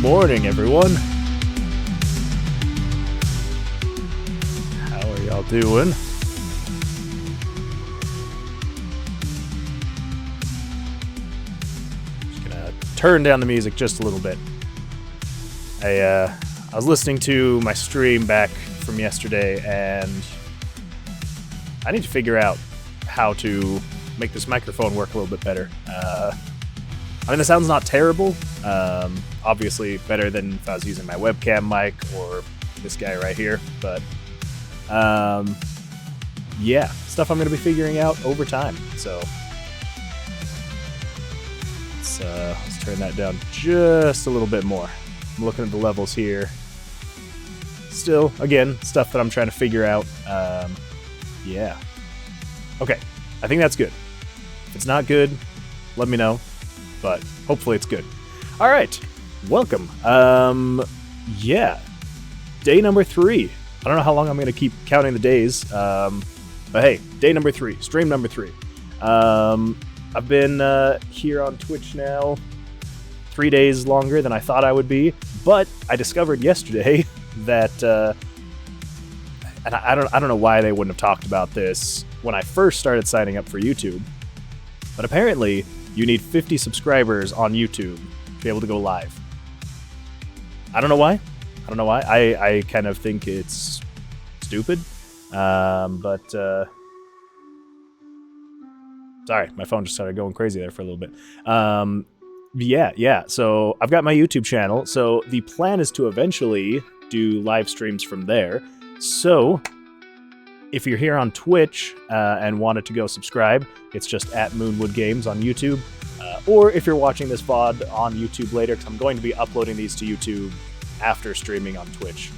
morning, everyone. How are y'all doing? Just gonna turn down the music just a little bit. I was listening to my stream back from yesterday, and I need to figure out how to make this microphone work a little bit better. I mean, the sound's not terrible. Obviously better than if I was using my webcam mic or this guy right here. But, yeah, stuff I'm going to be figuring out over time. So, let's turn that down just a little bit more. I'm looking at the levels here. Still, again, stuff that I'm trying to figure out. Yeah. Okay, I think that's good. If it's not good, let me know. But hopefully it's good. All right, welcome. Yeah, day number 3. I don't know how long I'm going to keep counting the days. But hey, day number 3, stream number 3. I've been here on Twitch now 3 days longer than I thought I would be. But I discovered yesterday that, and I don't know why they wouldn't have talked about this when I first started signing up for YouTube. But apparently, you need 50 subscribers on YouTube to be able to go live. I don't know why. I kind of think it's stupid. But sorry, my phone just started going crazy there for a little bit. Yeah. So I've got my YouTube channel. So the plan is to eventually do live streams from there. So if you're here on Twitch and wanted to go subscribe, it's just at Moonwood Games on YouTube. Or if you're watching this VOD on YouTube later, because I'm going to be uploading these to YouTube after streaming on Twitch.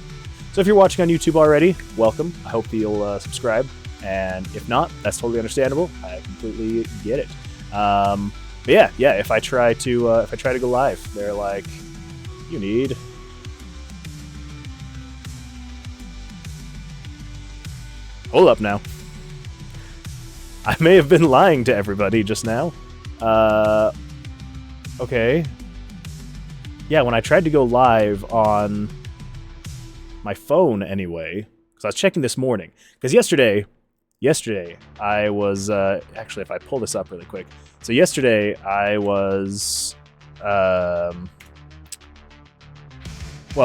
So if you're watching on YouTube already, welcome. I hope that you'll subscribe. And if not, that's totally understandable. I completely get it. But yeah. If I try to go live, they're like, you need. Hold up now. I may have been lying to everybody just now. Okay. Yeah, when I tried to go live on my phone anyway, because I was checking this morning. Because yesterday, I was, actually, if I pull this up really quick. So yesterday, I was, well,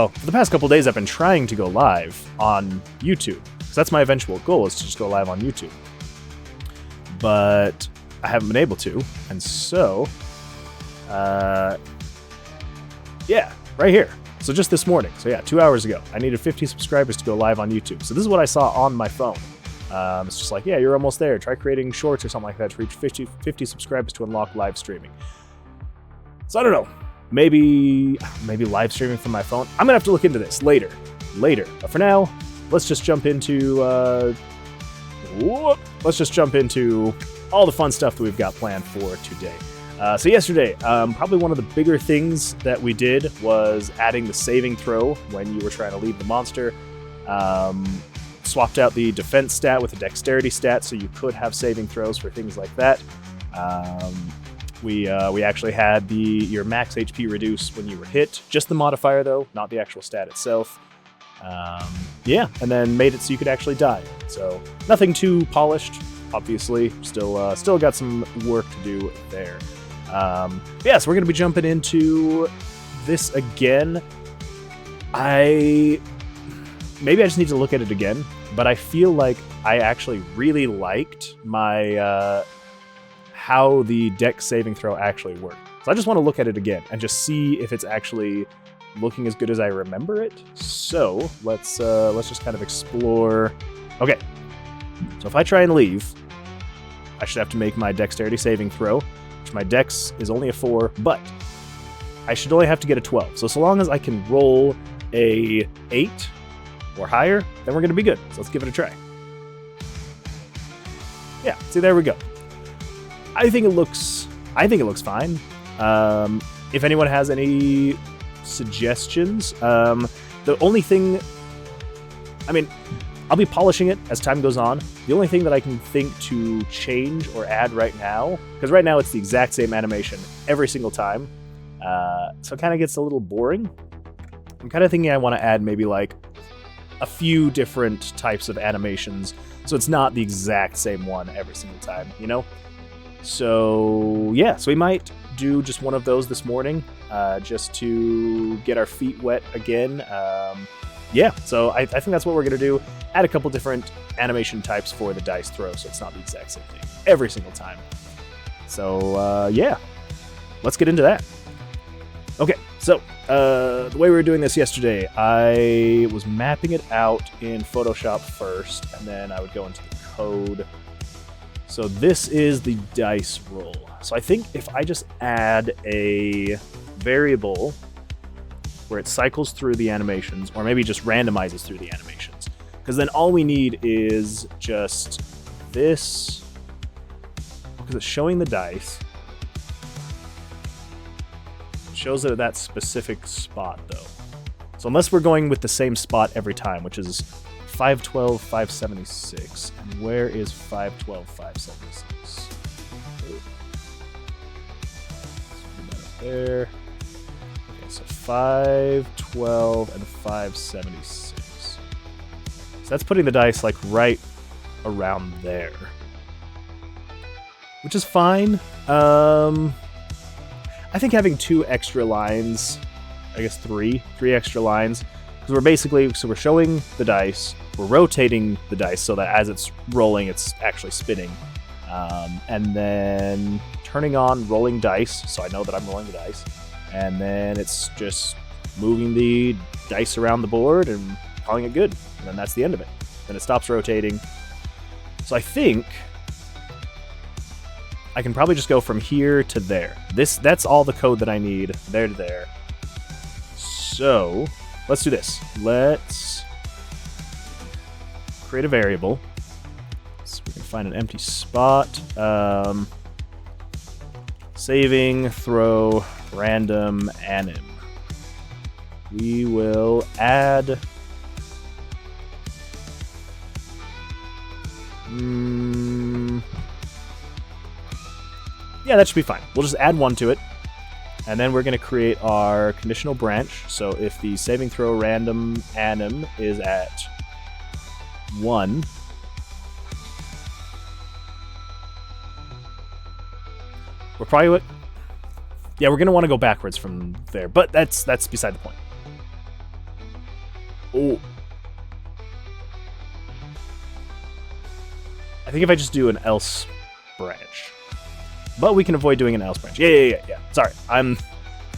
for the past couple days, I've been trying to go live on YouTube. So that's my eventual goal, is to just go live on YouTube. But I haven't been able to, and so, yeah, right here. So just this morning, so yeah, 2 hours ago, I needed 50 subscribers to go live on YouTube. So this is what I saw on my phone. It's just like, yeah, you're almost there. Try creating shorts or something like that to reach 50 subscribers to unlock live streaming. So I don't know, maybe live streaming from my phone. I'm gonna have to look into this later. But for now, let's just jump into all the fun stuff that we've got planned for today. So yesterday, probably one of the bigger things that we did was adding the saving throw when you were trying to leave the monster. Swapped out the defense stat with the dexterity stat, so you could have saving throws for things like that. We actually had your max HP reduce when you were hit, just the modifier though, not the actual stat itself. Yeah, and then made it so you could actually die. So nothing too polished, obviously. Still got some work to do there. Yeah, so we're gonna be jumping into this again. Maybe I just need to look at it again, but I feel like I actually really liked my how the dex saving throw actually worked. So I just want to look at it again and just see if it's actually looking as good as I remember it. So let's just kind of explore. Okay, so if I try and leave, I should have to make my dexterity saving throw, which my dex is only a 4, but I should only have to get a 12. So long as I can roll a 8 or higher, then we're gonna be good. So let's give it a try. Yeah, see, there we go. I think it looks fine. If anyone has any suggestions, the only thing, I mean, I'll be polishing it as time goes on. The only thing that I can think to change or add right now, because right now it's the exact same animation every single time, so it kind of gets a little boring. I'm kind of thinking I want to add maybe like a few different types of animations, so it's not the exact same one every single time, you know? So yeah, so we might do just one of those this morning, just to get our feet wet again. Yeah, so I think that's what we're going to do. Add a couple different animation types for the dice throw, so it's not the exact same thing every single time. So yeah, let's get into that. Okay, so the way we were doing this yesterday, I was mapping it out in Photoshop first, and then I would go into the code. So this is the dice roll. So I think if I just add a variable where it cycles through the animations, or maybe just randomizes through the animations, because then all we need is just this, because it's showing the dice. Shows it at that specific spot though. So unless we're going with the same spot every time, which is 512, 576. And where is 512, 576? There. Okay, so 512 and 576. So that's putting the dice like right around there, which is fine. I think having 2 extra lines, I guess 3 extra lines, because we're showing the dice, we're rotating the dice so that as it's rolling, it's actually spinning, and then turning on rolling dice, so I know that I'm rolling the dice, and then it's just moving the dice around the board and calling it good, and then that's the end of it. Then it stops rotating. So I think I can probably just go from here to there. That's all the code that I need, there to there. So let's do this. Let's create a variable. So we can find an empty spot. Saving, throw, random, anim. We will add... yeah, that should be fine. We'll just add 1 to it. And then we're going to create our conditional branch. So if the saving, throw, random, anim is at 1, we're probably... yeah, we're going to want to go backwards from there. But that's beside the point. Oh. I think if I just do an else branch... but we can avoid doing an else branch. Yeah. Sorry, I'm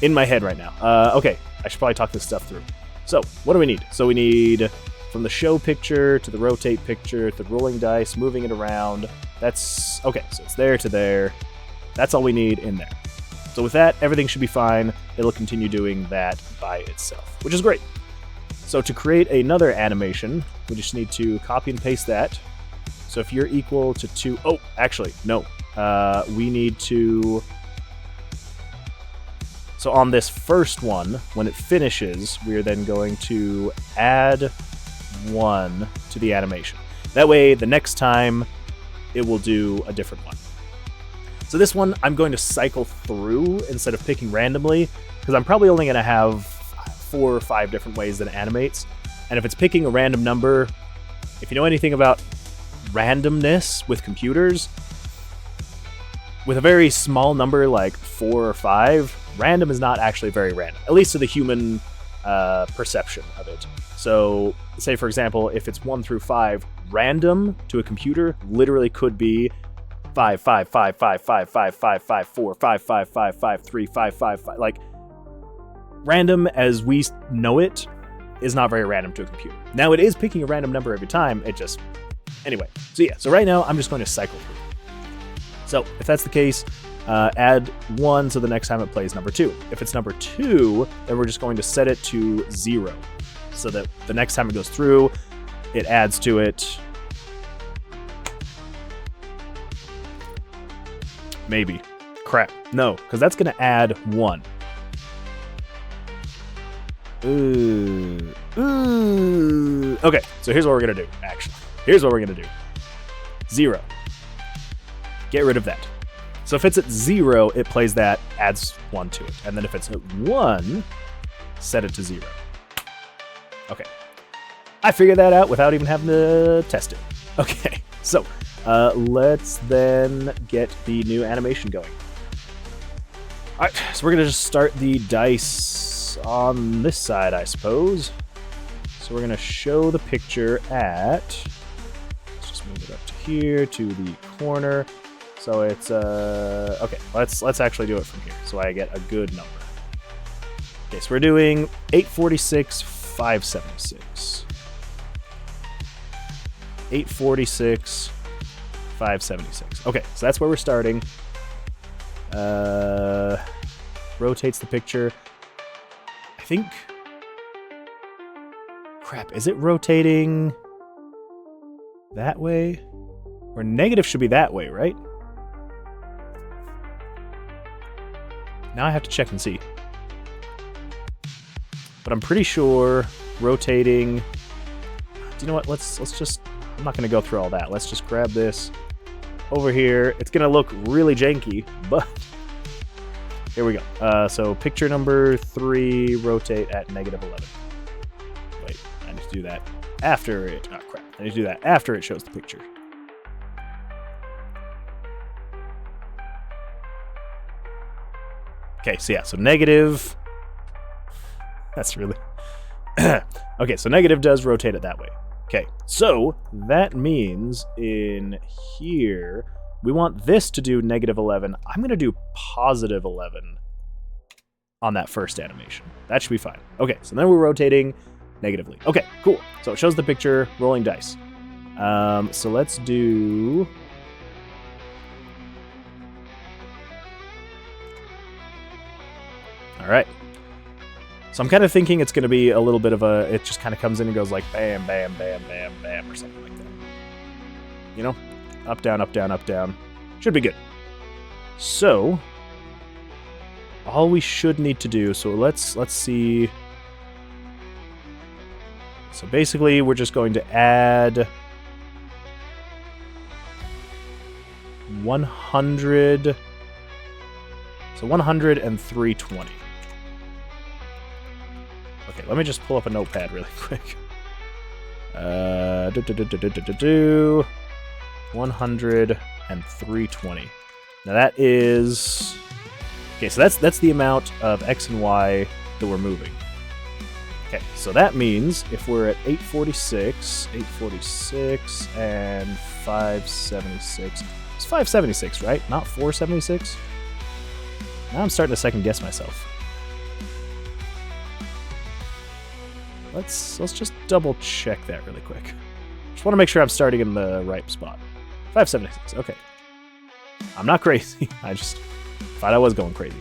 in my head right now. Okay, I should probably talk this stuff through. So, what do we need? So we need from the show picture to the rotate picture to the rolling dice, moving it around. That's, okay, so it's there to there. That's all we need in there. So with that, everything should be fine. It'll continue doing that by itself, which is great. So to create another animation, we just need to copy and paste that. So if you're equal to 2, oh, actually, no. We need to... so on this first one, when it finishes, we are then going to add 1 to the animation. That way, the next time, it will do a different one. So this one, I'm going to cycle through instead of picking randomly, because I'm probably only going to have 4 or 5 different ways that it animates. And if it's picking a random number, if you know anything about randomness with computers, with a very small number like 4 or 5, random is not actually very random, at least to the human perception of it. So, say for example, if it's 1 through 5, random to a computer literally could be 5, 5, 5, 5, 5, 5, 5, 5, 4, 5, 5, 5, 5, 3, 5, 5, 5. Like, random as we know it is not very random to a computer. Now, it is picking a random number every time, it just... anyway, so yeah, so right now I'm just going to cycle through. So if that's the case, add 1 so the next time it plays number 2. If it's number 2, then we're just going to set it to 0 so that the next time it goes through, it adds to it. Maybe. Crap. No, because that's going to add 1. Ooh. Okay, so here's what we're going to do, actually. Here's what we're going to do. 0. Get rid of that. So if it's at 0, it plays that, adds 1 to it. And then if it's at 1, set it to 0. Okay. I figured that out without even having to test it. Okay, so let's then get the new animation going. All right, so we're going to just start the dice on this side, I suppose. So we're going to show the picture at... Let's just move it up to here, to the corner. So it's... okay, let's actually do it from here so I get a good number. Okay, so we're doing 846, 576. 846, 576. Okay, so that's where we're starting. Rotates the picture. I think... Crap, is it rotating that way? Or negative should be that way, right? Now I have to check and see. But I'm pretty sure rotating... Do you know what? Let's just... I'm not going to go through all that. Let's just grab this over here. It's going to look really janky, but here we go. So picture number 3, rotate at -11. Wait, I need to do that after it... Oh, crap. I need to do that after it shows the picture. Okay, so yeah, so negative... That's really... Okay, so negative does rotate it that way. Okay, so that means in here, we want this to do -11. I'm going to do +11 on that first animation. That should be fine. Okay, so then we're rotating negatively. Okay, cool. So it shows the picture, rolling dice. So let's do... All right. So I'm kind of thinking it's going to be a little bit of a... It just kind of comes in and goes like bam, bam, bam, bam, bam, or something like that. You know? Up, down, up, down, up, down. Should be good. So, all we should need to do... So let's see... So basically, we're just going to add 100... So 100 and 320. Okay, let me just pull up a notepad really quick. 100 and 320. Now that is... Okay, so that's the amount of X and Y that we're moving. Okay, so that means if we're at 846 and 576... It's 576, right? Not 476? Now I'm starting to second guess myself. Let's just double check that really quick. Just want to make sure I'm starting in the right spot. 576, okay. I'm not crazy. I just thought I was going crazy.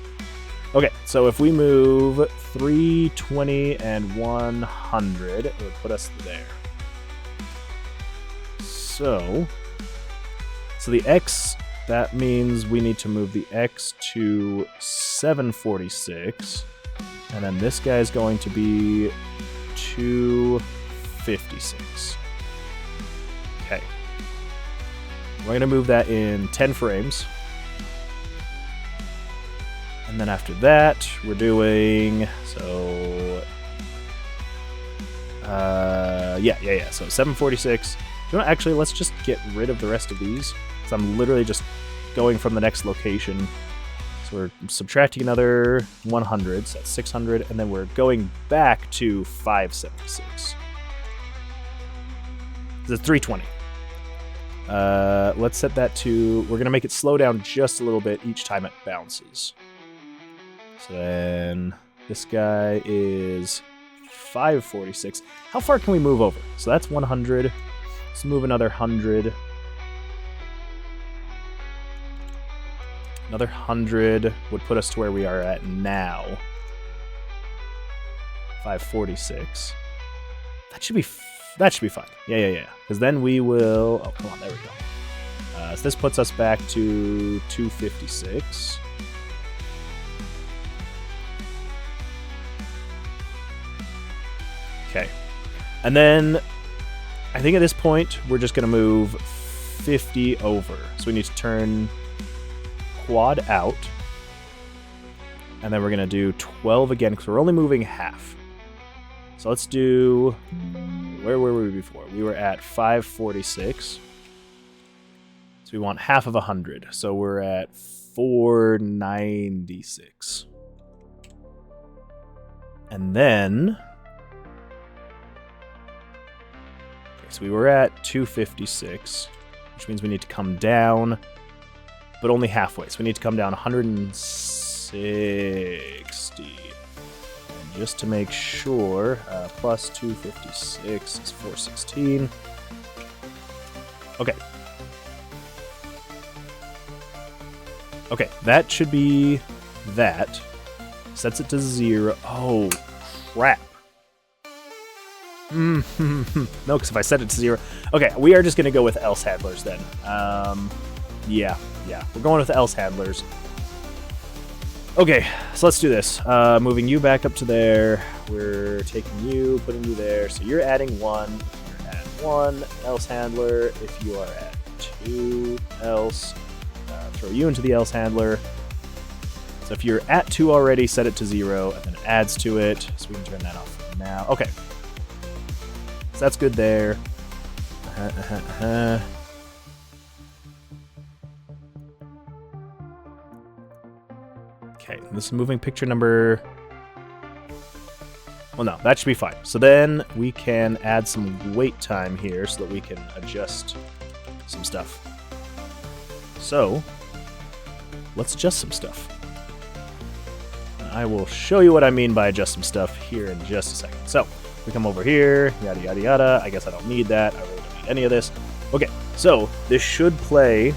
Okay, so if we move 320 and 100, it would put us there. So the X, that means we need to move the X to 746. And then this guy is going to be 256. Okay. We're going to move that in 10 frames. And then after that, we're doing... So... Yeah. So 746. You know, actually, let's just get rid of the rest of these. Because I'm literally just going from the next location. So we're subtracting another 100, so that's 600, and then we're going back to 576. This is 320. Let's set that to... We're going to make it slow down just a little bit each time it bounces. So then this guy is 546. How far can we move over? So that's 100. Let's move another 100. Another 100 would put us to where we are at now. 546. That should be fine. Yeah. Because then we will... Oh, come on, there we go. So this puts us back to 256. Okay. And then I think at this point, we're just going to move 50 over. So we need to turn quad out. And then we're going to do 12 again, because we're only moving half. So let's do... Where were we before? We were at 546. So we want half of 100. So we're at 496. And then... Okay, so we were at 256, which means we need to come down, but only halfway. So we need to come down 160. And just to make sure, plus 256 is 416. Okay. Okay, that should be that. Sets it to 0. Oh, crap. No, because if I set it to 0... Okay, we are just going to go with else handlers then. Yeah. We're going with else handlers. Okay, so let's do this. Moving you back up to there. We're taking you, putting you there. So you're adding 1. You're at 1. Else handler. If you are at 2, else. Throw you into the else handler. So if you're at 2 already, set it to 0, and then it adds to it. So we can turn that off now. Okay. So that's good there. Okay, this is moving picture number... Well, no, that should be fine. So then we can add some wait time here so that we can adjust some stuff. So, let's adjust some stuff. And I will show you what I mean by adjust some stuff here in just a second. So, we come over here, yada yada yada. I guess I don't need that. I really don't need any of this. Okay, so this should play...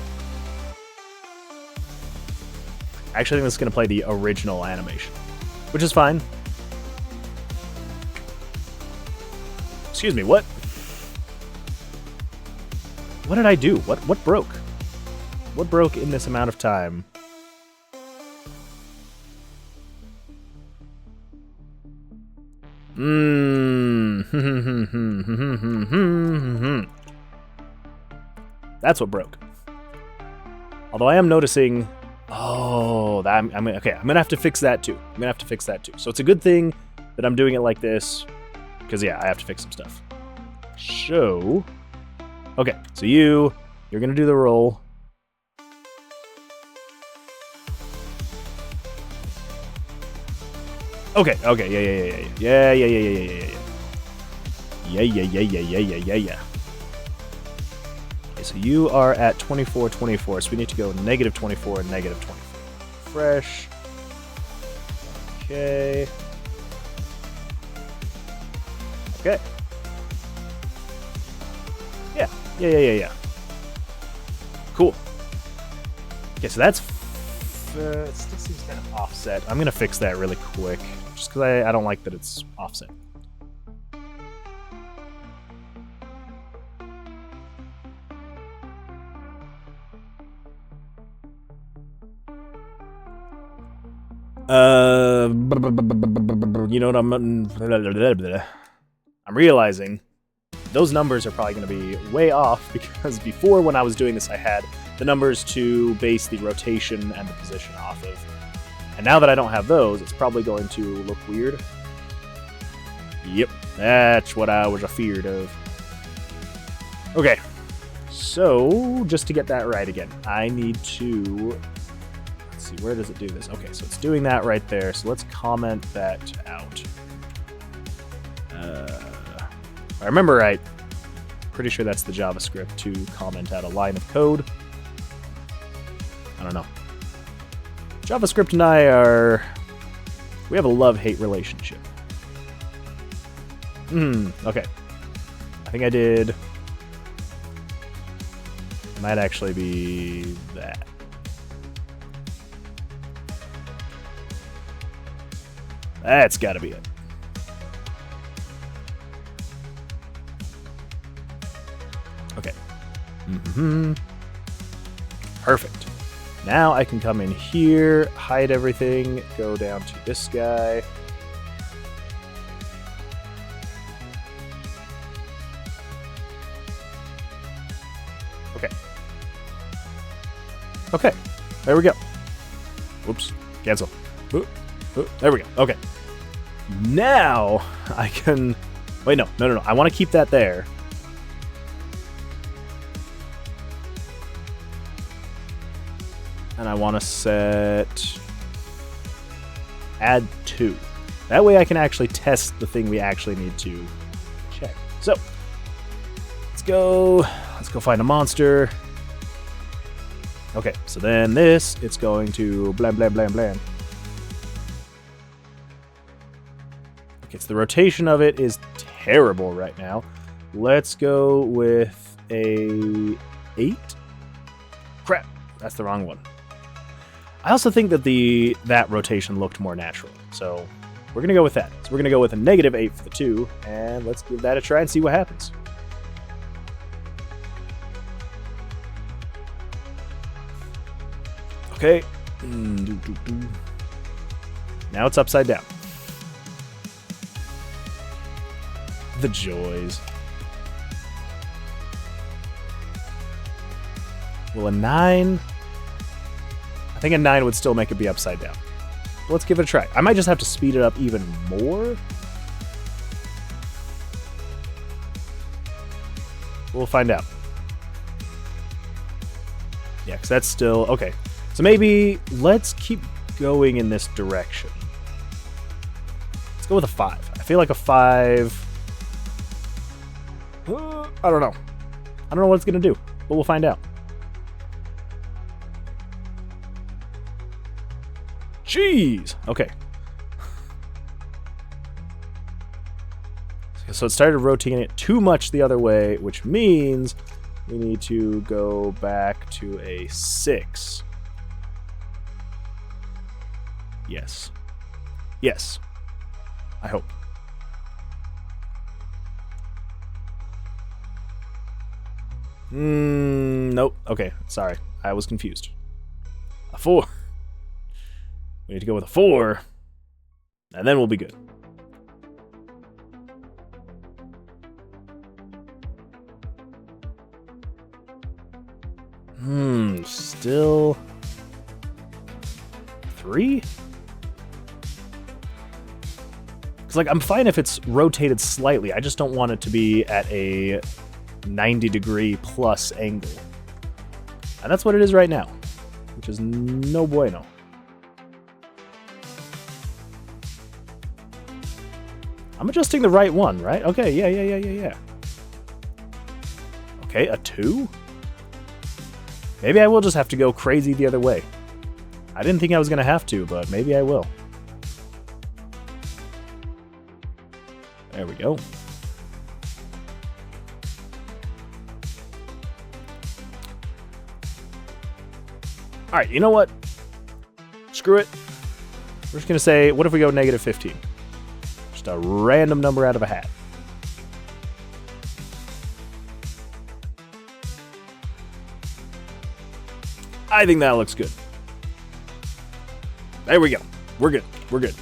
Actually, I think this is going to play the original animation, which is fine. Excuse me, what? What did I do? What broke? What broke in this amount of time? That's what broke. Although I am noticing... Oh, I'm gonna have to fix that too. So it's a good thing that I'm doing it like this, because yeah, I have to fix some stuff. So, okay, so you're gonna do the roll. Okay, yeah. Okay, so you are at 24, 24, so we need to go negative 24 and negative 24. Fresh. Okay. Okay. Yeah. Cool. Okay, so that's... it still seems kind of offset. I'm going to fix that really quick, just because I don't like that it's offset. You know what I'm realizing? Those numbers are probably going to be way off, because before, when I was doing this, I had the numbers to base the rotation and the position off of. And now that I don't have those, it's probably going to look weird. Yep, that's what I was afeared of. Okay, so just to get that right again, I need to... Let's see, where does it do this? Okay, so it's doing that right there, so let's comment that out. I remember right. Pretty sure that's the JavaScript to comment out a line of code. I don't know. JavaScript and I we have a love-hate relationship. Okay. I think I did... It might actually be that. That's gotta be it. Okay. Perfect. Now I can come in here, hide everything, go down to this guy. Okay. Okay. There we go. Whoops. Cancel. There we go. Okay. Now I can... Wait, no. I want to keep that there. And I want to set... Add 2. That way I can actually test the thing we actually need to check. So, let's go find a monster. Okay, so then this, it's going to blam, blam, blam, blam. Okay, so the rotation of it is terrible right now. Let's go with a 8. Crap, that's the wrong one. I also think that that rotation looked more natural, so we're going to go with that. So we're going to go with a -8 for the 2, and let's give that a try and see what happens. Okay. Now it's upside down. The joys. Will a 9... I think a 9 would still make it be upside down. Let's give it a try. I might just have to speed it up even more. We'll find out. Yeah, because that's still... Okay. So maybe let's keep going in this direction. Let's go with a 5. I feel like a 5... I don't know. I don't know what it's going to do, but we'll find out. Jeez! Okay. So it started rotating it too much the other way, which means we need to go back to a 6. Yes. Yes. I hope. Nope. Okay, sorry. I was confused. A 4. We need to go with a 4, and then we'll be good. Still 3? Because, like, I'm fine if it's rotated slightly. I just don't want it to be at a 90-degree plus angle. And that's what it is right now, which is no bueno. I'm adjusting the right one, right? Okay, yeah. Okay, a 2? Maybe I will just have to go crazy the other way. I didn't think I was going to have to, but maybe I will. There we go. Alright, you know what? Screw it. We're just going to say, what if we go -15? Just a random number out of a hat. I think that looks good. There we go. We're good. We're good.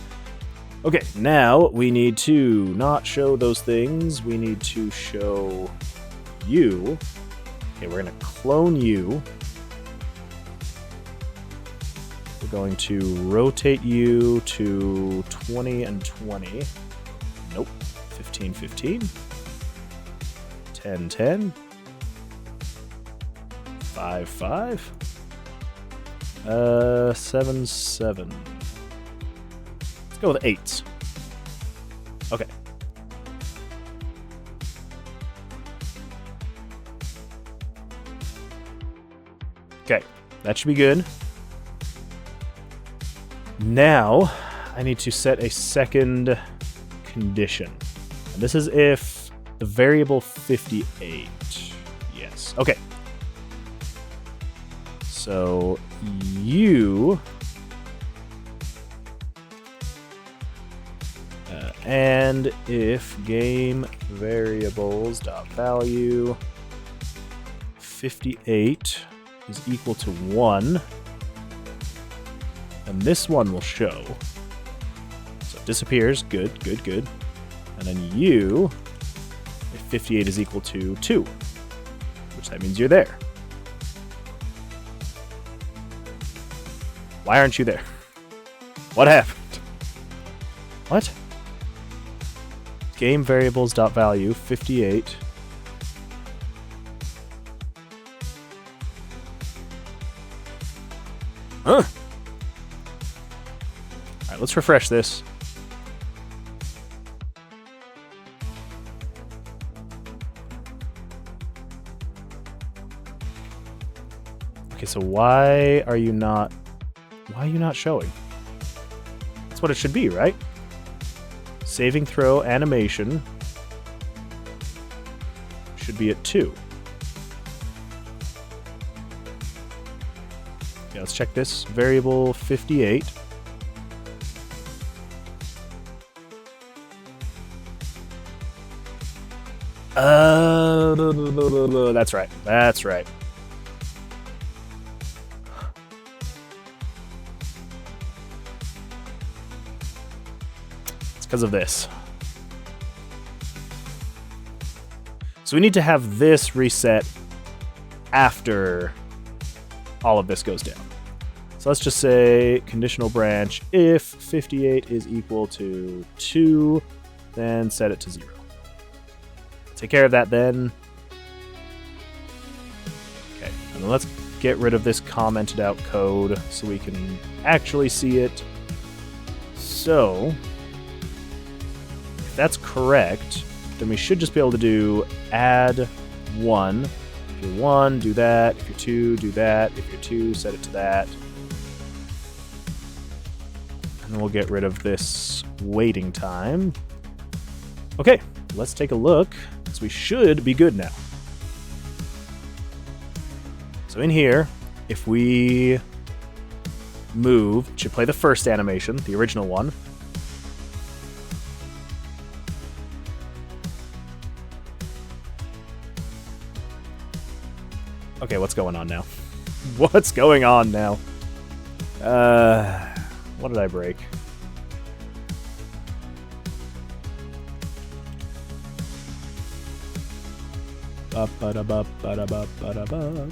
Okay, now we need to not show those things. We need to show you. Okay, we're going to clone you. We're going to rotate you to 20 and 20. Nope. 15, 15. 10, 10. 5, 5. 7, 7. Let's go with 8s. Okay. Okay, that should be good. Now, I need to set a second condition. And this is if the variable 58. Yes. Okay. So, you... and if game variables dot value 58 is equal to 1, and this one will show. So it disappears. Good, good, good. And then you, if 58 is equal to 2, which that means you're there. Why aren't you there? What happened? What? game variables dot value 58. Huh. All right, let's refresh this. Okay, so why are you not showing? That's what it should be, right? Saving throw animation should be at 2. Okay, let's check this. Variable 58. That's right. That's right. It's because of this. So we need to have this reset after all of this goes down. So let's just say conditional branch, if 58 is equal to 2, then set it to 0. Take care of that then. Okay, and then let's get rid of this commented out code so we can actually see it. So, if that's correct, then we should just be able to do add 1. If you're 1, do that. If you're 2, do that. If you're 2, set it to that. And then we'll get rid of this waiting time. Okay, let's take a look. So we should be good now. So in here, if we move, it should play the first animation, the original one. Okay, what's going on now? What's going on now? What did I break? Ba-ba-da-ba-ba-da-ba-ba-da-ba.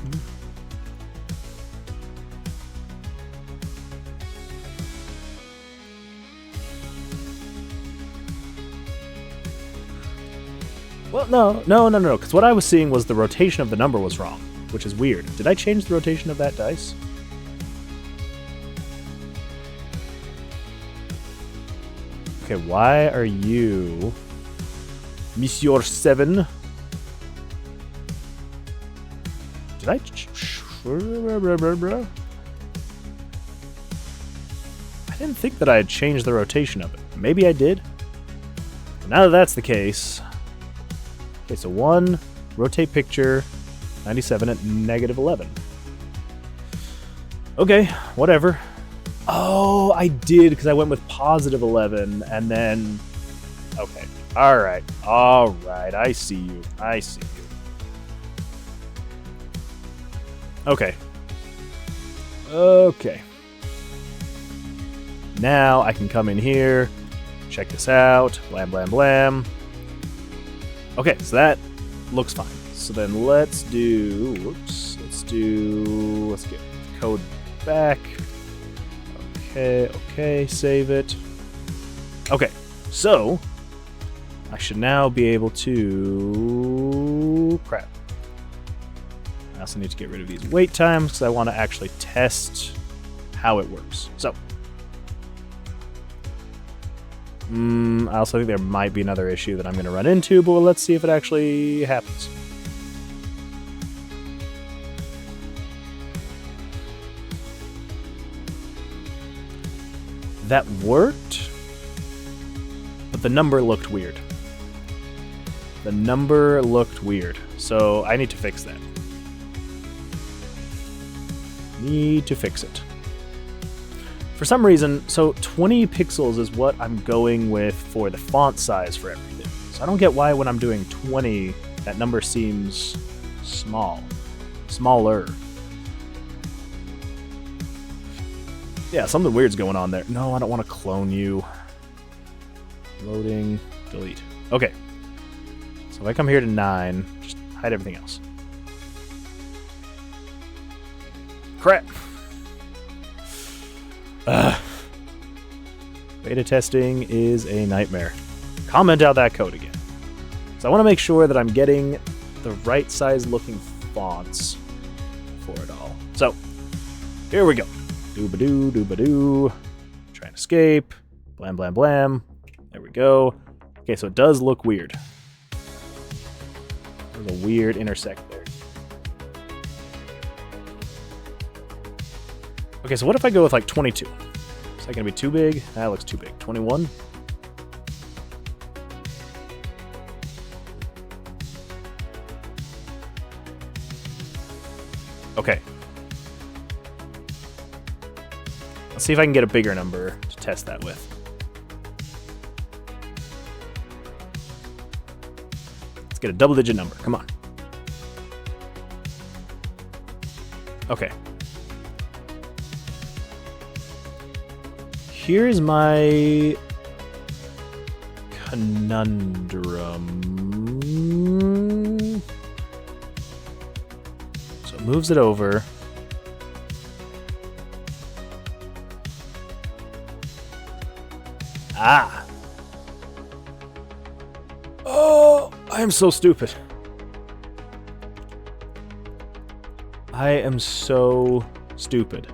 Well, no, because what I was seeing was the rotation of the number was wrong, which is weird. Did I change the rotation of that dice? Okay, why are you... Monsieur 7... Did I... I didn't think that I had changed the rotation of it. Maybe I did. Now that that's the case... Okay, so 1, rotate picture, 97 at -11. Okay, whatever. Oh, I did, because I went with +11, and then... Okay, alright, I see you, Okay. Now I can come in here, check this out, blam, blam, blam. Okay, so that looks fine. So then let's do, let's get code back. Okay, save it. Okay, so I should now be able to, crap. I also need to get rid of these wait times because I want to actually test how it works. So, I also think there might be another issue that I'm going to run into, but let's see if it actually happens. That worked, but the number looked weird. So I need to fix that. Need to fix it. For some reason, so 20 pixels is what I'm going with for the font size for everything. So I don't get why when I'm doing 20, that number seems smaller. Yeah, something weird's going on there. No, I don't want to clone you. Loading, delete. Okay. So if I come here to 9, just hide everything else. Crap. Beta testing is a nightmare. comment out that code again. So I want to make sure that I'm getting the right size looking fonts for it all. So here we go. Doo-ba-doo, doo-ba-doo. Try and escape. Blam, blam, blam. There we go. Okay, so it does look weird. There's a weird intersect there. Okay, so what if I go with like 22? Is that going to be too big? That looks too big. 21? Okay. Let's see if I can get a bigger number to test that with. Let's get a double-digit number. Come on. Okay. Here's my conundrum. So it moves it over. Ah. Oh, I am so stupid. I am so stupid.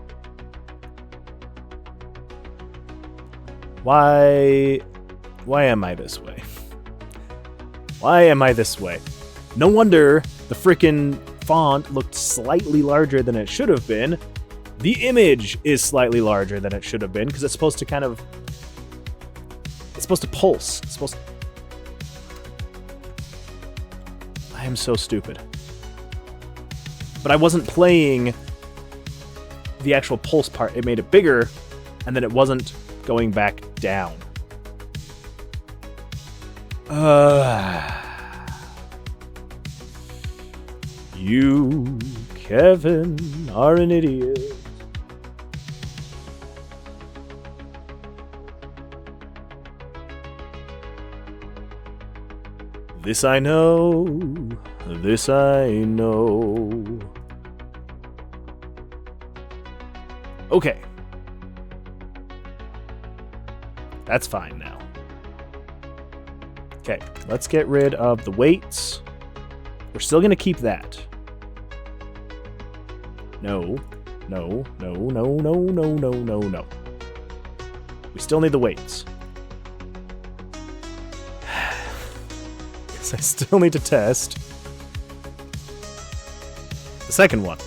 Why am I this way? Why am I this way? No wonder the frickin' font looked slightly larger than it should have been. The image is slightly larger than it should have been because it's supposed to kind of... It's supposed to pulse. It's supposed to... I am so stupid. But I wasn't playing the actual pulse part. It made it bigger, and then it wasn't going back down. You, Kevin, are an idiot. This I know, this I know. Okay. That's fine now. Okay, let's get rid of the weights. We're still going to keep that. No. No, no, no, no, no, no, no, no. We still need the weights. Because I still need to test the second one.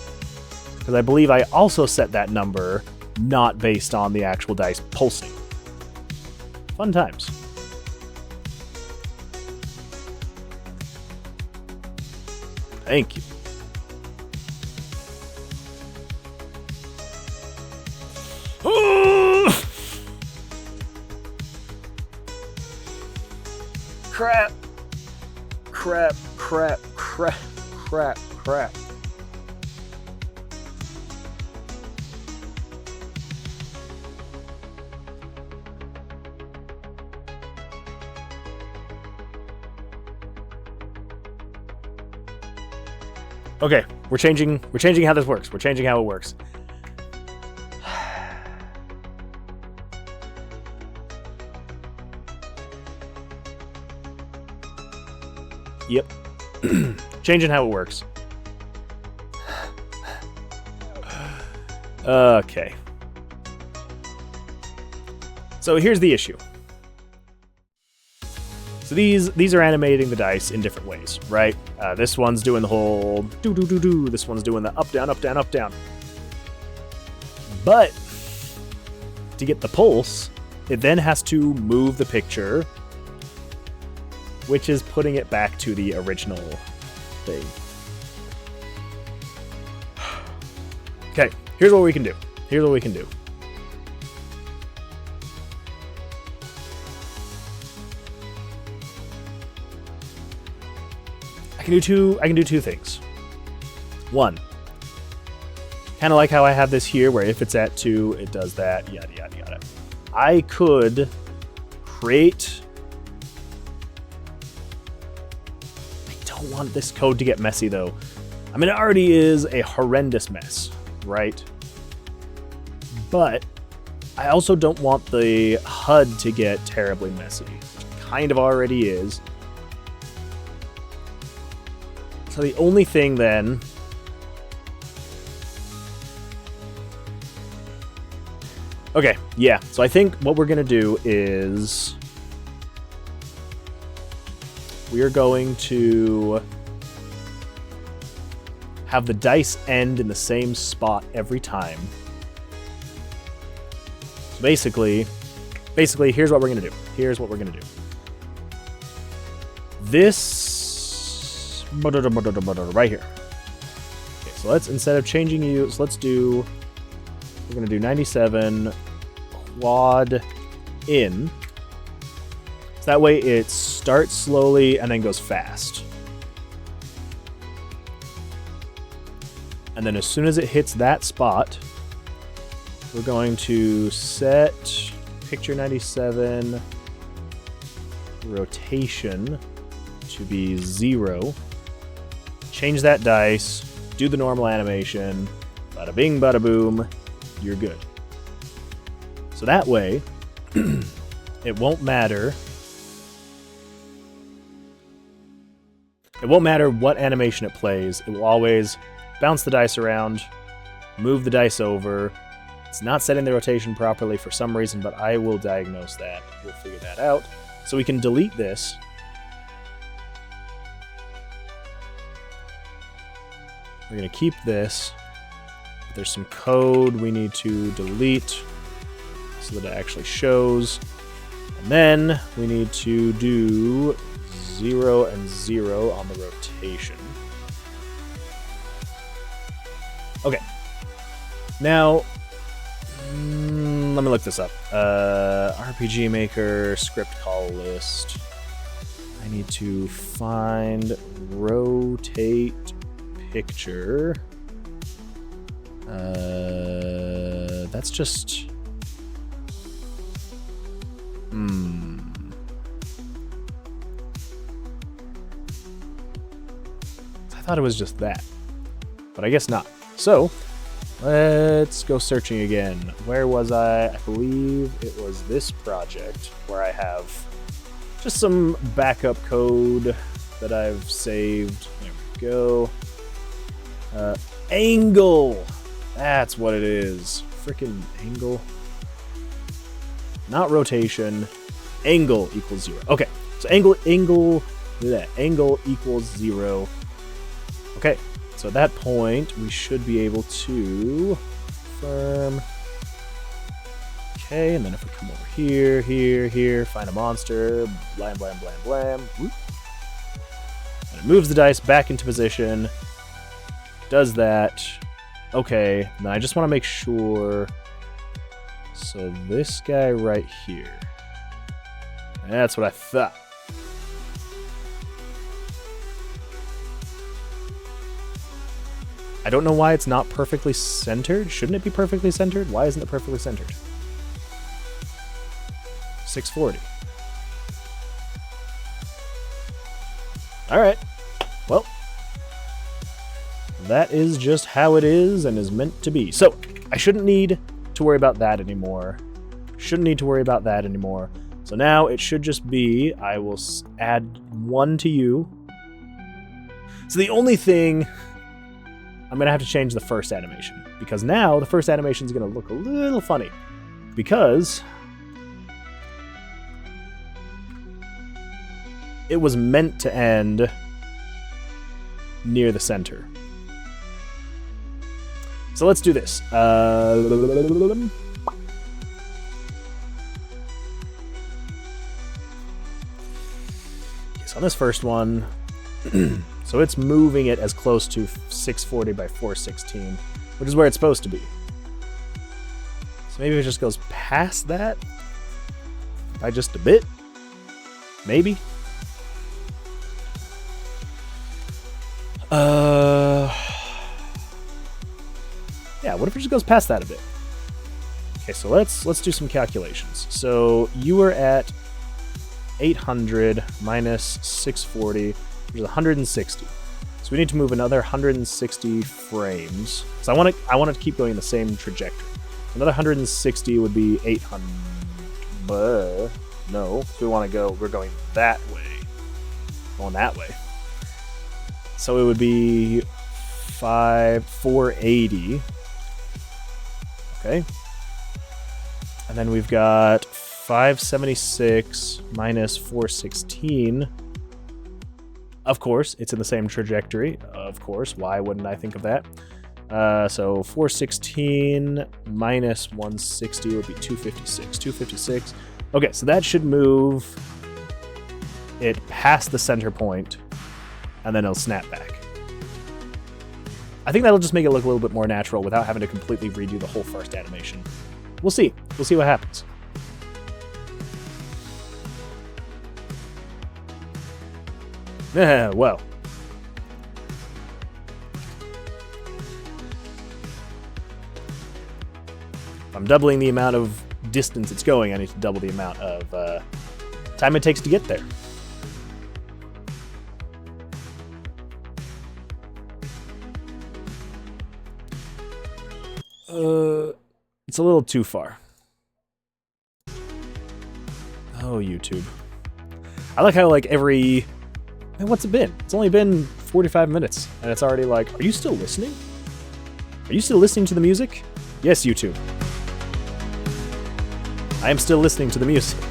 Because I believe I also set that number not based on the actual dice pulsing. Fun times. Thank you. Crap. Crap, crap, crap, crap, crap. Okay, we're changing how this works. We're changing how it works. Yep. Changing how it works. Okay. So here's the issue. So these are animating the dice in different ways, right? This one's doing the whole do-do-do-do. This one's doing the up, down, up, down, up, down. But to get the pulse, it then has to move the picture, which is putting it back to the original thing. Okay, here's what we can do. Here's what we can do. I can do two things. One, kind of like how I have this here, where if it's at 2, it does that, yada, yada, yada. I could create... I don't want this code to get messy, though. I mean, it already is a horrendous mess, right? But I also don't want the HUD to get terribly messy. kind of already is. So the only thing then... Okay, yeah. So I think what we're going to do is... we are going to have the dice end in the same spot every time. So basically, here's what we're going to do. Here's what we're going to do. This... right here. Okay, so let's, instead of changing you, so let's do... we're going to do 97 quad in. So that way it starts slowly and then goes fast. And then as soon as it hits that spot, we're going to set picture 97 rotation to be 0. Change that dice, do the normal animation, bada bing, bada boom, you're good. So that way, it won't matter. It won't matter what animation it plays. It will always bounce the dice around, move the dice over. It's not setting the rotation properly for some reason, but I will diagnose that. We'll figure that out. So we can delete this. We're going to keep this. There's some code we need to delete so that it actually shows. And then we need to do 0 and 0 on the rotation. Okay. Now, let me look this up. RPG Maker, script call list. I need to find rotate picture. That's just... I thought it was just that, but I guess not. So, let's go searching again. Where was I? I believe it was this project where I have just some backup code that I've saved. There we go. Angle! That's what it is. Frickin' angle. Not rotation. Angle equals 0. Okay, so angle equals 0. Okay, so at that point, we should be able to confirm. Okay, and then if we come over here, here, find a monster, blam, blam, blam, blam. Whoop. And it moves the dice back into position. Does that. Okay, and then I just want to make sure. So this guy right here. That's what I thought. I don't know why it's not perfectly centered. Shouldn't it be perfectly centered? Why isn't it perfectly centered? 640. Alright. Well. That is just how it is and is meant to be. So, I shouldn't need to worry about that anymore. So now it should just be, I will add 1 to you. So the only thing... I'm going to have to change the first animation, because now the first animation is going to look a little funny, because it was meant to end near the center. So let's do this. Okay, so on this first one... So it's moving it as close to 640 by 416, which is where it's supposed to be. So maybe it just goes past that by just a bit. Maybe. Yeah, what if it just goes past that a bit? Okay, so let's do some calculations. So you were at 800 minus 640. Which is 160. So we need to move another 160 frames. So I want to keep going in the same trajectory. Another 160 would be 800. But no, we want to go. We're going that way. Going that way. So it would be 480. Okay. And then we've got 576 minus 416. Of course, it's in the same trajectory. Of course, why wouldn't I think of that? So 416 minus 160 would be 256. 256. Okay, so that should move it past the center point, and then it'll snap back. I think that'll just make it look a little bit more natural without having to completely redo the whole first animation. We'll see. We'll see what happens. Well. If I'm doubling the amount of distance it's going, I need to double the amount of time it takes to get there. It's a little too far. Oh, YouTube. I like how, like, every... Man, what's it been? It's only been 45 minutes, and it's already like, are you still listening? Are you still listening to the music? Yes, YouTube. I am still listening to the music.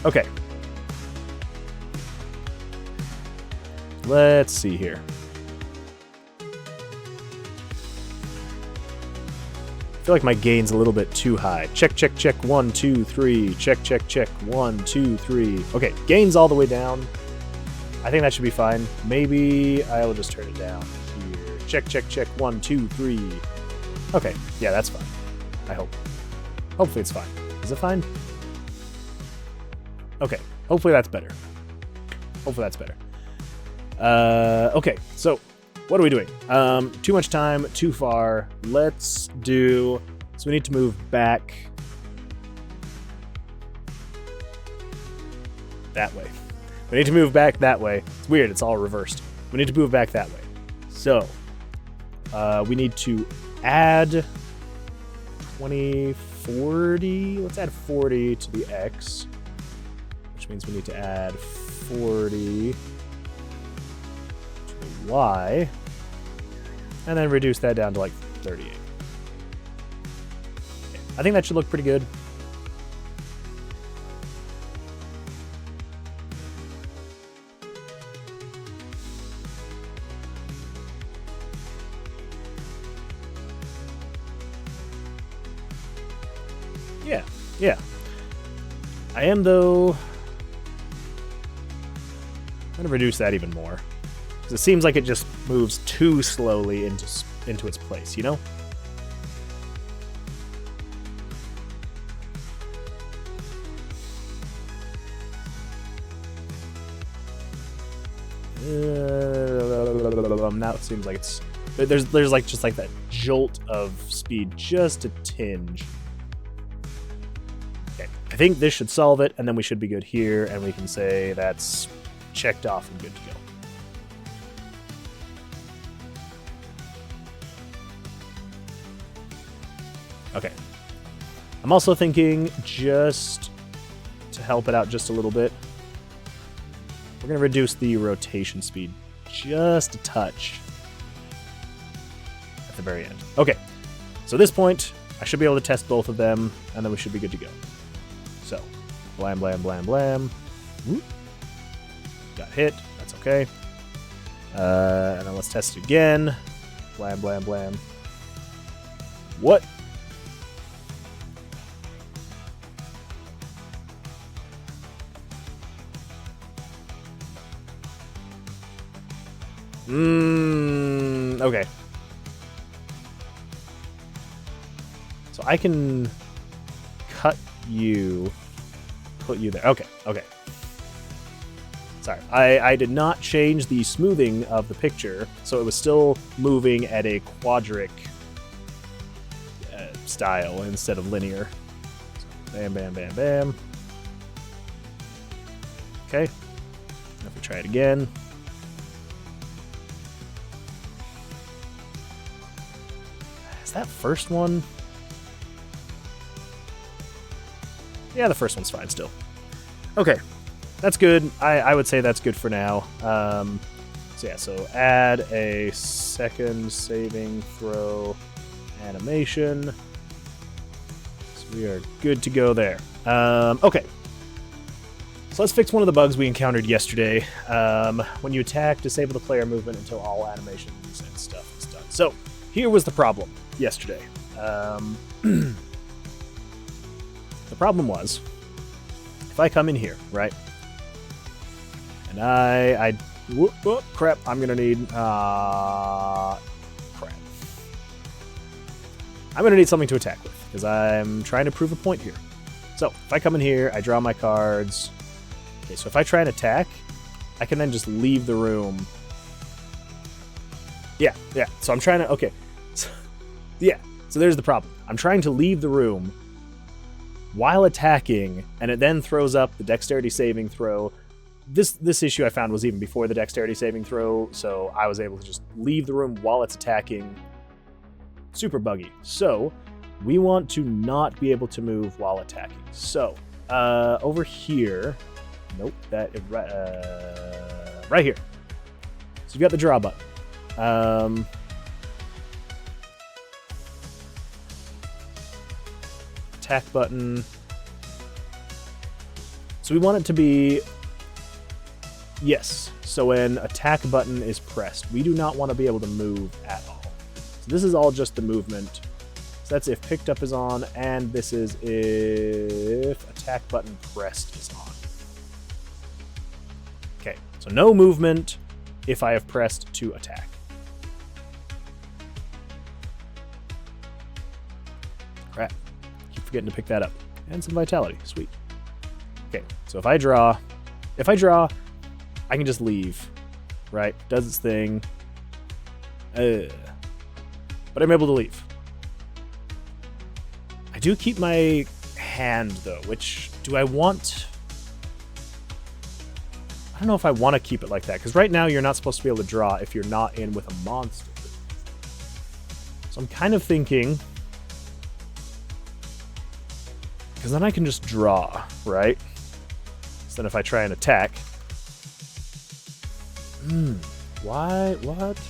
Okay. Let's see here. I feel like my gain's a little bit too high. Check, check, check. 1, 2, 3. Check, check, check. 1, 2, 3. Okay, gain's all the way down. I think that should be fine. Maybe I will just turn it down here. Check, check, check. 1, 2, 3. Okay, yeah, that's fine. I hope. Hopefully it's fine. Is it fine? Okay, hopefully that's better. Hopefully that's better. Okay, so what are we doing? Too much time, too far. Let's do... So we need to move back that way. We need to move back that way. It's weird, it's all reversed. We need to move back that way. So, we need to add 20, 40. Let's add 40 to the X, which means we need to add 40 to the Y, and then reduce that down to like 38. Okay. I think that should look pretty good. Yeah. I am, though... I'm going to reduce that even more. Because it seems like it just moves too slowly into its place, you know? Now it seems like it's... There's like just like that jolt of speed, just a tinge. I think this should solve it, and then we should be good here, and we can say that's checked off and good to go. Okay. I'm also thinking, just to help it out just a little bit, we're going to reduce the rotation speed just a touch at the very end. Okay. So at this point, I should be able to test both of them, and then we should be good to go. So, blam, blam, blam, blam. Whoop. Got hit. That's okay. And then let's test it again. Blam, blam, blam. What? Okay. So I can cut you, put you there. Okay, okay. Sorry, I did not change the smoothing of the picture, so it was still moving at a quadric style instead of linear. So bam, bam, bam, bam. Okay. If we try it again. Is that first one? Yeah, the first one's fine still. Okay, that's good. I would say that's good for now. So add a second saving throw animation. So we are good to go there. Okay. So let's fix one of the bugs we encountered yesterday. When you attack, disable the player movement until all animations and stuff is done. So here was the problem yesterday. The problem was, if I come in here, right, and whoop, crap, I'm gonna need, crap. I'm gonna need something to attack with, because I'm trying to prove a point here. So, if I come in here, I draw my cards. Okay, so if I try and attack, I can then just leave the room. Yeah, so I'm trying to, okay. So there's the problem. I'm trying to leave the room while attacking, and it then throws up the dexterity saving throw. This issue I found was even before the dexterity saving throw, so I was able to just leave the room while it's attacking. Super buggy. So we want to not be able to move while attacking. So over here, nope, that right here. So you've got the draw button. Attack button. So we want it to be yes. So when attack button is pressed, we do not want to be able to move at all. So this is all just the movement. So that's if picked up is on, and this is if attack button pressed is on. Okay, so no movement if I have pressed to attack. Crap. Keep forgetting to pick that up. And some vitality. Sweet. Okay, so if I draw, I can just leave, right? Does its thing. But I'm able to leave. I do keep my hand, though, which do I want? I don't know if I want to keep it like that, because right now you're not supposed to be able to draw if you're not in with a monster. So I'm kind of thinking, because then I can just draw, right? So then if I try and attack, why? What?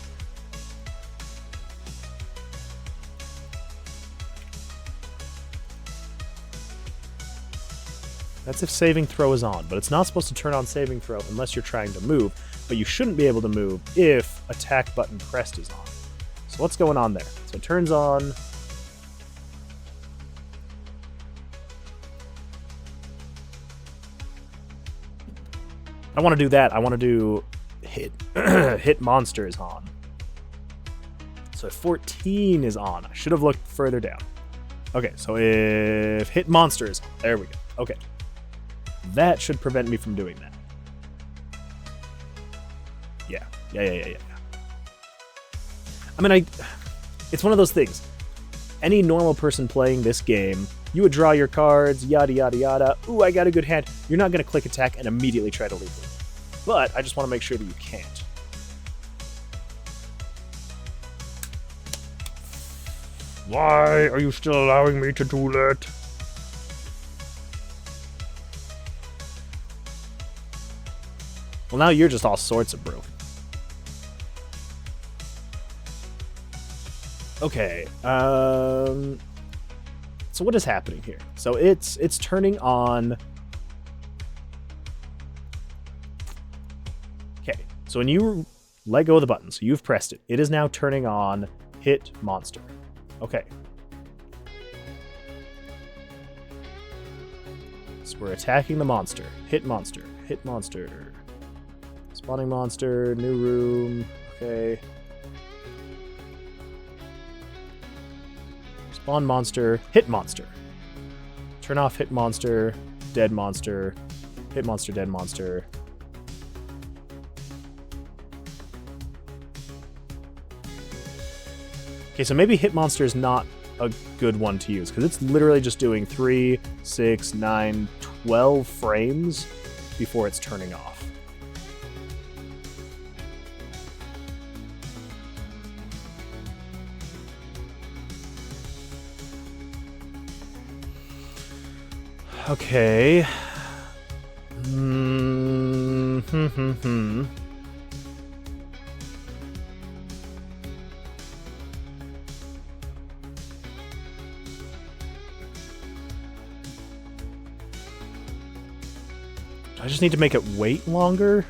That's if saving throw is on, but it's not supposed to turn on saving throw unless you're trying to move, but you shouldn't be able to move if attack button pressed is on. So what's going on there? So it turns on. I don't want to do that. I want to do hit monster is on. So if 14 is on, I should have looked further down. Okay, so if hit monster is on, there we go. Okay. That should prevent me from doing that. Yeah. I mean, it's one of those things. Any normal person playing this game, you would draw your cards, yada, yada, yada. Ooh, I got a good hand. You're not going to click attack and immediately try to leave it. But I just want to make sure that you can't. Why are you still allowing me to do that? Well, now you're just all sorts of broken. Okay, so what is happening here? So it's turning on. Okay, so when you let go of the button, so you've pressed it, it is now turning on hit monster. Okay. So we're attacking the monster. Hit monster. Hit monster. Spawning monster. New room. Okay. Spawn monster. Hit monster. Turn off hit monster. Dead monster. Hit monster. Dead monster. Okay, so maybe hit monster is not a good one to use, because it's literally just doing 3, 6, 9, 12 frames before it's turning off. Okay. I just need to make it wait longer.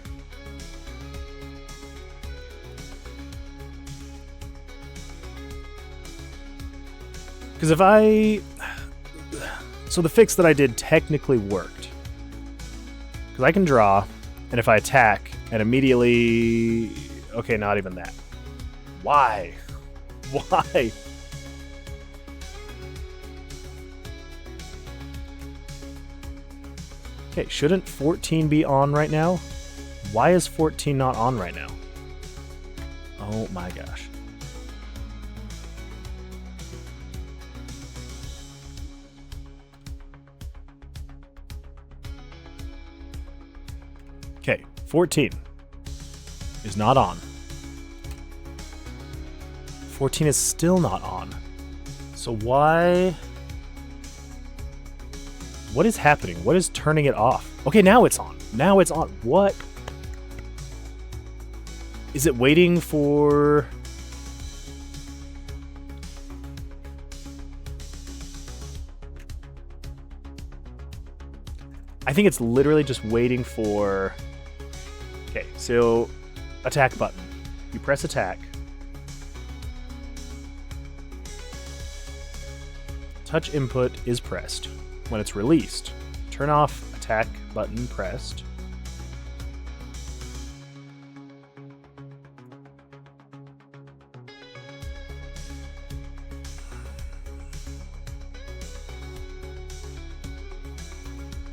Because if I... So the fix that I did technically worked. Because I can draw, and if I attack, and immediately... Okay, not even that. Why? Why? Okay, shouldn't 14 be on right now? Why is 14 not on right now? Oh my gosh. Okay, 14 is not on. 14 is still not on. So why... What is happening? What is turning it off? Okay, now it's on. Now it's on. What? Is it waiting for... I think it's literally just waiting for... Okay, so attack button. You press attack. Touch input is pressed. When it's released, turn off attack button pressed.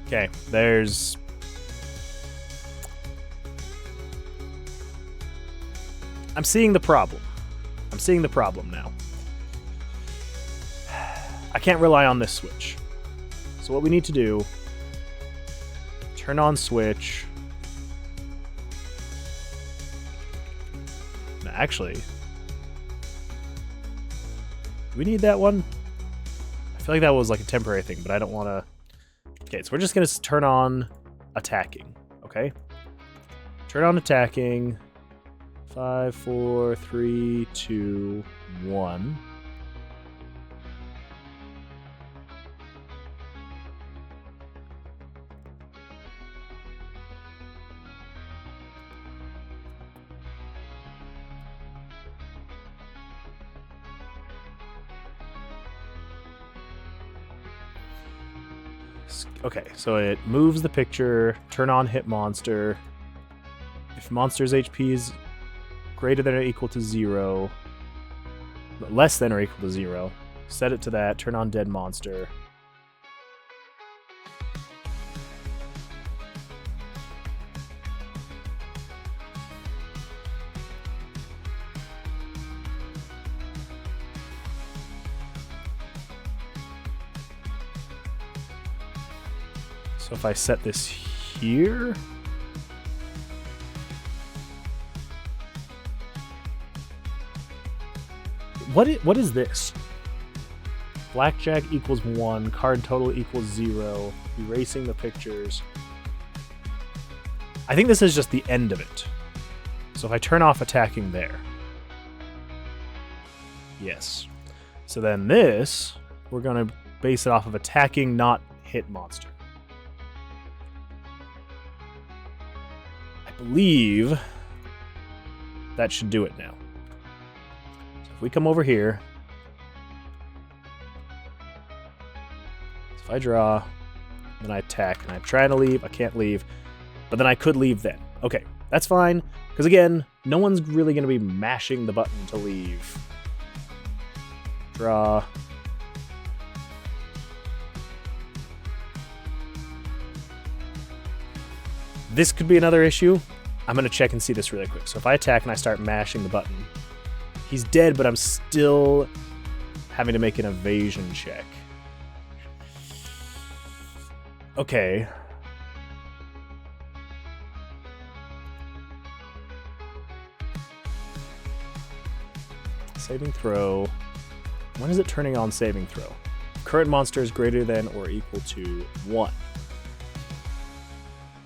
Okay, there's... I'm seeing the problem. I'm seeing the problem now. I can't rely on this switch. So what we need to do, turn on switch. No, actually, do we need that one? I feel like that was like a temporary thing, but I don't want to... Okay, so we're just going to turn on attacking, okay? Turn on attacking. 5, 4, 3, 2, 1. Okay, so it moves the picture, turn on hit monster. If monster's HP is greater than or equal to 0, less than or equal to 0, set it to that, turn on dead monster. So if I set this here... What is this? Blackjack equals 1, card total equals 0, erasing the pictures. I think this is just the end of it. So if I turn off attacking there. Yes. So then this, we're going to base it off of attacking, not hit monster. I believe that should do it now. If we come over here, so if I draw, then I attack, and I'm trying to leave, I can't leave, but then I could leave then. Okay, that's fine, because again, no one's really going to be mashing the button to leave. Draw. This could be another issue. I'm going to check and see this really quick. So if I attack and I start mashing the button, he's dead, but I'm still having to make an evasion check. Okay. Saving throw. When is it turning on saving throw? current monster is greater than or equal to 1.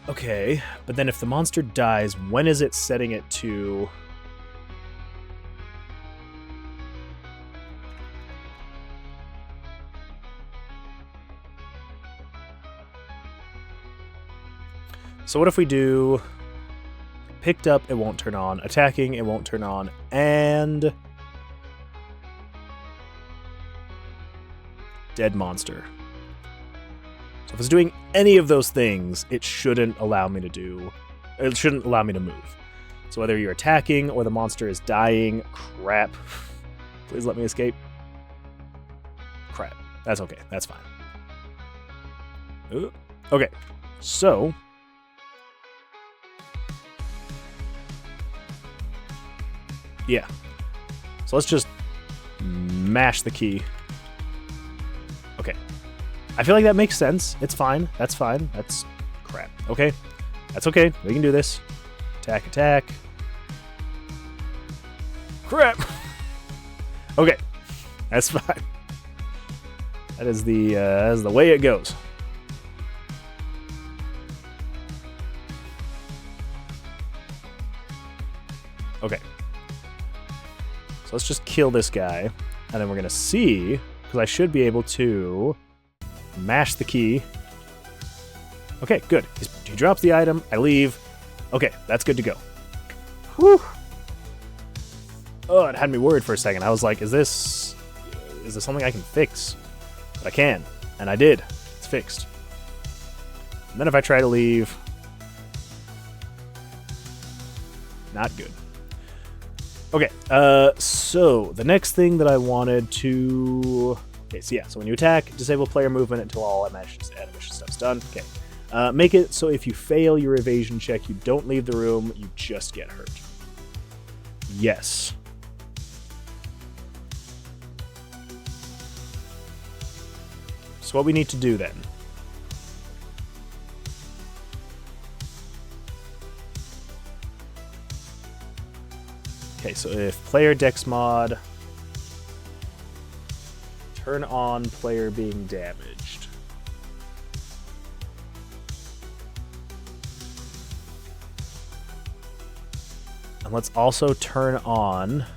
Okay, but then if the monster dies, when is it setting it to... So what if we do picked up, it won't turn on, attacking, it won't turn on, and dead monster. So if it's doing any of those things, it shouldn't allow me to move. So whether you're attacking or the monster is dying, crap. Please let me escape. Crap. That's okay. That's fine. Ooh. Okay. So yeah. So let's just mash the key. Okay. I feel like that makes sense. It's fine. That's fine. That's crap. Okay. That's okay. We can do this. Attack, attack. Crap. Okay. That's fine. That is the way it goes. Okay. So let's just kill this guy, and then we're going to see, because I should be able to mash the key. Okay, good. He drops the item, I leave. Okay, that's good to go. Whew. Oh, it had me worried for a second. I was like, is this something I can fix? But I can, and I did. It's fixed. And then if I try to leave, not good. Okay, so the next thing that I wanted to... Okay, so yeah, so when you attack, disable player movement until all animation stuff's done. Okay. Make it so if you fail your evasion check, you don't leave the room, you just get hurt. Yes. So what we need to do then... Okay, so if player dex mod, turn on player being damaged. And let's also turn on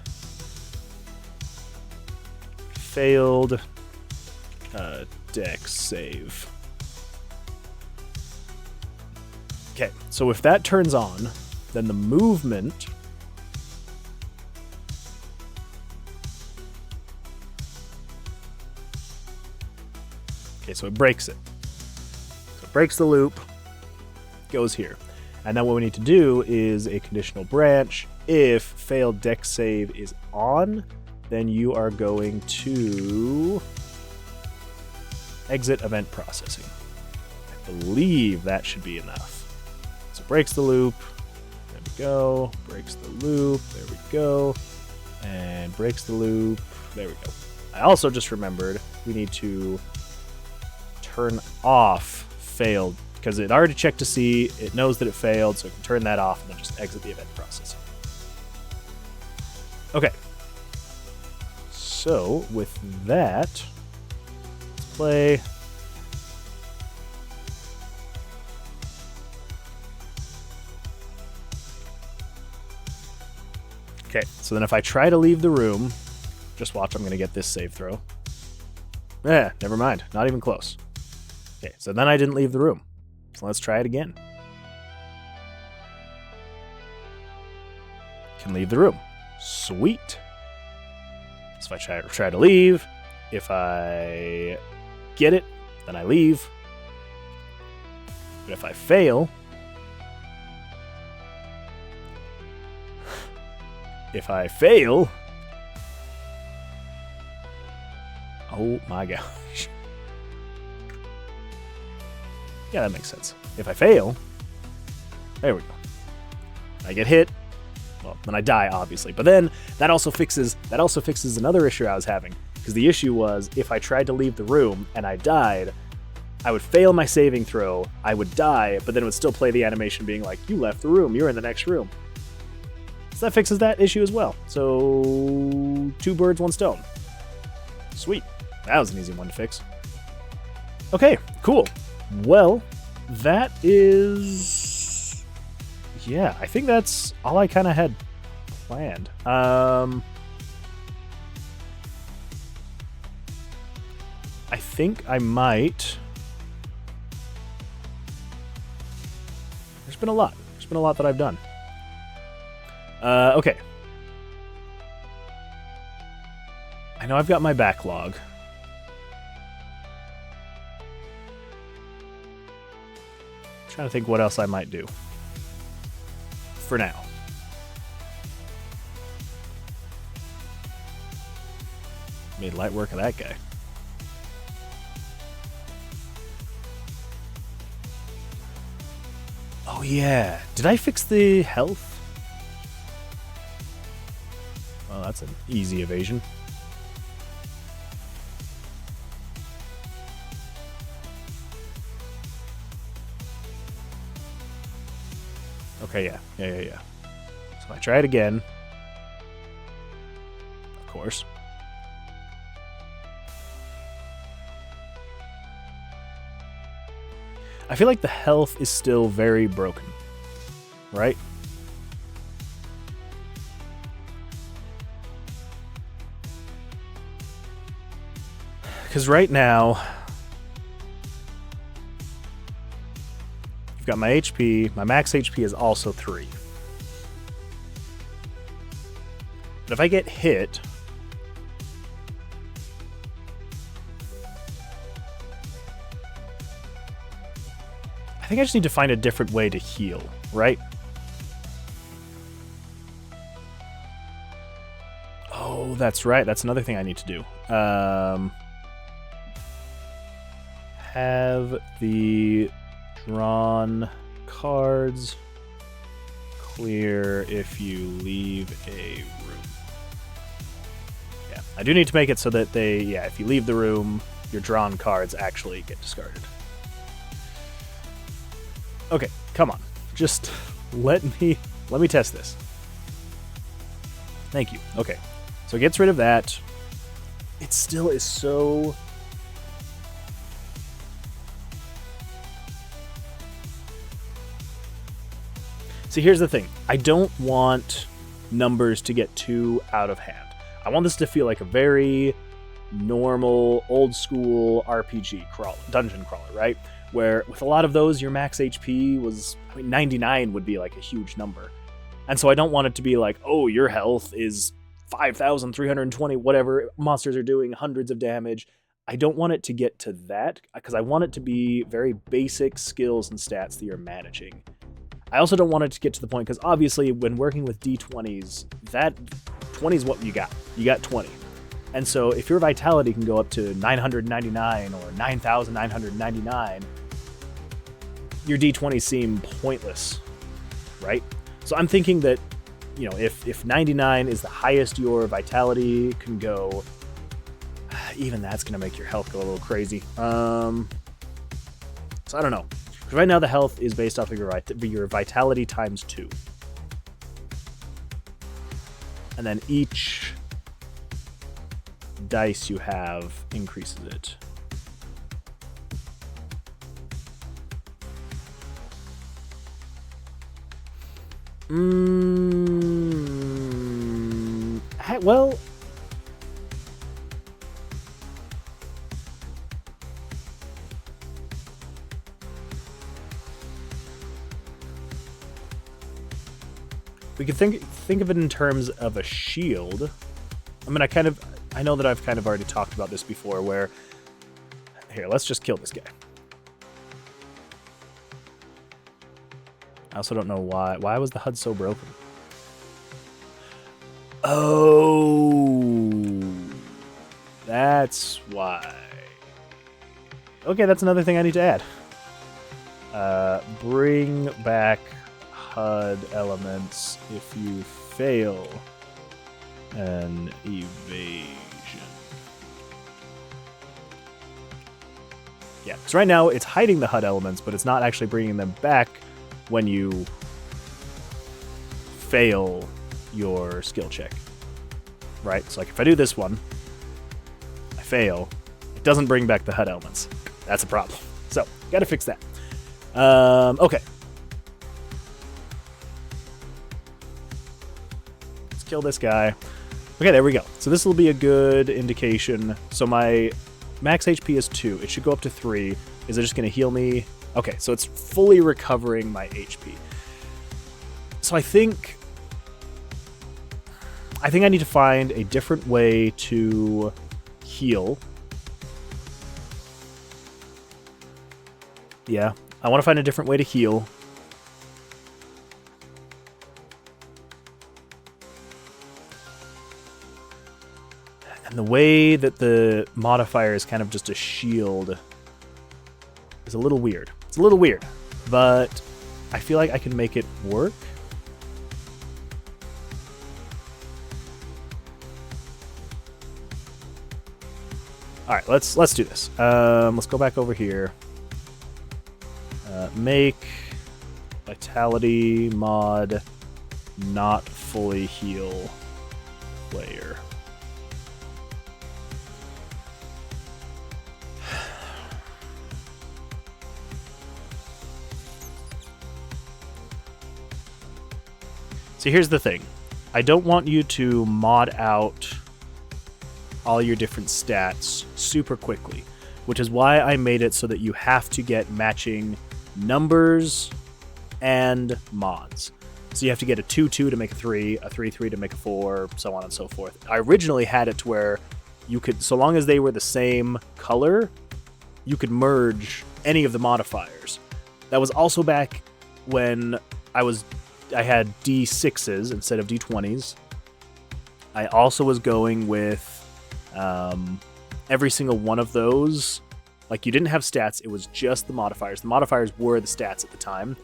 failed dex save. Okay, so if that turns on, then the movement... Okay, so it breaks it. So it breaks the loop, goes here. And then what we need to do is a conditional branch. If failed dex save is on, then you are going to exit event processing. I believe that should be enough. So it breaks the loop. There we go. Breaks the loop. There we go. And breaks the loop. There we go. I also just remembered we need to turn off failed, because it already checked to see, it knows that it failed, so it can turn that off and then just exit the event processing. Okay. So, with that, let's play. Okay, so then if I try to leave the room, just watch, I'm going to get this save throw. Never mind, not even close. Okay, so then I didn't leave the room. So let's try it again. Can leave the room. Sweet. So if I try to leave, if I get it, then I leave. But if I fail, oh my gosh. Yeah, that makes sense. If I fail, there we go. I get hit. Well, then I die, obviously. But then that also fixes another issue I was having. Because the issue was, if I tried to leave the room and I died, I would fail my saving throw, I would die, but then it would still play the animation being like, you left the room, you're in the next room. So that fixes that issue as well. So 2 birds, 1 stone. Sweet. That was an easy one to fix. Okay, cool. Well, that is... yeah, I think that's all I kind of had planned. I think I might... There's been a lot. There's been a lot that I've done. Okay. I know I've got my backlog. I'm trying to think what else I might do. For now. Made light work of that guy. Oh yeah. Did I fix the health? Oh, that's an easy evasion. Okay, yeah. So I try it again. Of course. I feel like the health is still very broken, right? Because right now, you've got my HP. My max HP is also 3. But if I get hit... I think I just need to find a different way to heal, right? Oh, that's right. That's another thing I need to do. Have the drawn cards clear if you leave a room. Yeah, I do need to make it so that if you leave the room, your drawn cards actually get discarded. Okay, come on. Just let me test this. Thank you. Okay. So it gets rid of that. It still is so... See, here's the thing. I don't want numbers to get too out of hand. I want this to feel like a very normal, old-school RPG dungeon crawler, right? Where with a lot of those, your max HP was... 99 would be like a huge number. And so I don't want it to be like, oh, your health is 5,320, whatever. Monsters are doing hundreds of damage. I don't want it to get to that, because I want it to be very basic skills and stats that you're managing. I also don't want it to get to the point, because obviously when working with D20s, that 20 is what you got. You got 20. And so if your vitality can go up to 999 or 9,999, your D20s seem pointless, right? So I'm thinking that, you know, if 99 is the highest your vitality can go, even that's going to make your health go a little crazy. So I don't know. Because right now the health is based off of your vitality times 2. And then each dice you have increases it. Well... we could think of it in terms of a shield. I mean, I know that I've kind of already talked about this before, where... Here, let's just kill this guy. I also don't know why. Why was the HUD so broken? Oh, that's why. Okay, that's another thing I need to add. Bring back HUD elements if you fail an evasion. Yeah, because right now it's hiding the HUD elements, but it's not actually bringing them back when you fail your skill check. Right? So like if I do this one, I fail, it doesn't bring back the HUD elements. That's a problem. So, gotta fix that. Okay. Let's kill this guy. Okay, there we go. So this will be a good indication. So my max HP is 2. It should go up to 3. Is it just going to heal me? Okay, so it's fully recovering my HP. So I think I need to find a different way to heal. Yeah, I want to find a different way to heal. And the way that the modifier is kind of just a shield is a little weird. It's a little weird, but I feel like I can make it work. All right, let's do this. Let's go back over here. Make vitality mod not fully heal player. So here's the thing. I don't want you to mod out all your different stats super quickly, which is why I made it so that you have to get matching numbers and mods. So you have to get a 2-2 to make a 3, a 3-3 to make a 4, so on and so forth. I originally had it to where you could, so long as they were the same color, you could merge any of the modifiers. That was also back when I had D6s instead of D20s. I also was going with every single one of those. Like, you didn't have stats, it was just the modifiers. The modifiers were the stats at the time.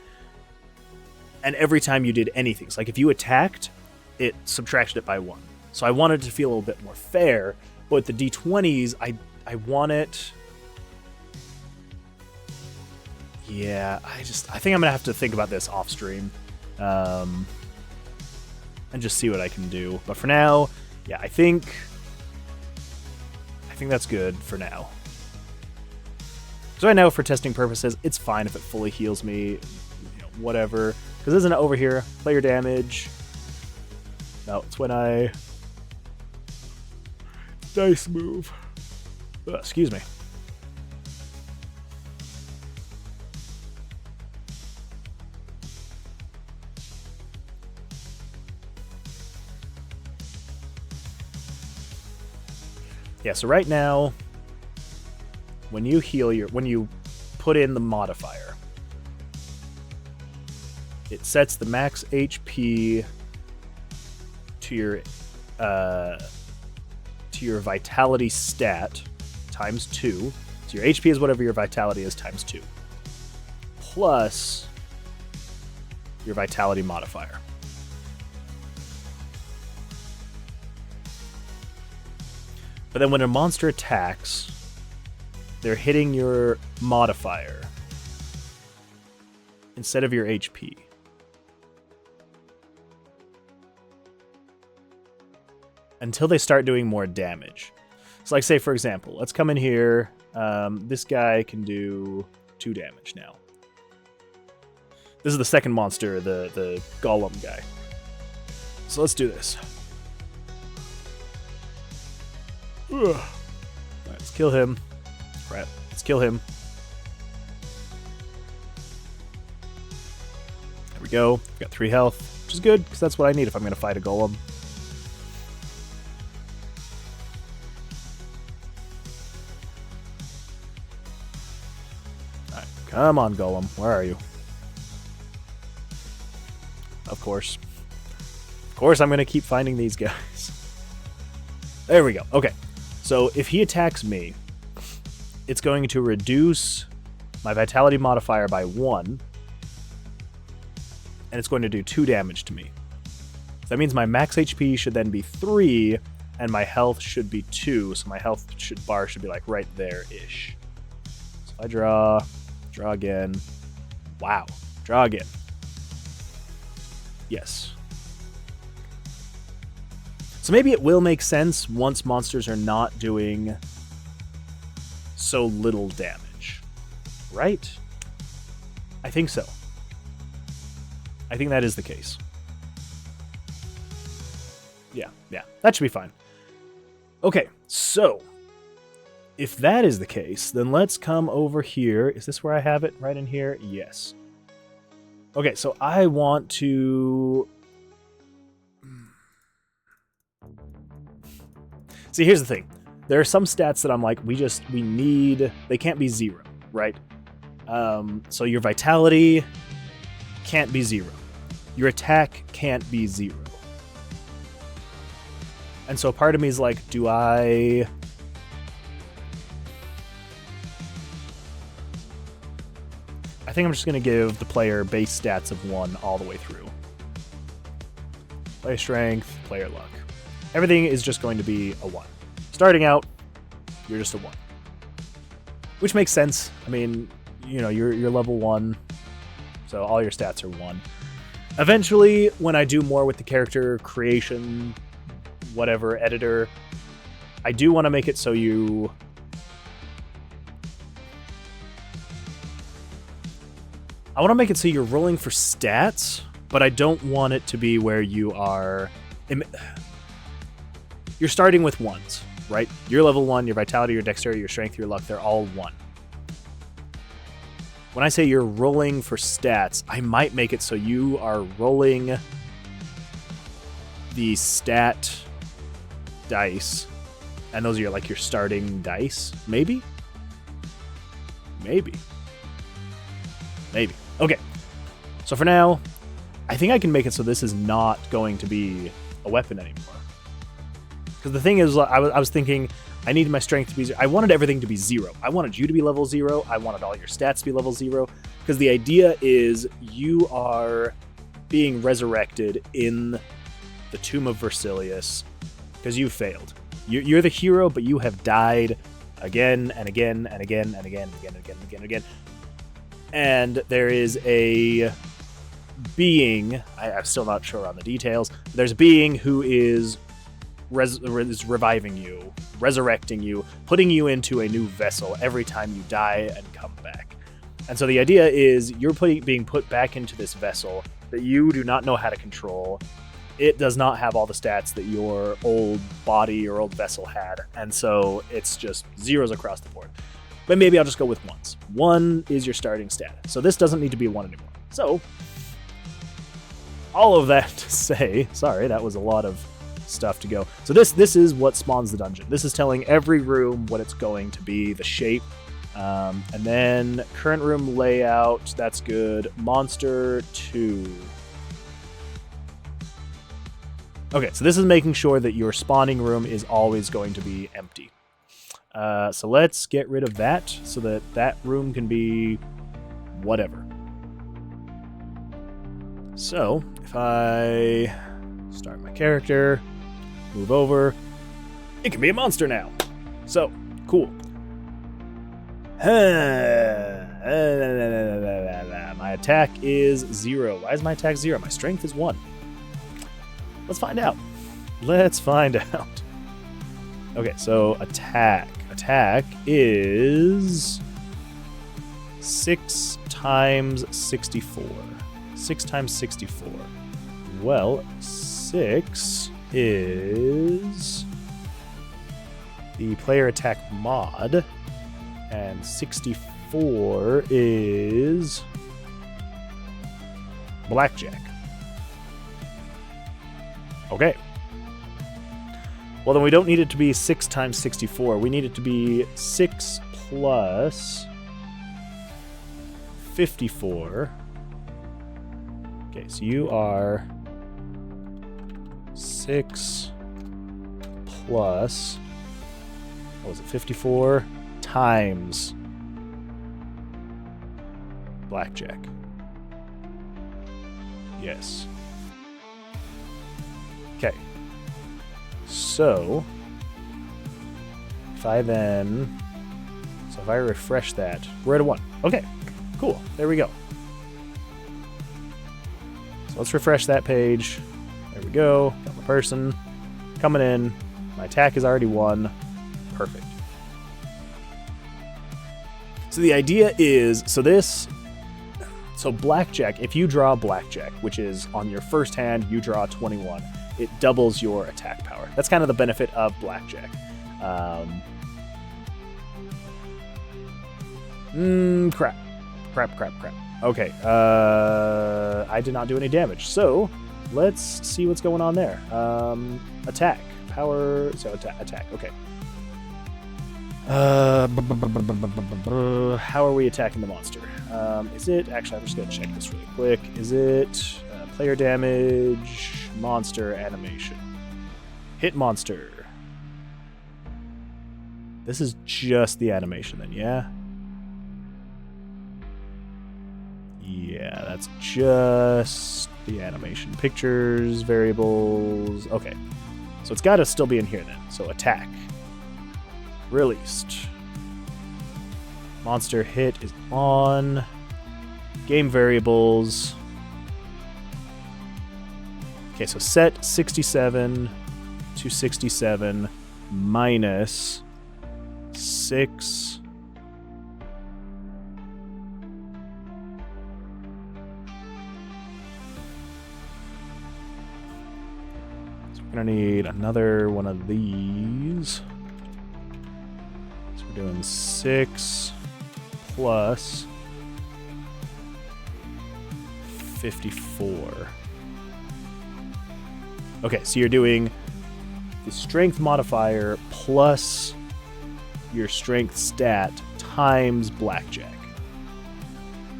And every time you did anything, so like if you attacked, it subtracted it by 1. So I wanted to feel a little bit more fair, but with the D20s, I want it... Yeah, I think I'm going to have to think about this off stream. And just see what I can do. But for now, yeah, I think that's good for now. So I know for testing purposes, it's fine if it fully heals me, whatever. Because isn't it over here? Player damage. No, it's when I... Dice move. Excuse me. Yeah, so right now, when you heal when you put in the modifier, it sets the max HP to your vitality stat times 2. So your HP is whatever your vitality is times 2. Plus your vitality modifier. But then when a monster attacks, they're hitting your modifier instead of your HP. Until they start doing more damage. So like, say, for example, let's come in here. This guy can do 2 damage now. This is the second monster, the golem guy. So let's do this. Ugh. Alright, let's kill him. Right, let's kill him. There we go. We've got 3 health, which is good, because that's what I need if I'm going to fight a golem. Alright, come on, golem. Where are you? Of course. Of course I'm going to keep finding these guys. There we go. Okay. So if he attacks me, it's going to reduce my vitality modifier by 1, and it's going to do 2 damage to me. So that means my max HP should then be 3, and my health should be 2, so my health bar should be like right there-ish. So if I draw again. Wow. Draw again. Yes. So maybe it will make sense once monsters are not doing so little damage. right? I think so. I think that is the case. Yeah, that should be fine. Okay, so if that is the case, then let's come over here. Is this where I have it? Right in here? Yes. Okay, so I want to... See, here's the thing. There are some stats that I'm like, we need... They can't be 0, right? So your vitality can't be 0. Your attack can't be 0. And so part of me is like, do I... I think I'm just going to give the player base stats of 1 all the way through. Player strength, player luck. Everything is just going to be a 1. Starting out, you're just a 1. Which makes sense. I mean, you know, you're level 1, so all your stats are 1. Eventually, when I do more with the character creation, whatever, editor, I do want to make it so you... I want to make it so you're rolling for stats, but I don't want it to be where you are... You're starting with 1s, right? You're level 1, your vitality, your dexterity, your strength, your luck, they're all 1. When I say you're rolling for stats, I might make it so you are rolling the stat dice, and those are your starting dice. Maybe? Okay. So for now, I think I can make it so this is not going to be a weapon anymore. Because the thing is, I was thinking, I needed my strength to be 0. I wanted everything to be 0. I wanted you to be level 0. I wanted all your stats to be level 0. Because the idea is you are being resurrected in the Tomb of Versilius because you failed. You're the hero, but you have died again and again and again and again and again and again and again and again. And there is a being, I'm still not sure on the details, but there's a being who is reviving you, resurrecting you, putting you into a new vessel every time you die and come back. And so the idea is you're being put back into this vessel that you do not know how to control. It does not have all the stats that your old body or old vessel had, and so it's just 0s across the board. But maybe I'll just go with 1s. 1 is your starting stat. So this doesn't need to be a 1 anymore. So, all of that to say, sorry, that was a lot of stuff to go. So this is what spawns the dungeon. This is telling every room what it's going to be, the shape. And then current room layout, that's good. Monster 2. Okay, so this is making sure that your spawning room is always going to be empty. So let's get rid of that so that that room can be whatever. So if I start my character, move over, it can be a monster now. So, cool. My attack is 0. Why is my attack 0? My strength is 1. Let's find out. Okay, so attack. Attack is 6 times 64. 6 times 64. Well, 6 is the player attack mod, and 64 is Blackjack. Okay. Well, then we don't need it to be 6 times 64. We need it to be 6 plus 54. Okay, so you are 6 plus, what was it, 54 times Blackjack. Yes. Okay. So, if I refresh that, we're at a 1. Okay, cool. There we go. So let's refresh that page. There we go. Got my person coming in. My attack is already 1. Perfect. So the idea is, so Blackjack, if you draw Blackjack, which is on your first hand, you draw 21, it doubles your attack power. That's kind of the benefit of Blackjack. Crap. Okay, I did not do any damage, so let's see what's going on there. Attack. Power, so attack, okay. How are we attacking the monster? Is it... Actually, I'm just going to check this really quick. Is it player damage, monster, animation? Hit monster. This is just the animation then, yeah? Yeah, that's just the animation. Pictures, variables... Okay. So it's got to still be in here then. So attack. Released. Monster hit is on. Game variables. Okay, so set 67 to 67 minus 6. So we're going to need another one of these. We're doing 6 plus 54. Okay, so you're doing the strength modifier plus your strength stat times Blackjack.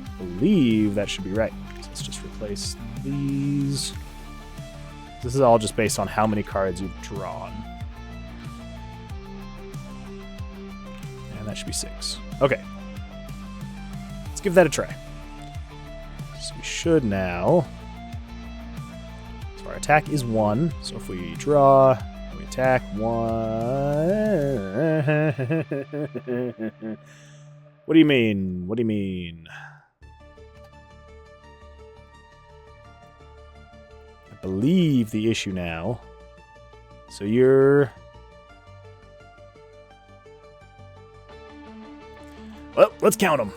I believe that should be right. So let's just replace these. This is all just based on how many cards you've drawn. That should be 6. Okay. Let's give that a try. So we should now... So our attack is 1. So if we draw, we attack 1... What do you mean? What do you mean? I believe the issue now... So you're... Well, let's count them.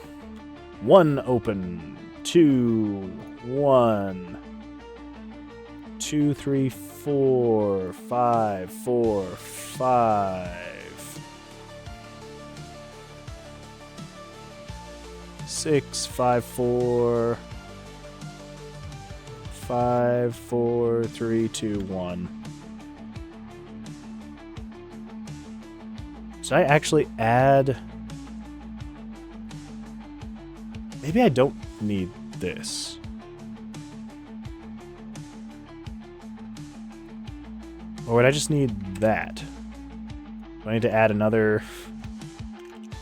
1 open, 2, 1, 2, 3, 4, 5, 4, 5, 6, 5, 4, 5, 4, 3, 2, 1. Should I actually add... Maybe I don't need this. Or would I just need that? Do I need to add another...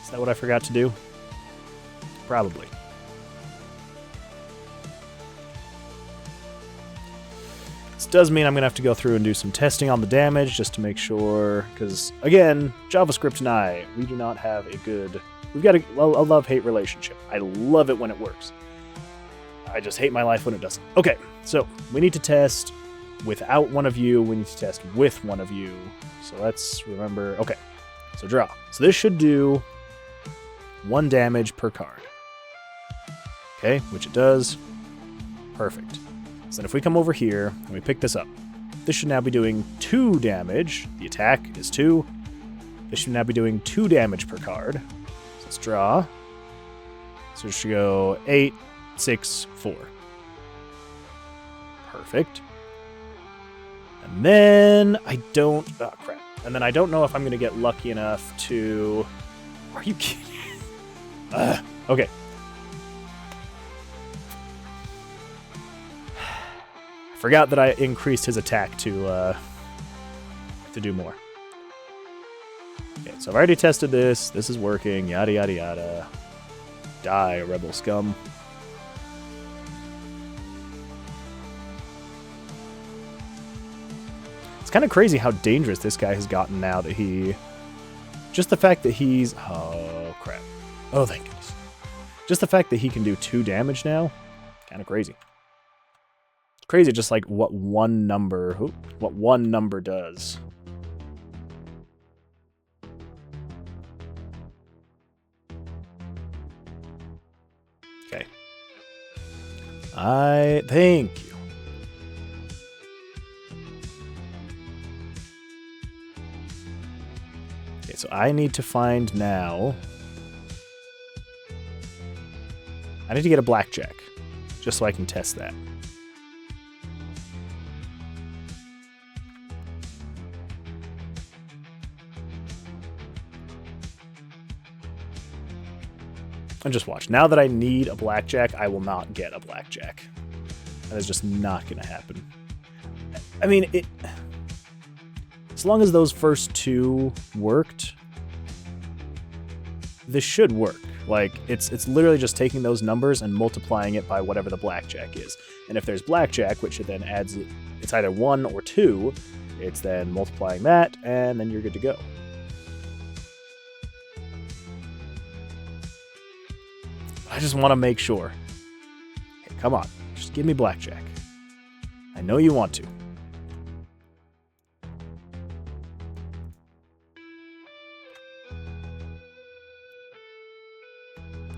Is that what I forgot to do? Probably. This does mean I'm going to have to go through and do some testing on the damage just to make sure, because, again, JavaScript and I, we do not have a good... We've got a love-hate relationship. I love it when it works. I just hate my life when it doesn't. Okay, so we need to test without one of you. We need to test with one of you. So let's remember... Okay, so draw. So this should do 1 damage per card. Okay, which it does. Perfect. So then if we come over here and we pick this up, this should now be doing 2 damage. The attack is 2. This should now be doing 2 damage per card. Let's draw. So it should go 8, 6, 4. Perfect. And then I don't... Oh, crap. And then I don't know if I'm going to get lucky enough to... Are you kidding? Okay. Forgot that I increased his attack to do more. Okay, so I've already tested this. This is working. Yada, yada, yada. Die, rebel scum. It's kind of crazy how dangerous this guy has gotten now that he... Just the fact that he's... Oh, crap. Oh, thank goodness. Just the fact that he can do 2 damage now, kind of crazy. It's crazy just like what one number does. I thank you. Okay, so I need to find now. I need to get a blackjack, just so I can test that. And just watch. Now that I need a blackjack, I will not get a blackjack. That is just not going to happen. I mean, as long as those first two worked, this should work. Like, it's literally just taking those numbers and multiplying it by whatever the blackjack is. And if there's blackjack, which it then adds, it's either 1 or 2, it's then multiplying that, and then you're good to go. I just want to make sure. Okay, come on. Just give me blackjack. I know you want to.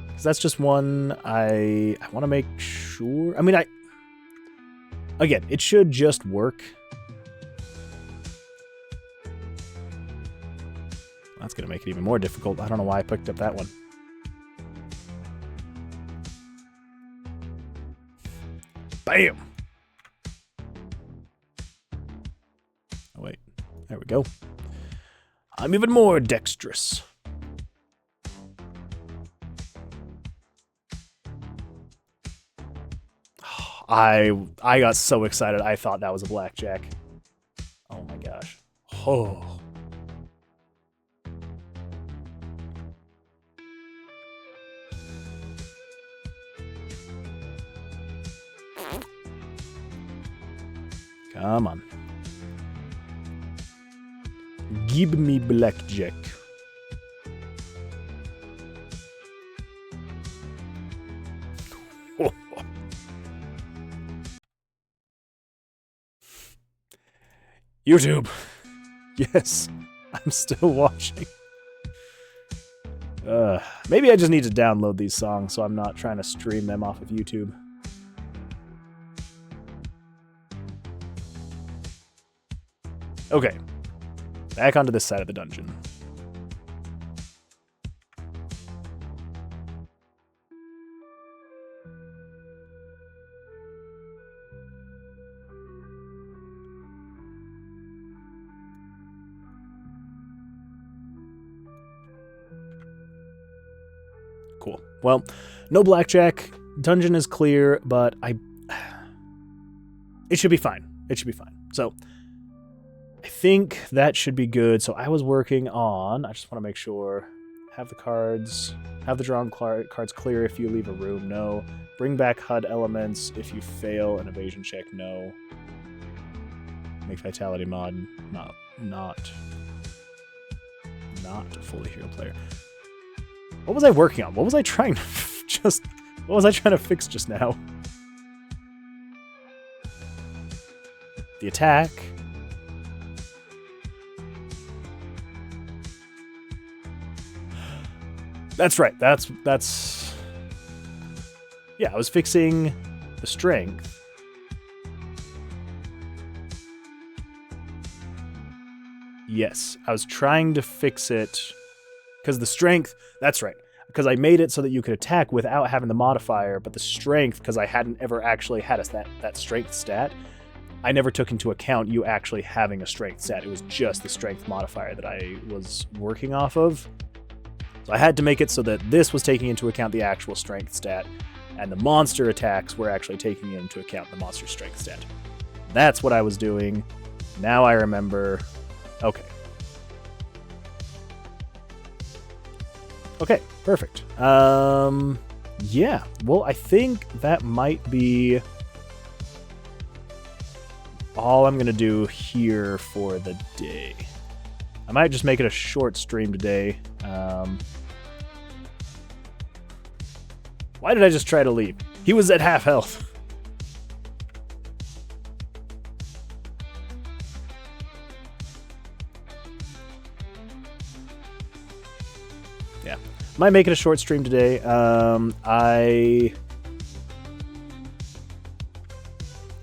Because that's just one I want to make sure. I mean, again, it should just work. That's going to make it even more difficult. I don't know why I picked up that one. Bam! Oh, wait. There we go. I'm even more dexterous. I got so excited. I thought that was a blackjack. Oh my gosh. Oh. Come on. Give me blackjack. Oh. YouTube. Yes, I'm still watching. Maybe I just need to download these songs so I'm not trying to stream them off of YouTube. Okay, back onto this side of the dungeon. Cool. Well, no blackjack. Dungeon is clear, but it should be fine. It should be fine. So I think that should be good. So I was working on, I just want to make sure, have the cards, have the drawn cards clear if you leave a room, no. Bring back HUD elements if you fail an evasion check, no. Make vitality mod, not fully hero player. What was I working on? What was I trying to what was I trying to fix just now? The attack. That's right. That's yeah, I was fixing the strength. Yes, I was trying to fix it because the strength, that's right. Because I made it so that you could attack without having the modifier, but the strength, because I hadn't ever actually had that strength stat, I never took into account you actually having a strength stat. It was just the strength modifier that I was working off of. So I had to make it so that this was taking into account the actual strength stat, and the monster attacks were actually taking into account the monster strength stat. That's what I was doing. Now I remember. Okay. Okay, perfect. Yeah, well, I think that might be all I'm going to do here for the day. I might just make it a short stream today. Why did I just try to leave? He was at half health. Yeah. Might make it a short stream today. I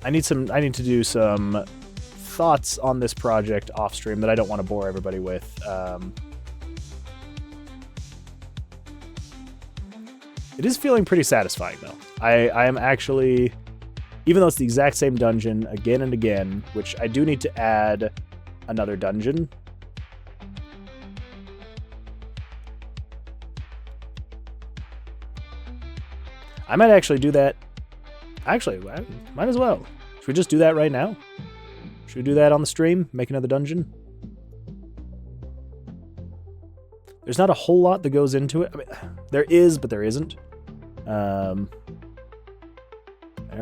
I need to do some thoughts on this project off stream that I don't want to bore everybody with. It is feeling pretty satisfying, though. I am actually, even though it's the exact same dungeon again and again, which I do need to add another dungeon. I might actually do that. Actually, I might as well. Should we just do that right now? Should we do that on the stream? Make another dungeon? There's not a whole lot that goes into it. I mean, there is, but there isn't. There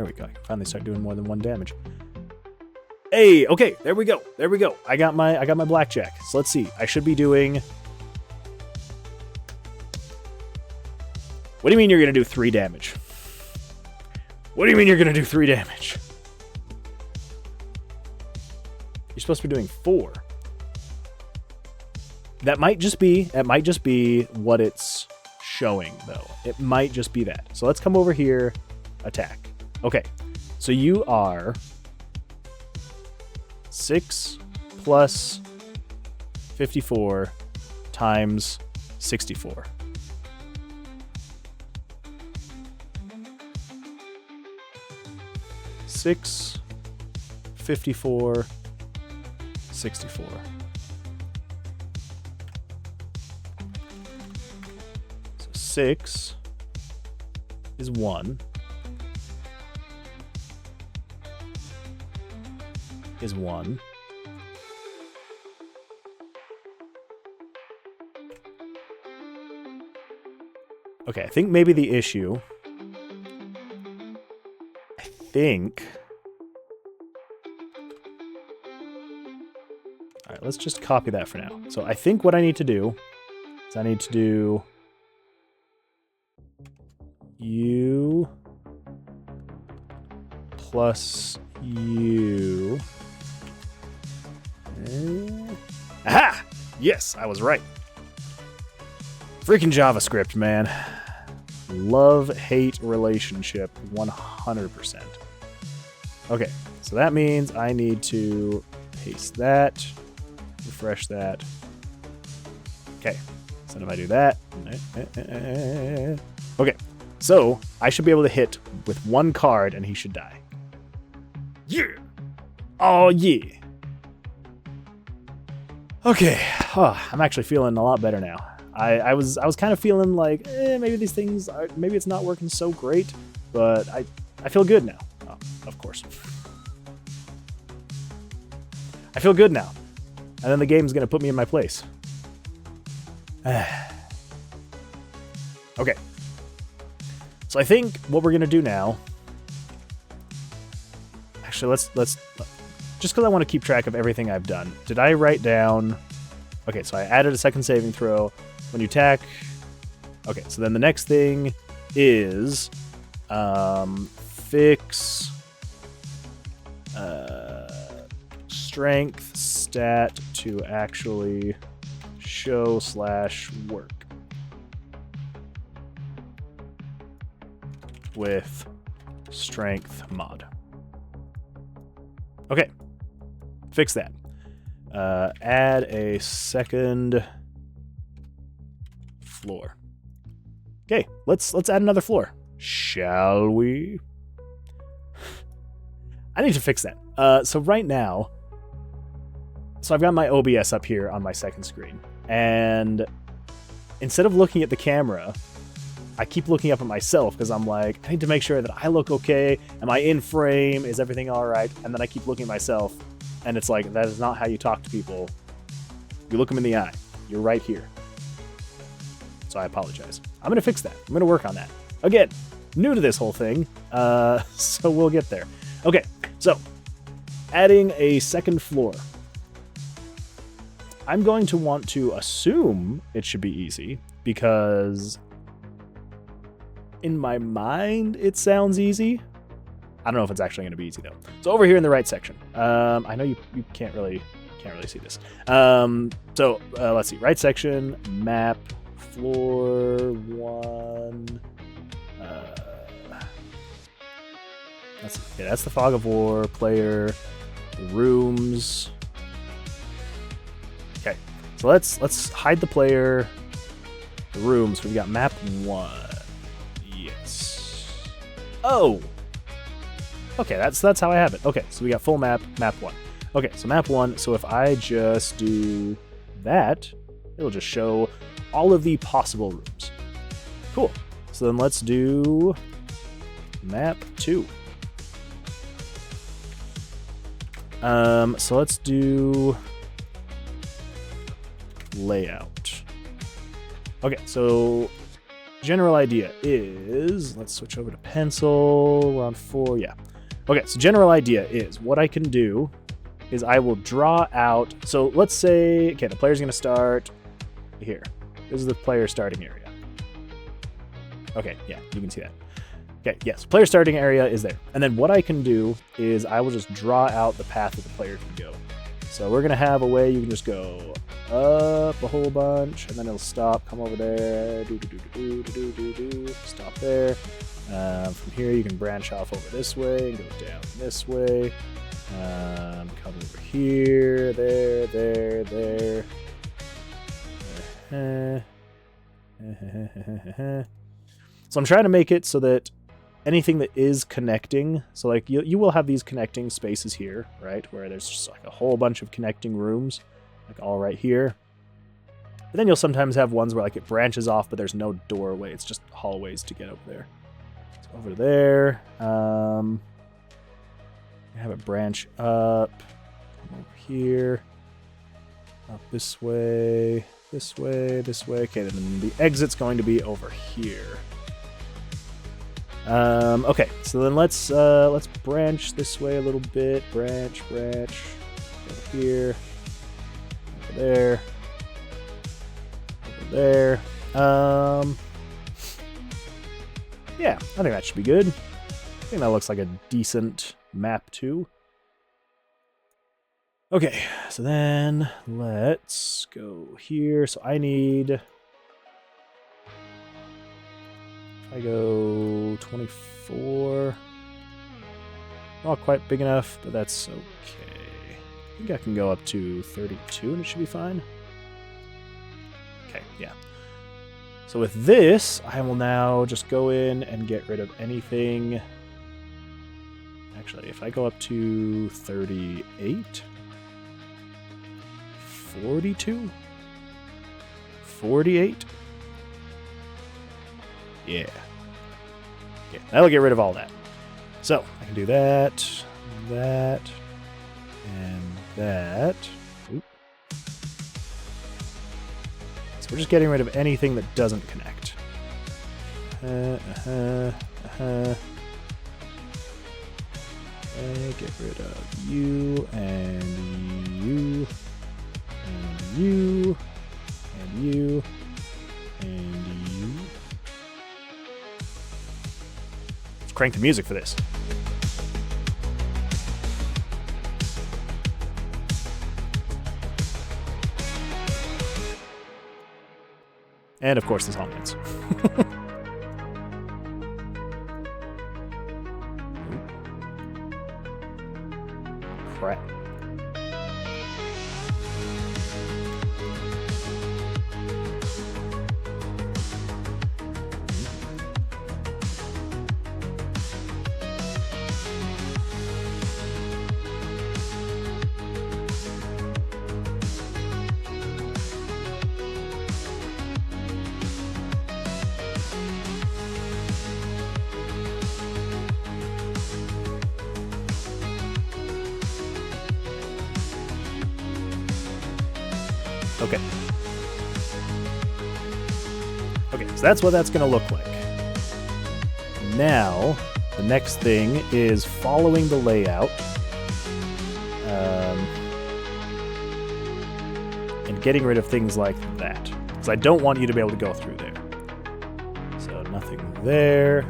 we go. I can finally start doing more than 1 damage. Hey, okay, there we go. There we go. I got my blackjack. So let's see. I should be doing. What do you mean you're gonna do 3 damage? What do you mean you're gonna do 3 damage? You're supposed to be doing 4. That might just be. It might just be what it's showing, though. It might just be that. So let's come over here. Attack. Okay. So you are 6 plus 54 times 64. Six, 54, 64. So 6 is 1. Is 1. Okay, I think maybe the issue. Alright, let's just copy that for now. So I think what I need to do is I need to do U plus U. Aha! Yes, I was right. Freaking JavaScript, man. Love-hate relationship, 100%. Okay, so that means I need to paste that, refresh that. Okay, so if I do that, okay, so I should be able to hit with 1 card and he should die. Yeah! Oh yeah! Okay, I'm actually feeling a lot better now. I was kind of feeling like maybe these things maybe it's not working so great, but I feel good now. Oh, of course. I feel good now. And then the game's going to put me in my place. Okay. So I think what we're going to do now. Actually, let's just because I want to keep track of everything I've done. Did I write down? Okay, so I added a second saving throw. When you attack. Okay, so then the next thing is fix strength stat to actually show / work with strength mod. Okay, fix that. Add a second floor. Okay, let's add another floor. Shall we? I need to fix that. So right now, so I've got my OBS up here on my second screen, and instead of looking at the camera, I keep looking up at myself because I'm like, I need to make sure that I look okay. Am I in frame? Is everything all right? And then I keep looking at myself, and it's like, that is not how you talk to people. You look them in the eye. You're right here. So I apologize. I'm going to fix that. I'm going to work on that. Again, new to this whole thing, so we'll get there. Okay, so adding a second floor. I'm going to want to assume it should be easy because in my mind it sounds easy. I don't know if it's actually going to be easy though. So over here in the right section, I know you can't really see this. So let's see, right section, map, floor 1. That's the Fog of War player, the rooms. Okay, so let's hide the player, the rooms. We've got map 1. Yes. Oh. Okay, that's how I have it. Okay, so we got full map 1. Okay, so map 1. So if I just do that, it'll just show all of the possible rooms. Cool. So then let's do map 2. So let's do layout. Okay, so general idea is, let's switch over to pencil. We're on 4, yeah. Okay, so general idea is what I can do is I will draw out. So let's say, okay, the player's going to start here. This is the player starting area. Okay, yeah, you can see that. Okay, yes, player starting area is there. And then what I can do is I will just draw out the path that the player can go. So we're going to have a way you can just go up a whole bunch, and then it'll stop, come over there, stop there. From here, you can branch off over this way and go down this way. Come over here, there. So I'm trying to make it so that anything that is connecting, so like you will have these connecting spaces here, right, where there's just like a whole bunch of connecting rooms, like all right here. But then you'll sometimes have ones where like it branches off, but there's no doorway. It's just hallways to get over there. So over there, have it branch up, come over here, up this way, this way, this way. Okay, then the exit's going to be over here. Okay, so then let's branch this way a little bit. Branch. Over here. Over there. Over there. Yeah, I think that should be good. I think that looks like a decent map 2. Okay, so then let's go here. So I need... I go 24. Not quite big enough, but that's okay. I think I can go up to 32 and it should be fine. Okay, yeah. So with this, I will now just go in and get rid of anything. Actually, if I go up to 38, 42, 48. Yeah. Okay, that'll get rid of all that. So I can do that, and that. Oop. So we're just getting rid of anything that doesn't connect. Get rid of you, and you, and you, and you, and you. Let's crank the music for this. And of course, the song ends. Crap. Okay. Okay, so that's what that's going to look like. Now, the next thing is following the layout and getting rid of things like that. Because I don't want you to be able to go through there. So nothing there.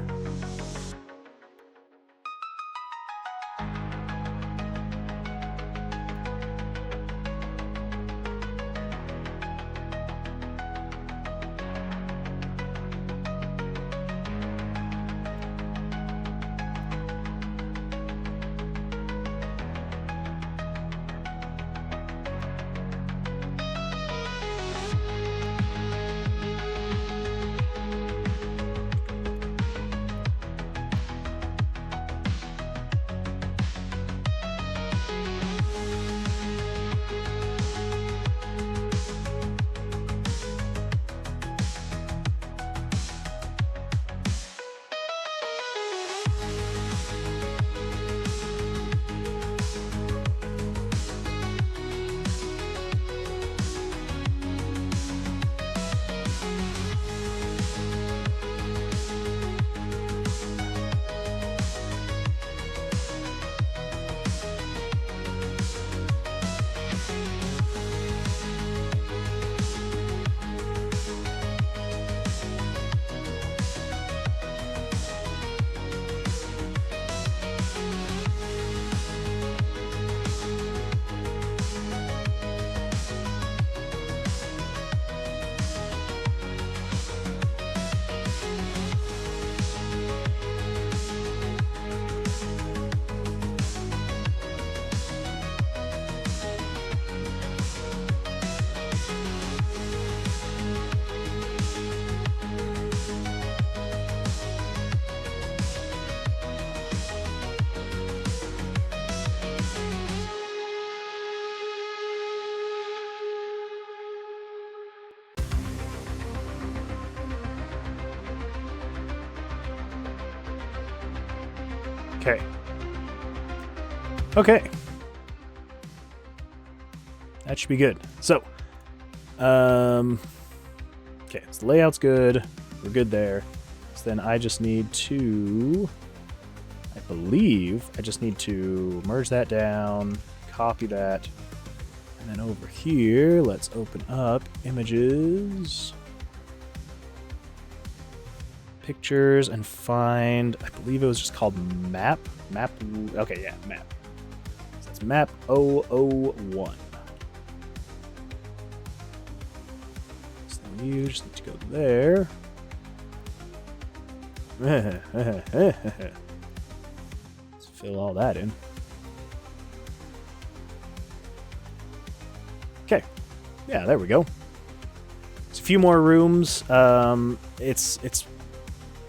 Okay. Okay. That should be good. So, okay, so the layout's good. We're good there. So then I just need to, I believe, I just need to merge that down, copy that, and then over here, let's open up images, pictures, and find, I believe it was just called map. Map, okay, yeah, map. So that's map 001. So then you just need to go there. Let's fill all that in. Okay. Yeah, there we go. It's a few more rooms. It's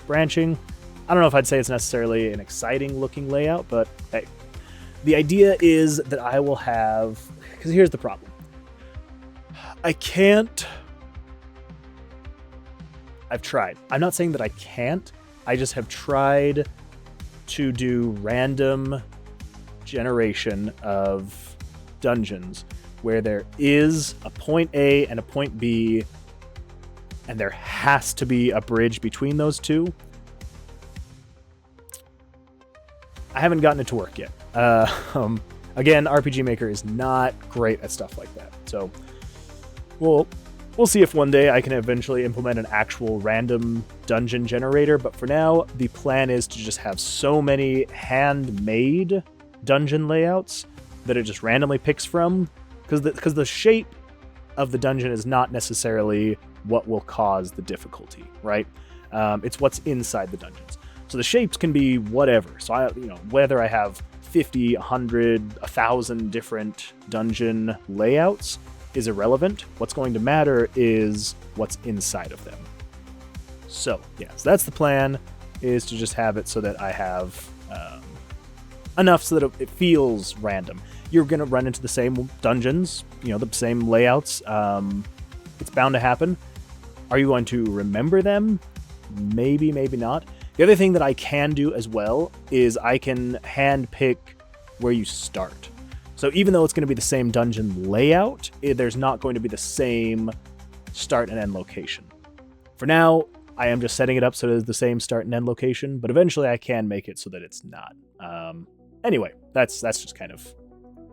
branching. I don't know if I'd say it's necessarily an exciting looking layout, but hey. The idea is that I will have, because here's the problem. I've tried. I'm not saying that I can't. I just have tried to do random generation of dungeons where there is a point A and a point B, and there has to be a bridge between those two. I haven't gotten it to work yet. Again, RPG Maker is not great at stuff like that. So we'll see if one day I can eventually implement an actual random dungeon generator, but for now, the plan is to just have so many handmade dungeon layouts that it just randomly picks from, because the shape of the dungeon is not necessarily what will cause the difficulty, right? It's what's inside the dungeons. So the shapes can be whatever. So whether I have 50, 100, 1,000 different dungeon layouts is irrelevant. What's going to matter is what's inside of them. So, yeah, so that's the plan, is to just have it so that I have enough so that it feels random. You're going to run into the same dungeons, the same layouts. It's bound to happen. Are you going to remember them? Maybe, maybe not. The other thing that I can do as well is I can hand pick where you start. So even though it's going to be the same dungeon layout, there's not going to be the same start and end location. For now, I am just setting it up so that it's the same start and end location, but eventually I can make it so that it's not. Anyway, that's just kind of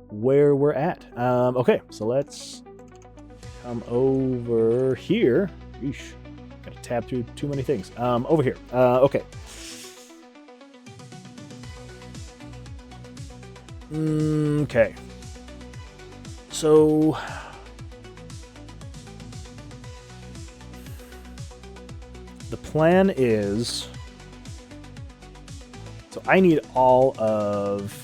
where we're at. Okay, so let's come over here. Eesh, gotta tab through too many things. Over here. Okay. Okay. So the plan is, so I need all of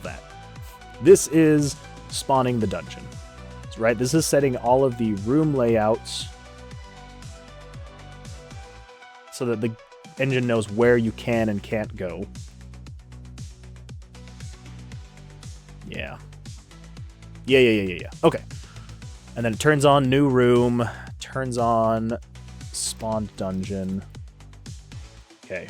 that. This is spawning the dungeon, right? This is setting all of the room layouts so that the engine knows where you can and can't go. Yeah. Yeah. Okay. And then it turns on new room, turns on spawned dungeon. Okay.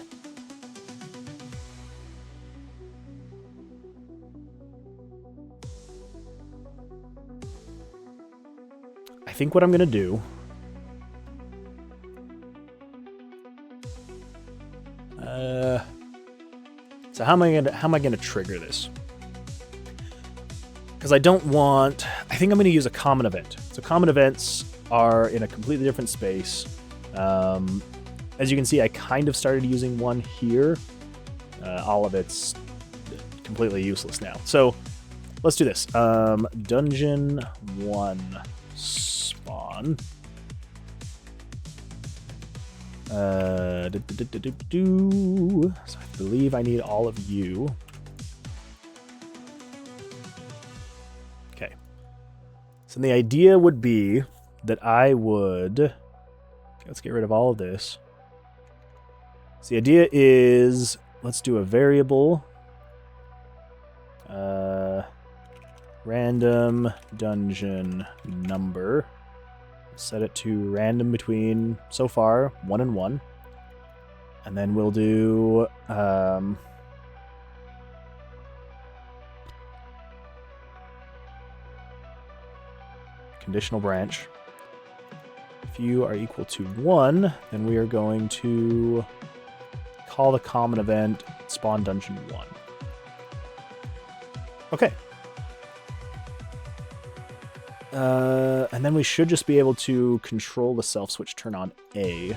I think what I'm gonna do so how am I gonna trigger this? Because I think I'm gonna use a common event. So common events are in a completely different space. As you can see, I kind of started using one here. All of it's completely useless now. So let's do this. Dungeon 1 spawn. So I believe I need all of you. Okay. So the idea would be that I would... Okay, let's get rid of all of this. So the idea is, let's do a variable. Random dungeon number. Set it to random between, so far, 1 and 1. And then we'll do... conditional branch. If you are equal to 1, then we are going to call the common event spawn dungeon 1. Okay. And then we should just be able to control the self switch turn on A,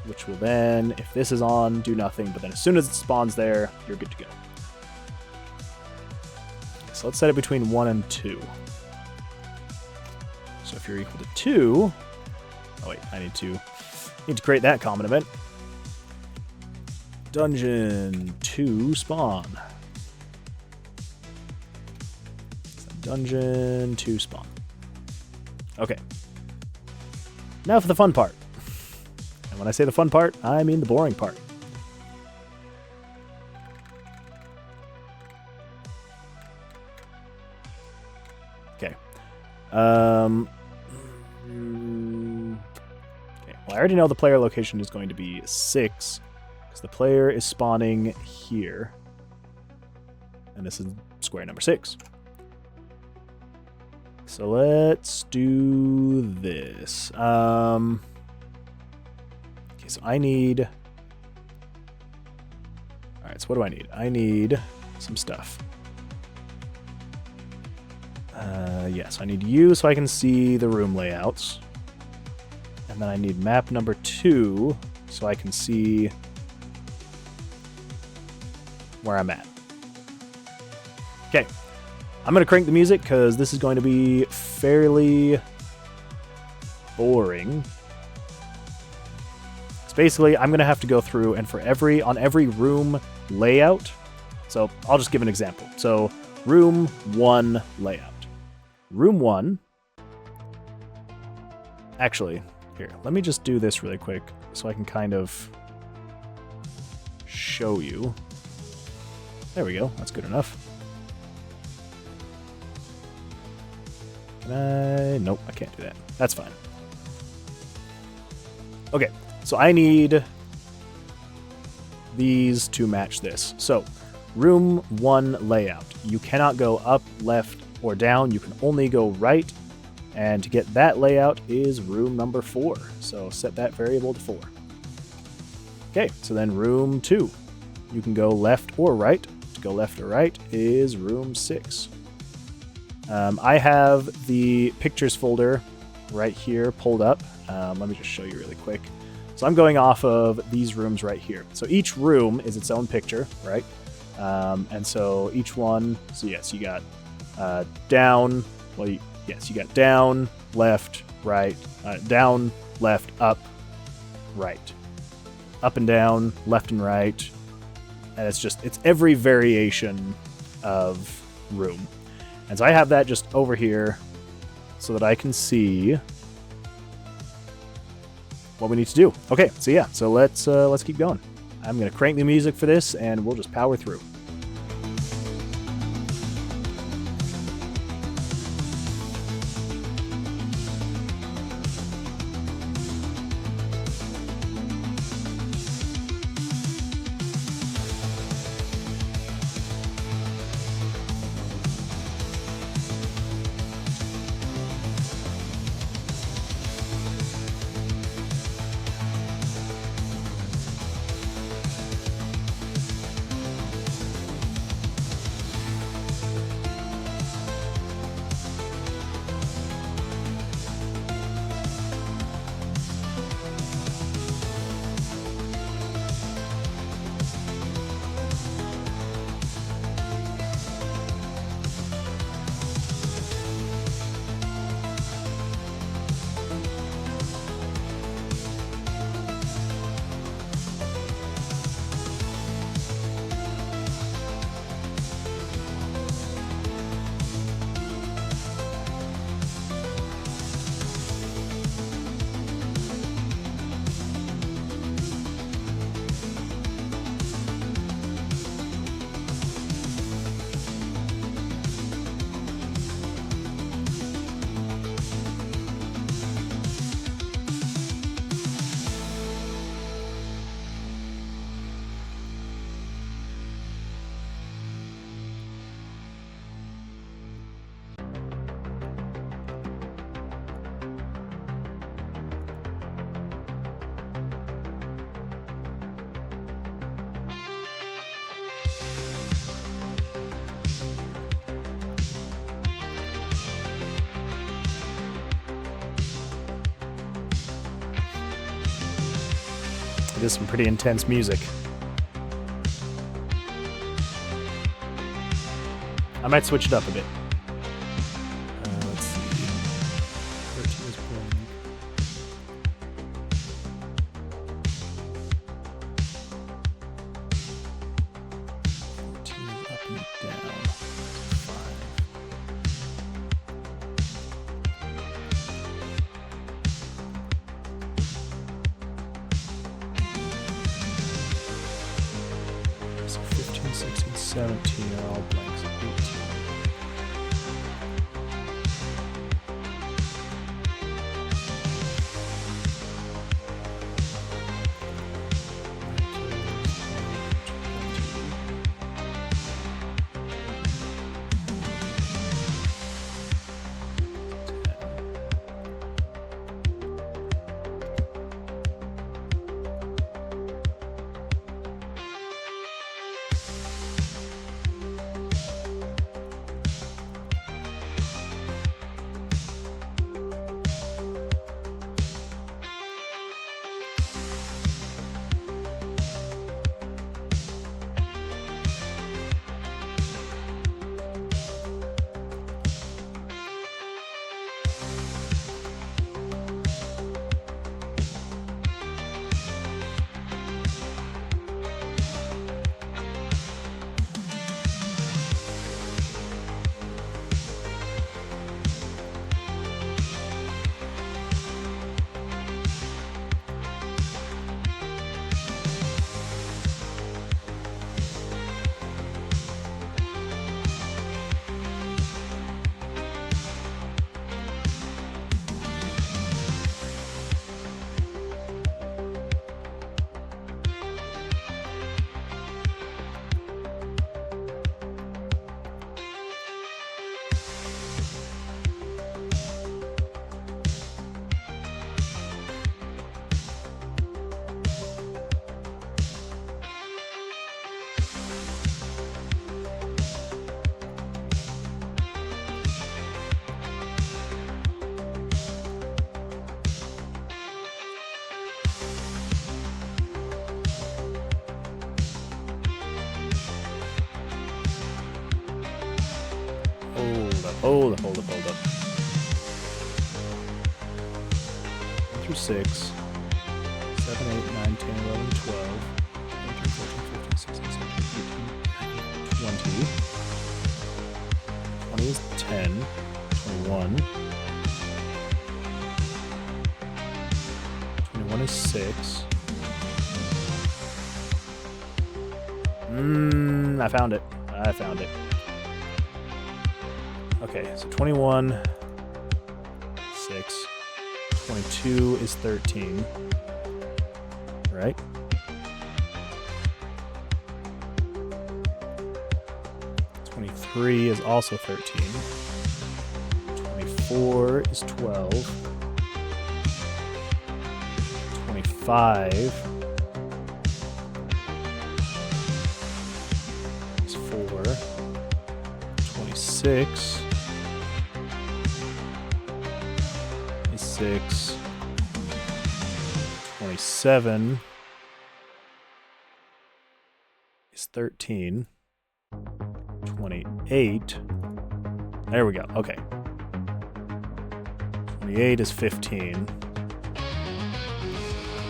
which will then, if this is on, do nothing, but then as soon as it spawns there, you're good to go. So let's set it between 1 and 2. So if you're equal to 2... Oh wait, I need to create that common event. Dungeon 2 spawn. Dungeon 2 spawn. Okay. Now for the fun part. And when I say the fun part, I mean the boring part. Okay. Okay. Well, I already know the player location is going to be 6, because the player is spawning here. And this is square number 6. So let's do this. Okay, so I need... Alright, so what do I need? I need some stuff. Yes, I need you so I can see the room layouts. And then I need map number 2 so I can see where I'm at. Okay. I'm going to crank the music because this is going to be fairly boring. So basically, I'm going to have to go through and on every room layout. So I'll just give an example. So room 1 layout. Room 1. Actually, here, let me just do this really quick so I can kind of show you. There we go. That's good enough. Nope, I can't do that. That's fine. Okay, so I need these to match this. So, room 1 layout. You cannot go up, left, or down. You can only go right. And to get that layout is room number 4. So set that variable to 4. Okay, so then room 2. You can go left or right. To go left or right is room 6. I have the pictures folder right here pulled up. Let me just show you really quick. So I'm going off of these rooms right here. So each room is its own picture, right? And so each one, so yes, you got down, well, yes, you got down, left, right, down, left, up, right. Up and down, left and right. And it's every variation of room. And so I have that just over here so that I can see what we need to do. Okay, so yeah, so let's keep going. I'm going to crank the music for this, and we'll just power through. It is some pretty intense music. I might switch it up a bit. Let's see. 13 is blank. 14 is up and down. 5. So 15, 16, 17 are all blanks. 18. Hold up. 1 through 6, 7, 8, 9, 10, 11, 12, 13, 14, 15, 16, 17, 18, 19, 20. 20 is 10, 21. 21 is 6. I found it. Okay, so 21, 6, 22 is 13, right? 23 is also 13, 24 is 12, 25 is 4, 26 is 6, 27 is 13, 28, there we go, okay. 28 is 15,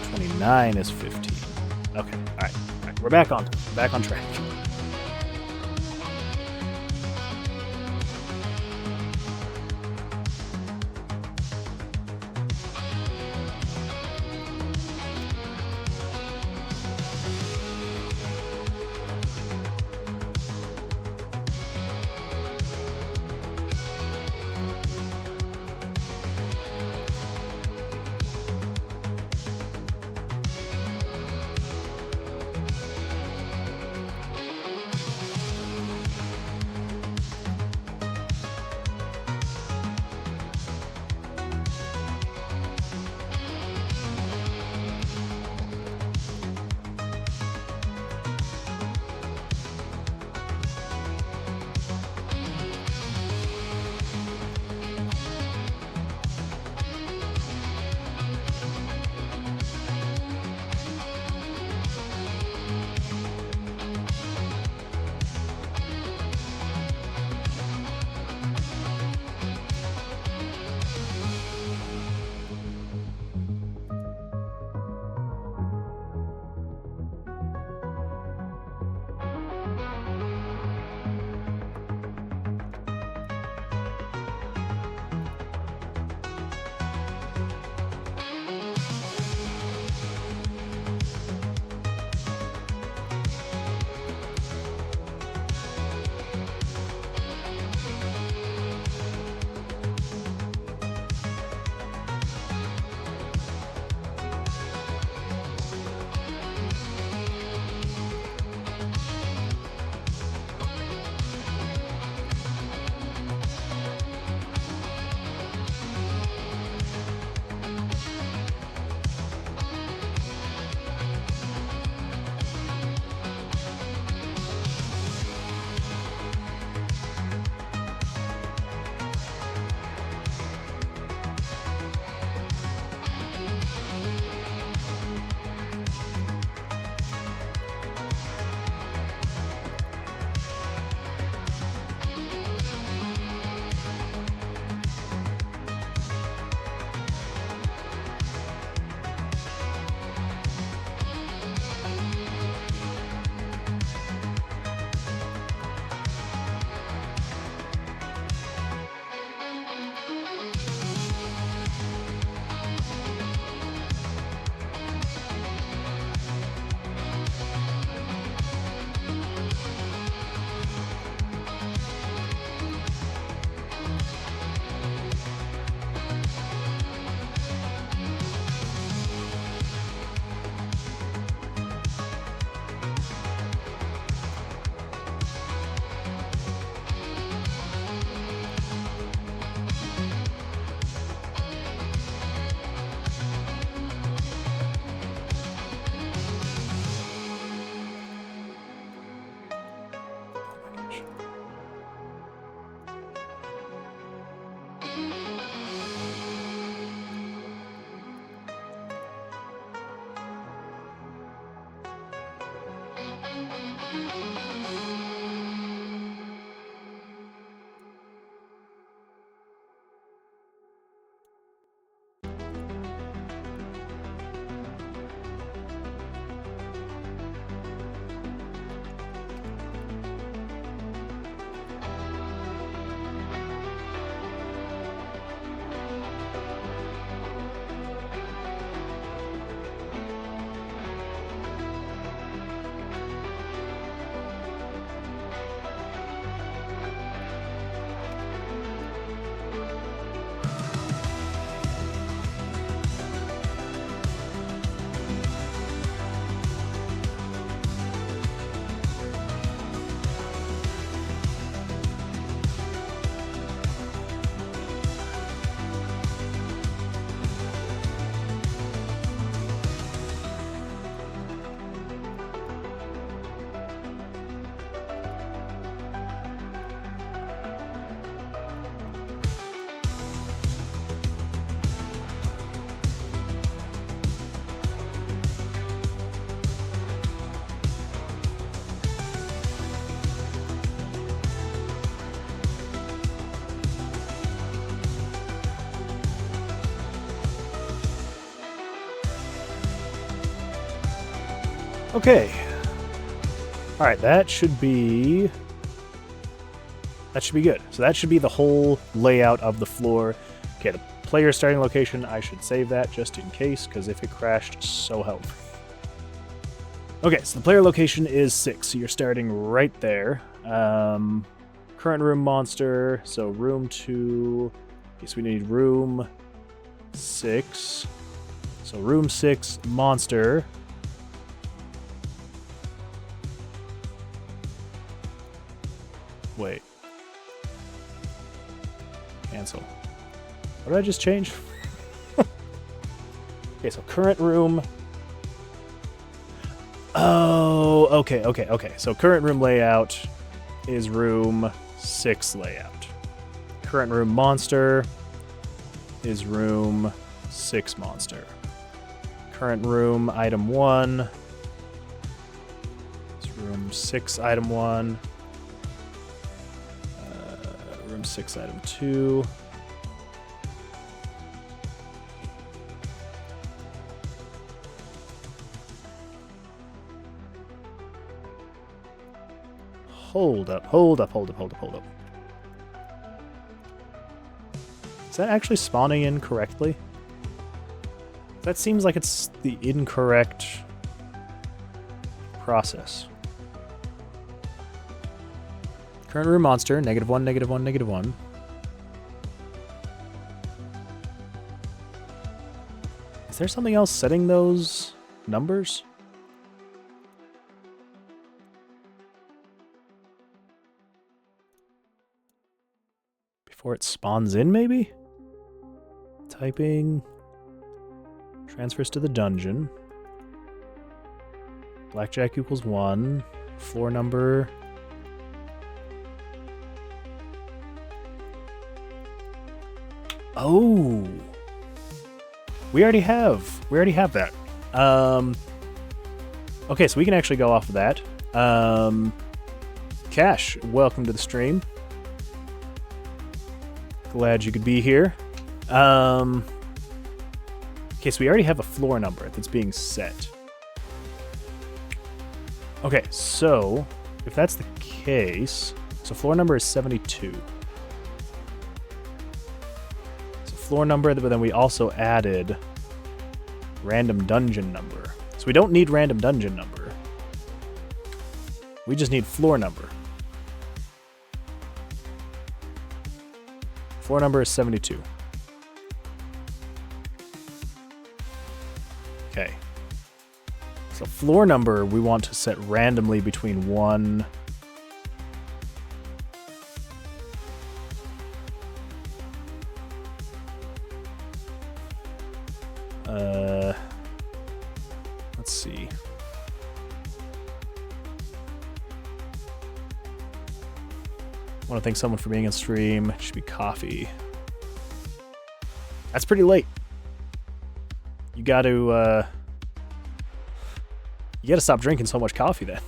29 is 15. Okay, all right, we're back on track. Okay. All right, that should be good. So that should be the whole layout of the floor. Okay, the player starting location, I should save that just in case, because if it crashed, so help. Okay, so the player location is 6, so you're starting right there. Current room monster, so room 2. Okay, so we need room 6. So room 6 monster. Wait. Cancel. What did I just change? Okay, so current room. Oh, okay. So current room layout is room 6 layout. Current room monster is room 6 monster. Current room item 1 is room 6 item 1. Room 6 item 2. Hold up. Is that actually spawning in correctly? That seems like it's the incorrect process. Current room monster, -1, -1, -1. Is there something else setting those numbers? Before it spawns in, maybe? Typing. Transfers to the dungeon. Blackjack equals 1. Floor number. Oh, we already have that. Okay, so we can actually go off of that. Cash, welcome to the stream. Glad you could be here. Okay, so we already have a floor number that's being set. Okay, so if that's the case, so floor number is 72. Floor number, but then we also added random dungeon number. So we don't need random dungeon number. We just need floor number. Floor number is 72. Okay. So floor number we want to set randomly between 1 let's see. I want to thank someone for being on stream. It should be coffee. That's pretty late. You got to stop drinking so much coffee then.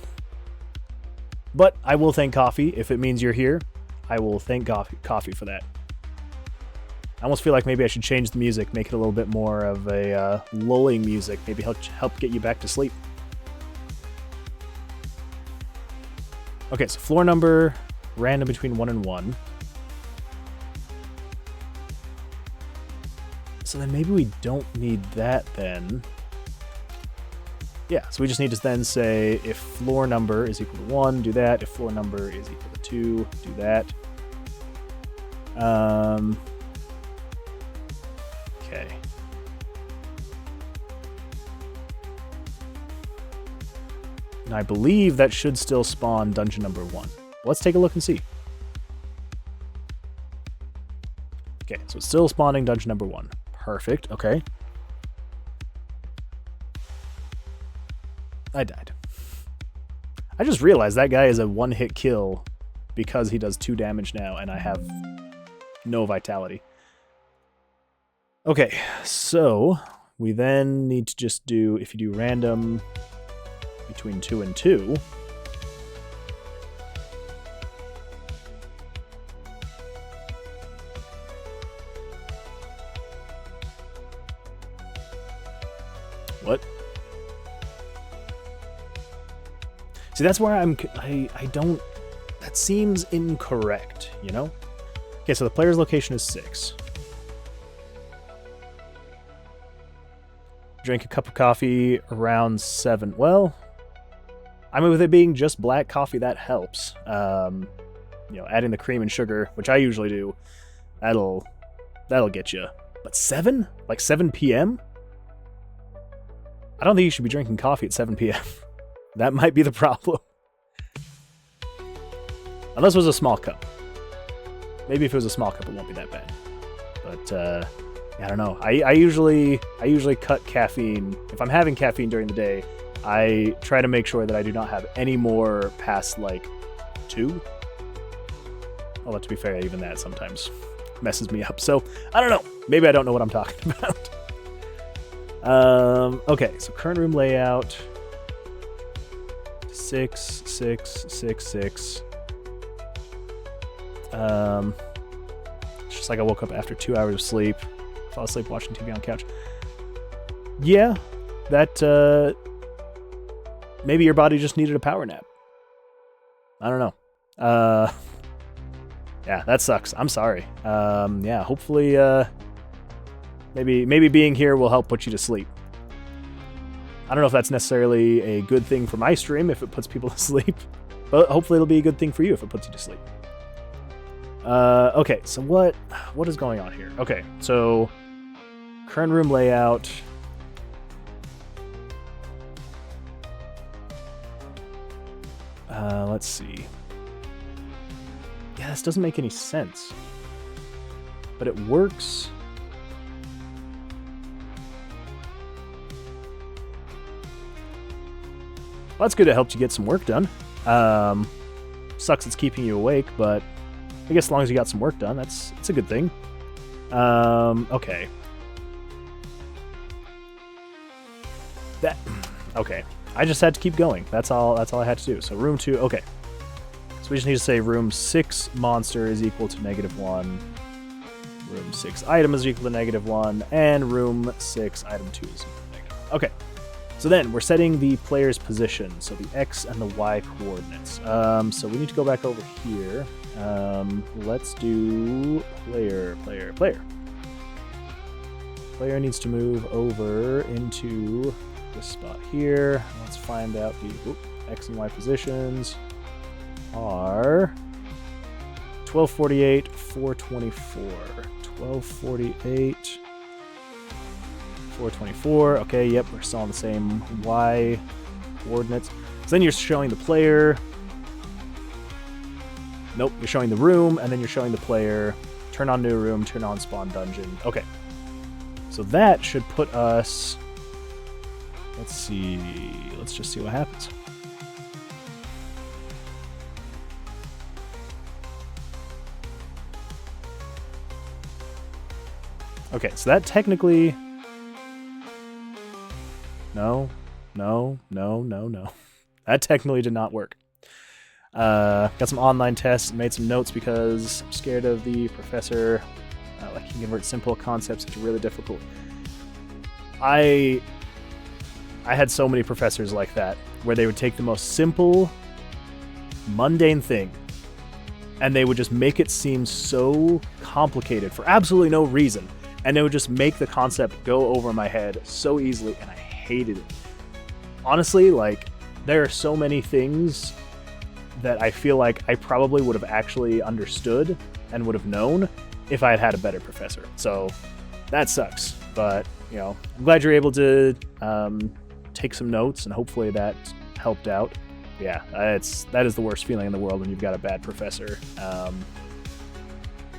But I will thank coffee. If it means you're here, I will thank coffee for that. I almost feel like maybe I should change the music, make it a little bit more of a lulling music, maybe help get you back to sleep. Okay, so floor number, random between 1 and 1. So then maybe we don't need that then. Yeah, so we just need to then say if floor number is equal to 1, do that. If floor number is equal to 2, do that. Okay. And I believe that should still spawn dungeon number 1. Let's take a look and see. Okay, so it's still spawning dungeon number 1. Perfect, okay. I died. I just realized that guy is a one-hit kill because he does 2 damage now, and I have no vitality. Okay, so we then need to just do, if you do random between 2 and 2, what? See, that's where I don't, that seems incorrect, you know? Okay, so the player's location is 6. Drink a cup of coffee around 7. Well, I mean, with it being just black coffee, that helps. You know, adding the cream and sugar, which I usually do, that'll get you. But 7? Like 7 p.m.? I don't think you should be drinking coffee at 7 p.m. That might be the problem. Unless it was a small cup. Maybe if it was a small cup, it won't be that bad. But, I don't know. I usually cut caffeine. If I'm having caffeine during the day, I try to make sure that I do not have any more past, like, 2. Although, to be fair, even that sometimes messes me up. So, I don't know. Maybe I don't know what I'm talking about. Okay, so current room layout. 6, 6, 6, 6. It's just like I woke up after 2 hours of sleep. Fall asleep watching TV on the couch. Yeah, that, maybe your body just needed a power nap. I don't know. Yeah, that sucks. I'm sorry. Yeah, hopefully, maybe being here will help put you to sleep. I don't know if that's necessarily a good thing for my stream if it puts people to sleep, but hopefully it'll be a good thing for you if it puts you to sleep. Okay, so what is going on here? Okay, so current room layout. Let's see. Yeah, this doesn't make any sense, but it works. Well, that's good. It helped you get some work done. Sucks it's keeping you awake, but I guess as long as you got some work done, it's a good thing. Okay. Okay. I just had to keep going. That's all I had to do. So room 2, okay. So we just need to say room 6 monster is equal to -1. Room 6 item is equal to -1. And room 6 item 2 is equal to -1. Okay. So then we're setting the player's position. So the X and the Y coordinates. So we need to go back over here. Let's do player. Player needs to move over into this spot here. Let's find out the X and Y positions are 1248, 424. 1248, 424. Okay, yep, we're still on the same Y coordinates. So then you're showing the player. Nope, you're showing the room, and then you're showing the player. Turn on new room, turn on spawn dungeon. Okay. So that should put us... Let's see. Let's just see what happens. Okay, so that technically... No. That technically did not work. Got some online tests, made some notes because I'm scared of the professor. Like, he can convert simple concepts into really difficult. I had so many professors like that, where they would take the most simple, mundane thing, and they would just make it seem so complicated for absolutely no reason. And they would just make the concept go over my head so easily, and I hated it. Honestly, like, there are so many things that I feel like I probably would have actually understood and would have known if I had had a better professor. So that sucks. But, you know, I'm glad you're able to take some notes, and hopefully that helped out. Yeah, that is the worst feeling in the world when you've got a bad professor.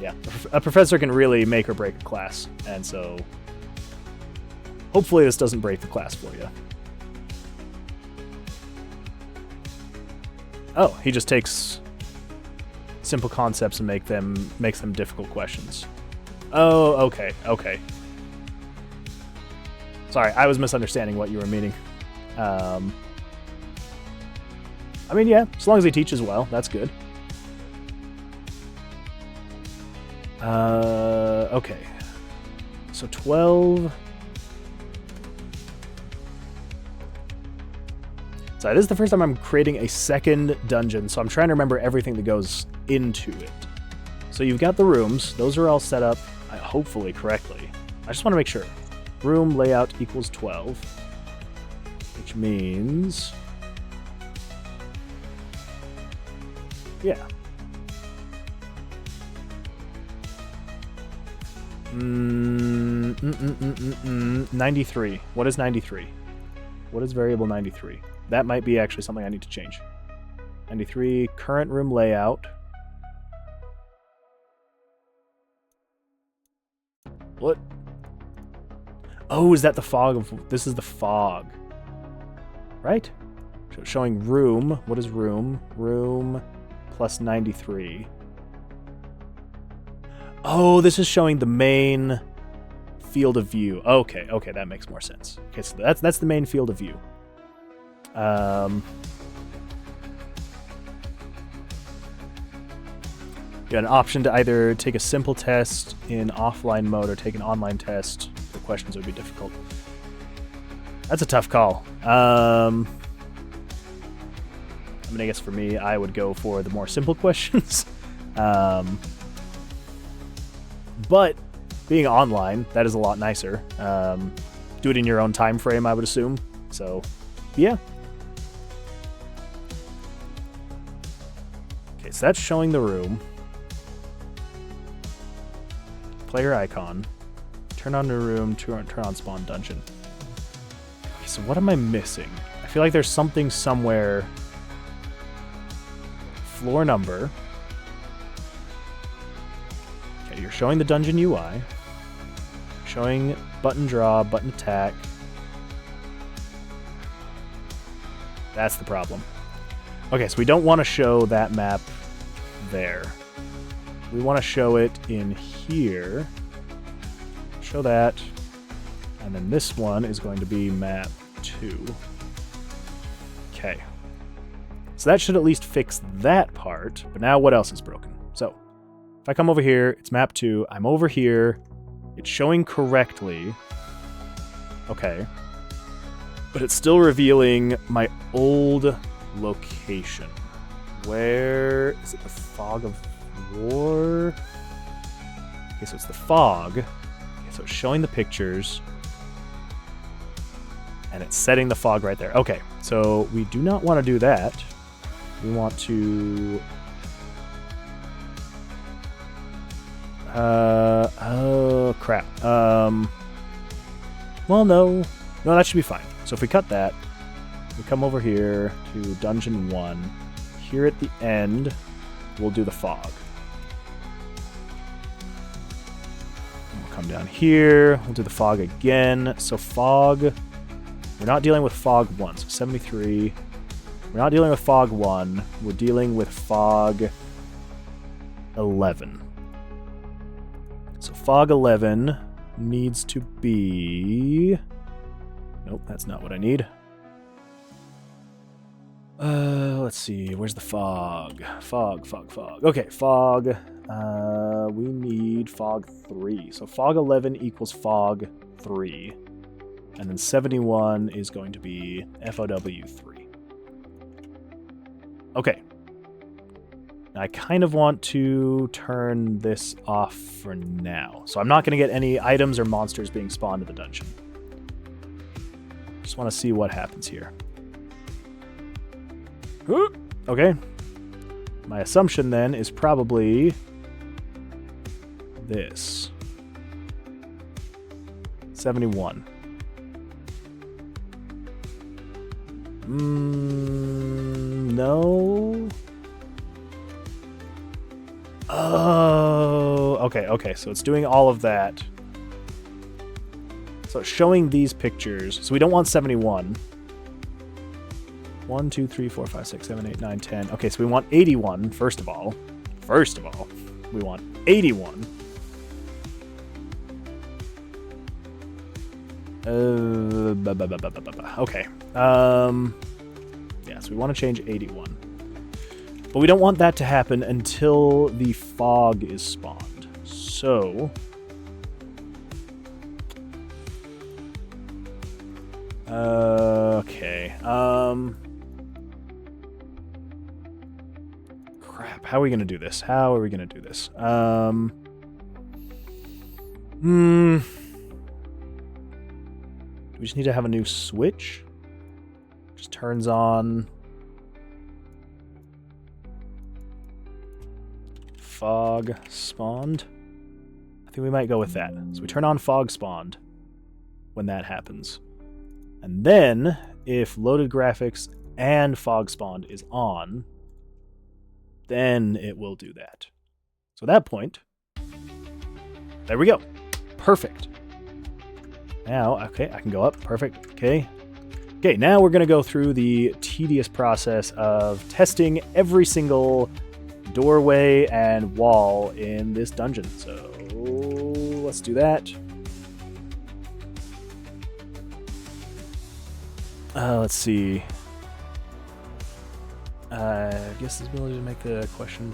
Yeah, a professor can really make or break a class, and so hopefully this doesn't break the class for you. Oh, he just takes simple concepts and makes them difficult questions. Oh, okay. Sorry, I was misunderstanding what you were meaning. I mean, yeah, as long as he teaches well, that's good. Okay. So 12. So this is the first time I'm creating a second dungeon, so I'm trying to remember everything that goes into it. So you've got the rooms. Those are all set up, hopefully, correctly. I just want to make sure. Room layout equals 12, which means... yeah. 93. What is 93? What is variable 93? That might be actually something I need to change. 93, current room layout. What? Oh, is that the fog? This is the fog. Right? Showing room. What is room? Room plus 93. Oh, this is showing the main field of view. Okay, that makes more sense. Okay, so that's the main field of view. You got an option to either take a simple test in offline mode or take an online test. The questions would be difficult. That's a tough call. I mean, I guess for me, I would go for the more simple questions. But being online, that is a lot nicer. Do it in your own time frame, I would assume. So, yeah. Okay, so that's showing the room. Player icon. Turn on the room, turn on spawn dungeon. Okay, so what am I missing? I feel like there's something somewhere. Floor number. Okay, you're showing the dungeon UI. Showing button draw, button attack. That's the problem. Okay, so we don't want to show that map there. We want to show it in here. Show that. And then this one is going to be map 2. Okay. So that should at least fix that part. But now what else is broken? So if I come over here, it's map 2. I'm over here. It's showing correctly. Okay. But it's still revealing my old location. Where is it? The fog of war? Okay, so it's the fog. Okay, so it's showing the pictures. And it's setting the fog right there. Okay, so we do not want to do that. We want to... oh, crap. Well, no. No, that should be fine. So if we cut that, we come over here to Dungeon 1. Here at the end, we'll do the fog. And we'll come down here. We'll do the fog again. So fog... we're not dealing with fog 1, so 73. We're not dealing with fog 1. We're dealing with fog 11. So fog 11 needs to be... nope, that's not what I need. Let's see. Where's the fog? Fog. Okay, fog. We need fog 3. So fog 11 equals fog 3. And then 71 is going to be FOW 3. Okay. I kind of want to turn this off for now. So I'm not going to get any items or monsters being spawned in the dungeon. Just want to see what happens here. Okay. My assumption then is probably this. 71. No. Oh, okay. So it's doing all of that. So it's showing these pictures. So we don't want 71. 1, 2, 3, 4, 5, 6, 7, 8, 9, 10. Okay, so we want 81, first of all. We want 81. Okay. Yeah, so we want to change 81. But we don't want that to happen until the fog is spawned. So... okay. Crap, how are we going to do this? We just need to have a new switch. Just turns on... fog spawned. I think we might go with that. So we turn on fog spawned when that happens. And then, if loaded graphics and fog spawned is on, then it will do that. So at that point, there we go. Perfect. Now, okay, I can go up. Perfect. Okay. Okay, now we're going to go through the tedious process of testing every single doorway and wall in this dungeon. So let's do that. Let's see. I guess this ability to make the question.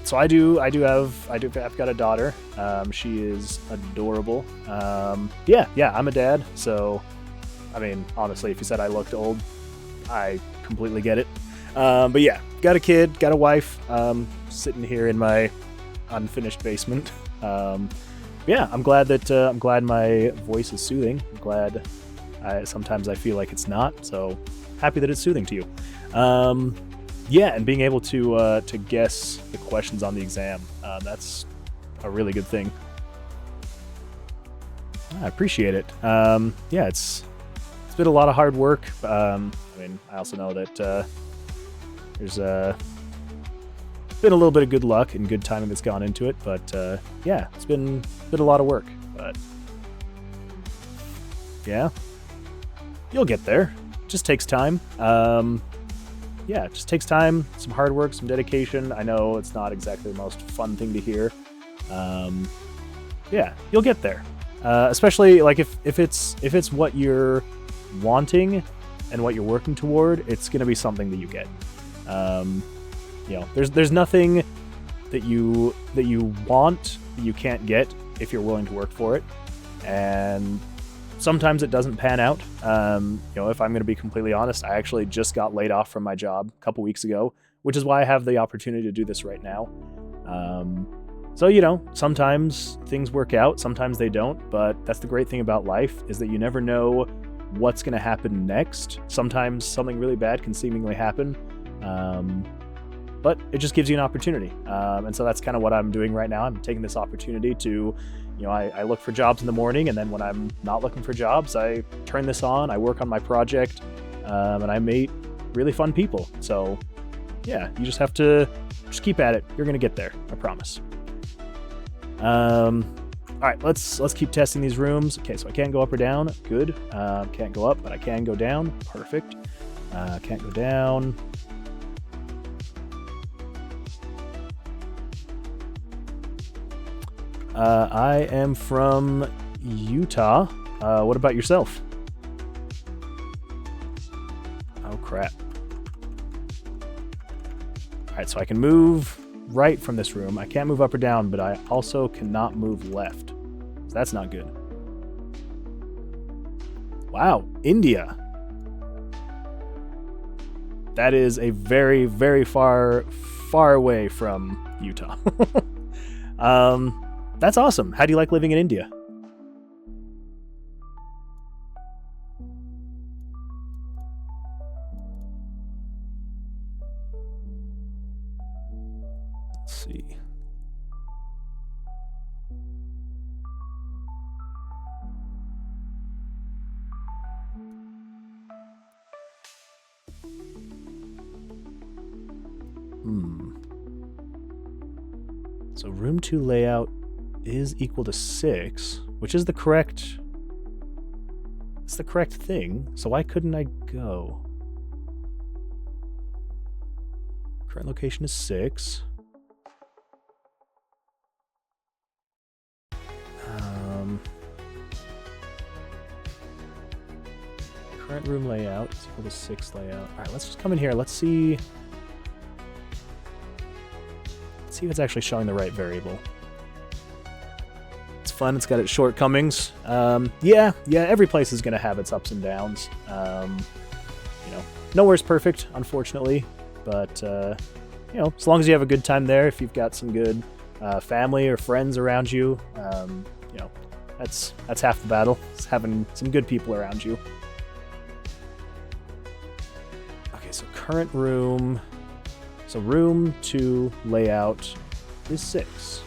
So I've got a daughter. She is adorable. Yeah, I'm a dad, so I mean, honestly, if you said I looked old, I completely get it. But yeah, got a kid, got a wife, sitting here in my unfinished basement. Yeah, I'm glad my voice is soothing. I'm glad sometimes I feel like it's not, so happy that it's soothing to you. Yeah, and being able to guess the questions on the exam, that's a really good thing. I appreciate it. Yeah, it's been a lot of hard work. I mean, I also know that there's been a little bit of good luck and good timing that's gone into it, but yeah, it's been a lot of work. But yeah, you'll get there. It just takes time. Yeah, it just takes time, some hard work, some dedication. I know it's not exactly the most fun thing to hear. Yeah, you'll get there. Especially like if it's what you're wanting and what you're working toward, it's going to be something that you get. You know, there's nothing that you want that you can't get if you're willing to work for it. And sometimes it doesn't pan out. You know, if I'm going to be completely honest, I actually just got laid off from my job a couple weeks ago, which is why I have the opportunity to do this right now. So, you know, sometimes things work out, sometimes they don't, but that's the great thing about life, is that you never know what's going to happen next. Sometimes something really bad can seemingly happen, but it just gives you an opportunity. And so that's kind of what I'm doing right now. I'm taking this opportunity to, you know, I look for jobs in the morning, and then when I'm not looking for jobs, I turn this on, I work on my project, and I meet really fun people. So yeah, you just have to just keep at it. You're going to get there. I promise. All right, let's keep testing these rooms. Okay, so I can't go up or down. Good. Can't go up, but I can go down. Perfect. Can't go down. I am from Utah. What about yourself? Oh, crap. Alright, so I can move right from this room. I can't move up or down, but I also cannot move left. So that's not good. Wow, India. That is a very, very far away from Utah. That's awesome. How do you like living in India? Let's see. So room 2 layout is equal to 6, which is the correct... It's the correct thing, so why couldn't I go? Current location is 6. Current room layout is equal to 6 layout. Alright, let's just come in here. Let's see if it's actually showing the right variable. It's fun. It's got its shortcomings. Yeah, every place is going to have its ups and downs. You know, nowhere's perfect, unfortunately, but you know, as long as you have a good time there, if you've got some good family or friends around you, you know, that's half the battle. It's having some good people around you. Okay, so current room. So room 2 layout is 6.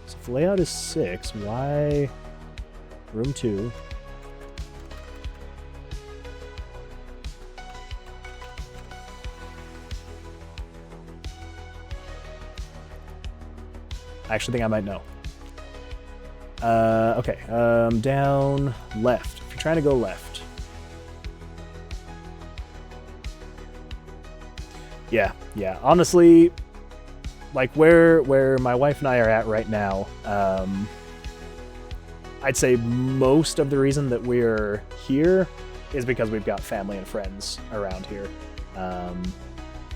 So if the layout is 6, why room 2? I actually think I might know. Okay, down left. If you're trying to go left. Yeah. Honestly, like where my wife and I are at right now, I'd say most of the reason that we're here is because we've got family and friends around here.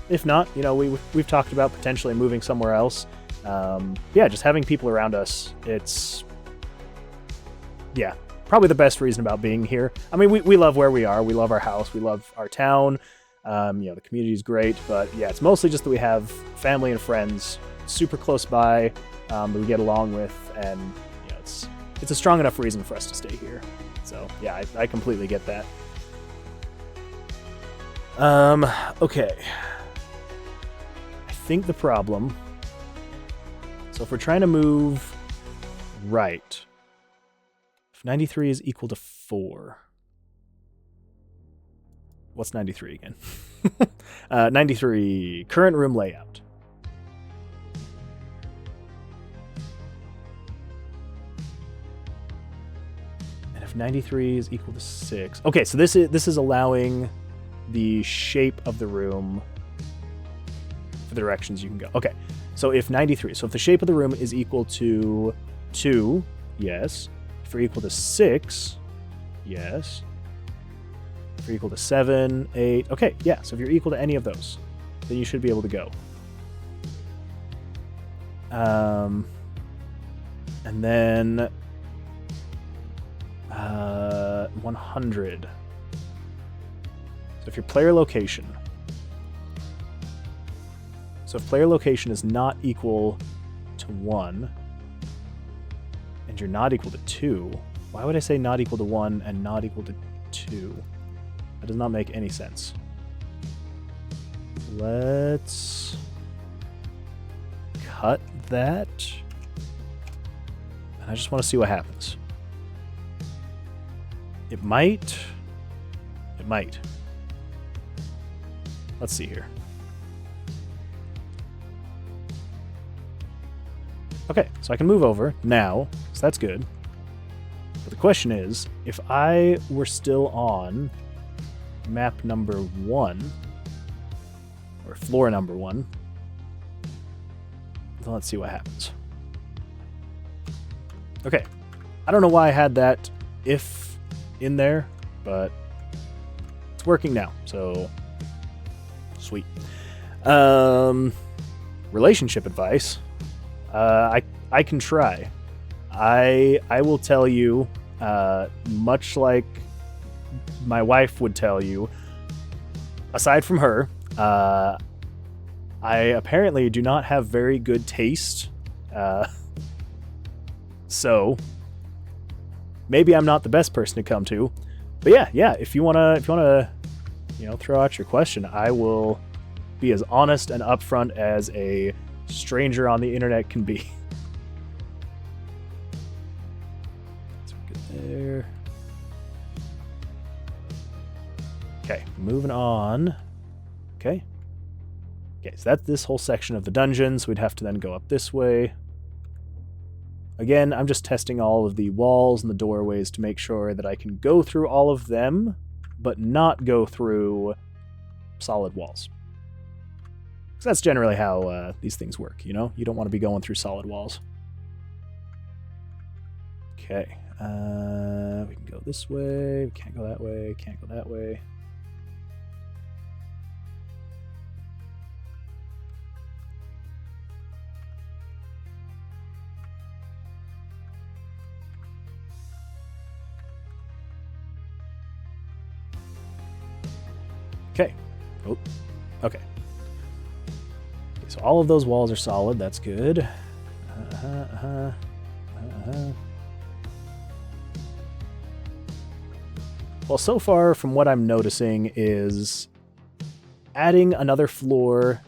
If not, you know, we've talked about potentially moving somewhere else. Yeah, just having people around us, it's, yeah, probably the best reason about being here. I mean, we love where we are. We love our house. We love our town. You know, the community is great, but yeah, it's mostly just that we have family and friends super close by that we get along with, and you know, it's a strong enough reason for us to stay here. So yeah, I completely get that. Okay. I think the problem. So if we're trying to move right, if 93 is equal to 4. What's 93 again? 93, current room layout. And if 93 is equal to 6. Okay, so this is allowing the shape of the room for the directions you can go. Okay, so if 93, so if the shape of the room is equal to 2, yes. If you're equal to 6, yes. If you're equal to 7, 8, okay, yeah, so if you're equal to any of those, then you should be able to go. And then 100. So if your player location, so if player location is not equal to 1, and you're not equal to 2, why would I say not equal to 1 and not equal to 2? That does not make any sense. Let's cut that. And I just want to see what happens. It might. It might. Let's see here. Okay, so I can move over now, so that's good. But the question is, if I were still on map number 1, or floor number 1. So let's see what happens. Okay, I don't know why I had that if in there, but it's working now, so sweet. Relationship advice. I can try. I will tell you, much like my wife would tell you, aside from her, I apparently do not have very good taste. So maybe I'm not the best person to come to. But yeah, if you wanna, throw out your question, I will be as honest and upfront as a stranger on the internet can be. So good there. Okay, moving on. Okay, so that's this whole section of the dungeon, so we'd have to then go up this way. Again, I'm just testing all of the walls and the doorways to make sure that I can go through all of them, but not go through solid walls. Because that's generally how these things work, you know? You don't want to be going through solid walls. Okay, we can go this way, we can't go that way, can't go that way. Okay. Oh, okay. So all of those walls are solid. That's good. Well, so far from what I'm noticing is adding another floor,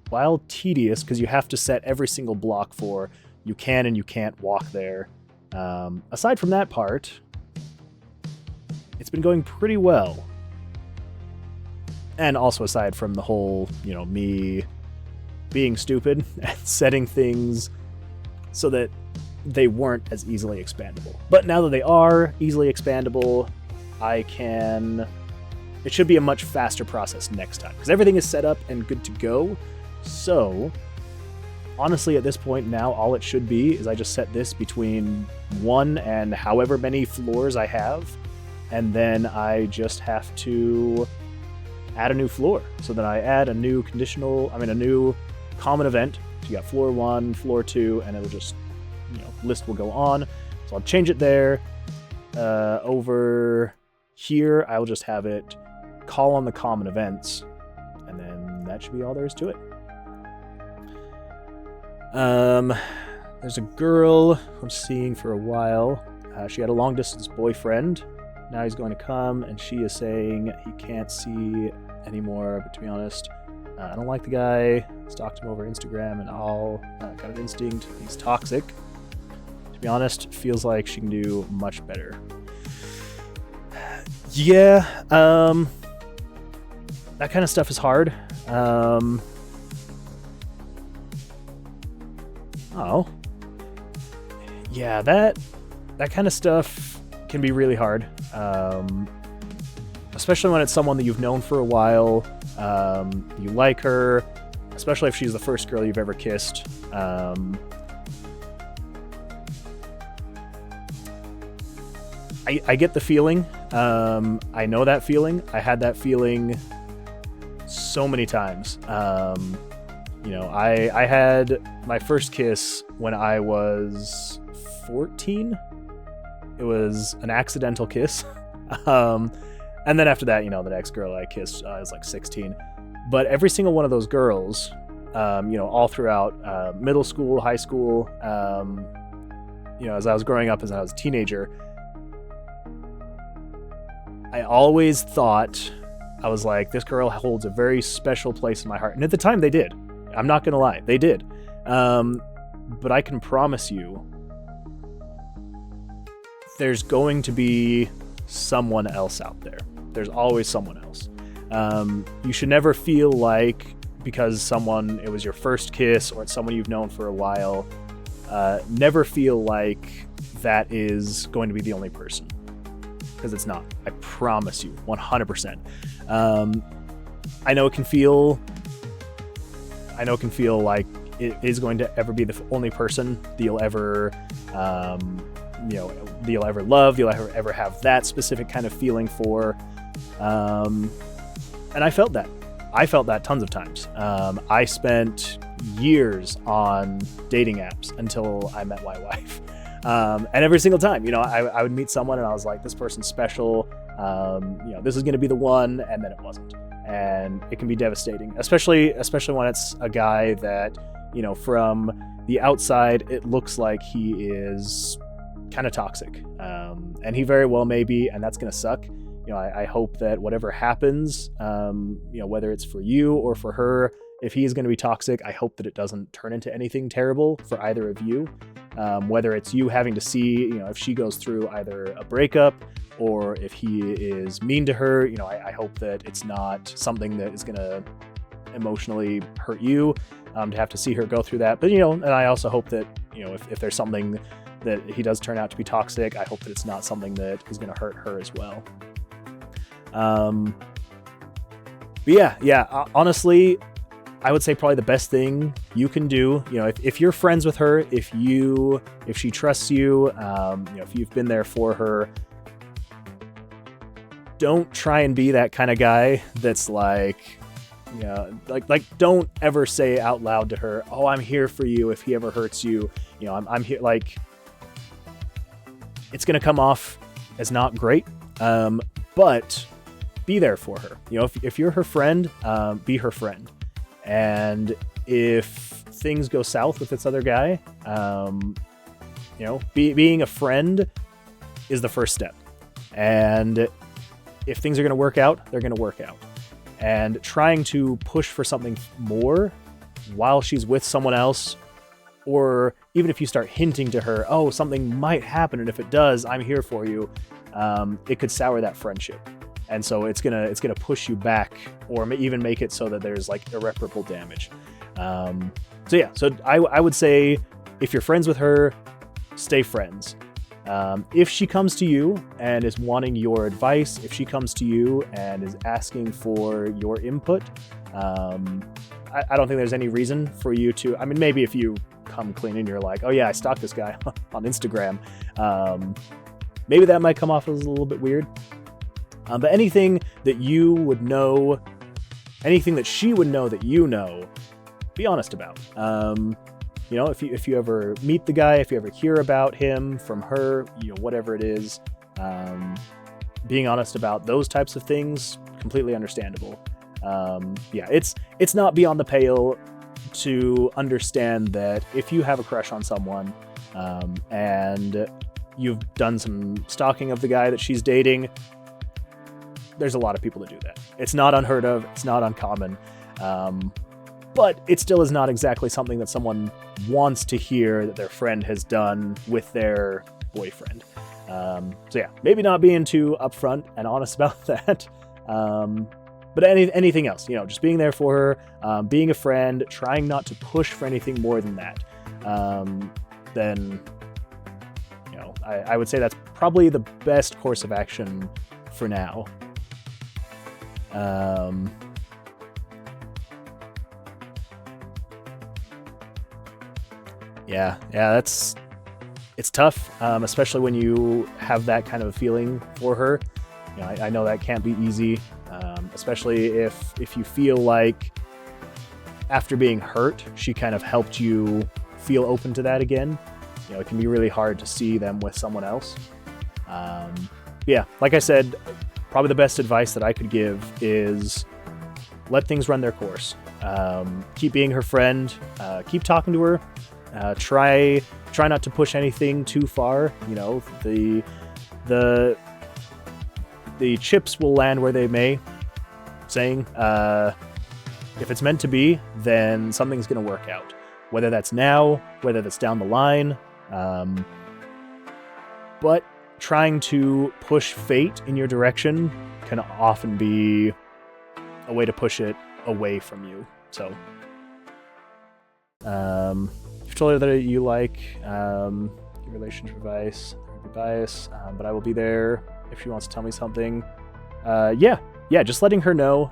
while tedious because you have to set every single block for you can and you can't walk there. Aside from that part, it's been going pretty well. And also aside from the whole, me being stupid and setting things so that they weren't as easily expandable. But now that they are easily expandable, it should be a much faster process next time, because everything is set up and good to go. So, honestly, at this point now, all it should be is I just set this between 1 and however many floors I have, and then I just have to add a new floor. So then I add a new a new common event. So you got floor 1, floor 2, and it'll just, list will go on. So I'll change it there. Over here, I'll just have it call on the common events, and then that should be all there is to it. There's a girl I'm seeing for a while. She had a long-distance boyfriend. Now he's going to come, and she is saying he can't see anymore, but to be honest, I don't like the guy. Stalked him over Instagram and all. Got an instinct. He's toxic. To be honest, feels like she can do much better. Yeah, that kind of stuff is hard. Yeah, that kind of stuff can be really hard. Especially when it's someone that you've known for a while, you like her, especially if she's the first girl you've ever kissed. I get the feeling. I know that feeling. I had that feeling so many times. I had my first kiss when I was 14. It was an accidental kiss. And then after that, the next girl I kissed, I was like 16. But every single one of those girls, all throughout middle school, high school, as I was growing up, as I was a teenager, I always thought, I was like, this girl holds a very special place in my heart. And at the time, they did. I'm not going to lie. They did. But I can promise you, there's going to be someone else out there. There's always someone else. You should never feel like because it was your first kiss or it's someone you've known for a while, never feel like that is going to be the only person. because it's not. I promise you, 100%. I know it can feel like it is going to ever be the only person that you'll ever, that you'll ever love, you'll ever have that specific kind of feeling for. And I felt that. I felt that tons of times. I spent years on dating apps until I met my wife. And every single time, I would meet someone and I was like, this person's special. This is going to be the one. And then it wasn't. And it can be devastating, especially when it's a guy that, from the outside, it looks like he is kind of toxic. And he very well may be, and that's going to suck. I hope that whatever happens, whether it's for you or for her, if he is going to be toxic, I hope that it doesn't turn into anything terrible for either of you. Whether it's you having to see, if she goes through either a breakup or if he is mean to her, I hope that it's not something that is going to emotionally hurt you, to have to see her go through that. But, and I also hope that, if there's something that he does turn out to be toxic, I hope that it's not something that is going to hurt her as well. But yeah, honestly, I would say probably the best thing you can do, if you're friends with her, if she trusts you, if you've been there for her, don't try and be that kind of guy that's like, don't ever say out loud to her, oh, I'm here for you if he ever hurts you. I'm here. Like, it's going to come off as not great. But be there for her. If you're her friend, be her friend. And if things go south with this other guy, being a friend is the first step. And if things are going to work out, they're going to work out. And trying to push for something more while she's with someone else, or even if you start hinting to her, oh, something might happen, and if it does, I'm here for you, it could sour that friendship. And so it's gonna push you back, or even make it so that there's like irreparable damage. So I would say, if you're friends with her, stay friends. If she comes to you and is wanting your advice, if she comes to you and is asking for your input, I don't think there's any reason for you to. I mean, maybe if you come clean and you're like, oh yeah, I stalked this guy on Instagram, maybe that might come off as a little bit weird. But anything that you would know, anything that she would know that be honest about. If you ever meet the guy, if you ever hear about him from her, whatever it is, being honest about those types of things, completely understandable. It's not beyond the pale to understand that if you have a crush on someone, and you've done some stalking of the guy that she's dating, there's a lot of people that do that. It's not unheard of. It's not uncommon. But it still is not exactly something that someone wants to hear that their friend has done with their boyfriend. Maybe not being too upfront and honest about that. But anything else, just being there for her, being a friend, trying not to push for anything more than that. Then, I would say that's probably the best course of action for now. It's tough, especially when you have that kind of feeling for her. I know that can't be easy, especially if you feel like after being hurt, she kind of helped you feel open to that again. It can be really hard to see them with someone else. Like I said, probably the best advice that I could give is let things run their course. Keep being her friend. Keep talking to her. Try not to push anything too far. The chips will land where they may. Saying, if it's meant to be, then something's going to work out. Whether that's now, whether that's down the line. But trying to push fate in your direction can often be a way to push it away from you. So, you've told her that you like your relationship advice, but I will be there if she wants to tell me something. Yeah, just letting her know.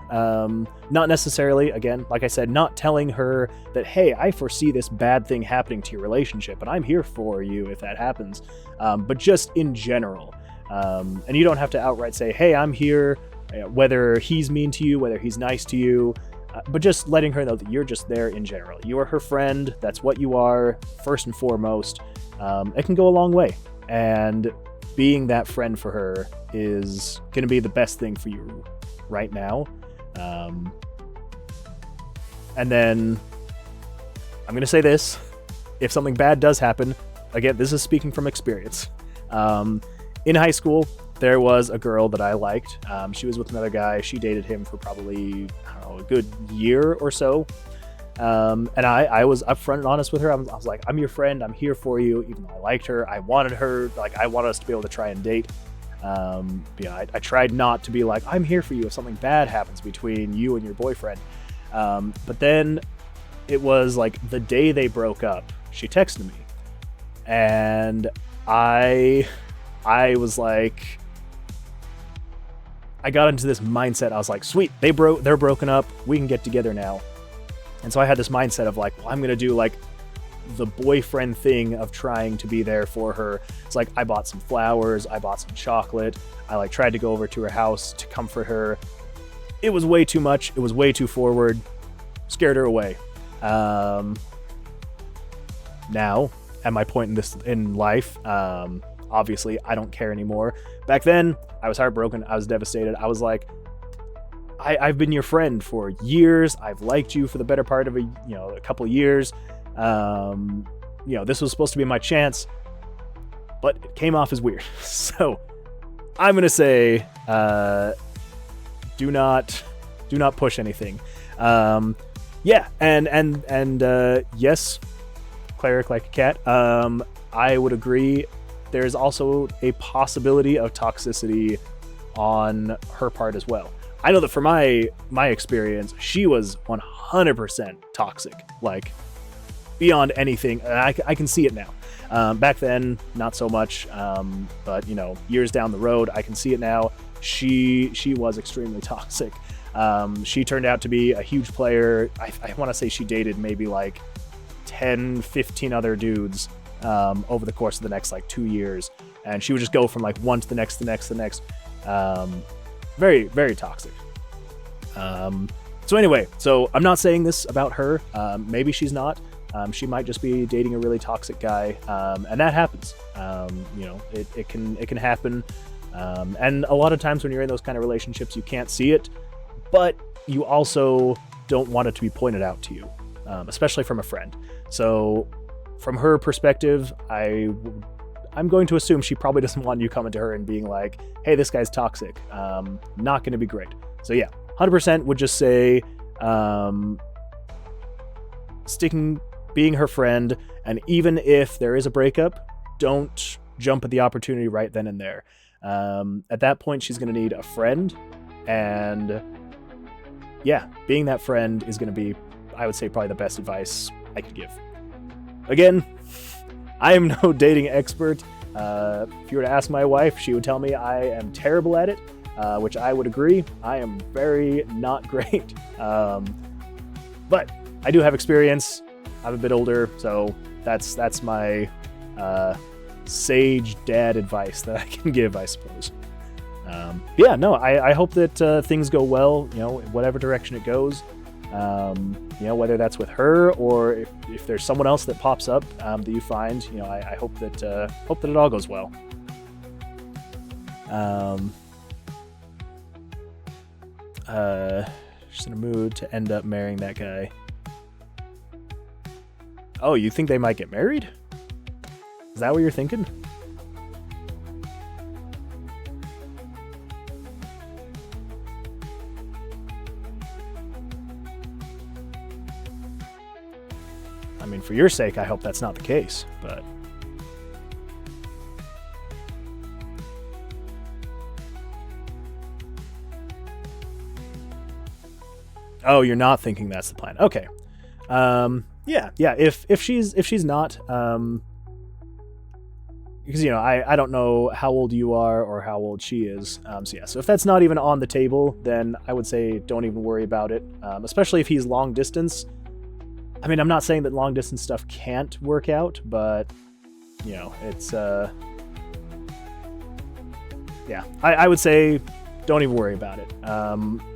Not necessarily, again, like I said, not telling her that, hey, I foresee this bad thing happening to your relationship, and I'm here for you if that happens. But just in general. And you don't have to outright say, hey, I'm here, whether he's mean to you, whether he's nice to you, but just letting her know that you're just there in general. You are her friend. That's what you are, first and foremost. It can go a long way. And being that friend for her is going to be the best thing for you right now. And then I'm going to say this. If something bad does happen, again, this is speaking from experience. In high school, there was a girl that I liked. She was with another guy. She dated him for probably, I don't know, a good year or so. And I was upfront and honest with her. I was like, I'm your friend. I'm here for you. Even though I liked her, I wanted her. Like, I wanted us to be able to try and date. I tried not to be like, I'm here for you if something bad happens between you and your boyfriend. But then it was like the day they broke up, she texted me. And I was like, I got into this mindset. I was like, sweet, they're broken up. We can get together now. And so I had this mindset of like, well, I'm going to do like the boyfriend thing of trying to be there for her. It's like, I bought some flowers. I bought some chocolate. I like tried to go over to her house to comfort her. It was way too much. It was way too forward. Scared her away. Now, at my point in life, obviously, I don't care anymore. Back then, I was heartbroken. I was devastated. I was like, I've been your friend for years. I've liked you for the better part of a couple of years. This was supposed to be my chance, but it came off as weird. So I'm gonna say, do not push anything. Yes, cleric like a cat. I would agree. There's also a possibility of toxicity on her part as well. I know that for my experience, she was 100% toxic, like beyond anything. And I can see it now. Back then, not so much. But years down the road, I can see it now. She was extremely toxic. She turned out to be a huge player. I want to say she dated maybe like 10, 15 other dudes over the course of the next like 2 years. And she would just go from like one to the next, very, very toxic. So anyway, so I'm not saying this about her. Maybe she's not. She might just be dating a really toxic guy. And that happens. It can happen. And a lot of times when you're in those kind of relationships, you can't see it, but you also don't want it to be pointed out to you, especially from a friend. So from her perspective, I'm going to assume she probably doesn't want you coming to her and being like, hey, this guy's toxic. Not going to be great. So yeah, 100% would just say being her friend. And even if there is a breakup, don't jump at the opportunity right then and there. At that point, she's going to need a friend. And yeah, being that friend is going to be, I would say, probably the best advice I could give. Again, I am no dating expert. If you were to ask my wife, she would tell me I am terrible at it, which I would agree. I am very not great. But I do have experience. I'm a bit older, so that's my sage dad advice that I can give, I suppose. I hope that things go well, whatever direction it goes. Whether that's with her or if there's someone else that pops up that you find, I hope that it all goes well. She's in a mood to end up marrying that guy. Oh, you think they might get married? Is that what you're thinking? I mean, for your sake, I hope that's not the case, but... Oh, you're not thinking that's the plan. Okay. Yeah. If she's not, because, you know, I don't know how old you are or how old she is. So yeah, so if that's not even on the table, then I would say don't even worry about it, especially if he's long distance. I mean, I'm not saying that long distance stuff can't work out, but, you know, it's, yeah, I would say don't even worry about it.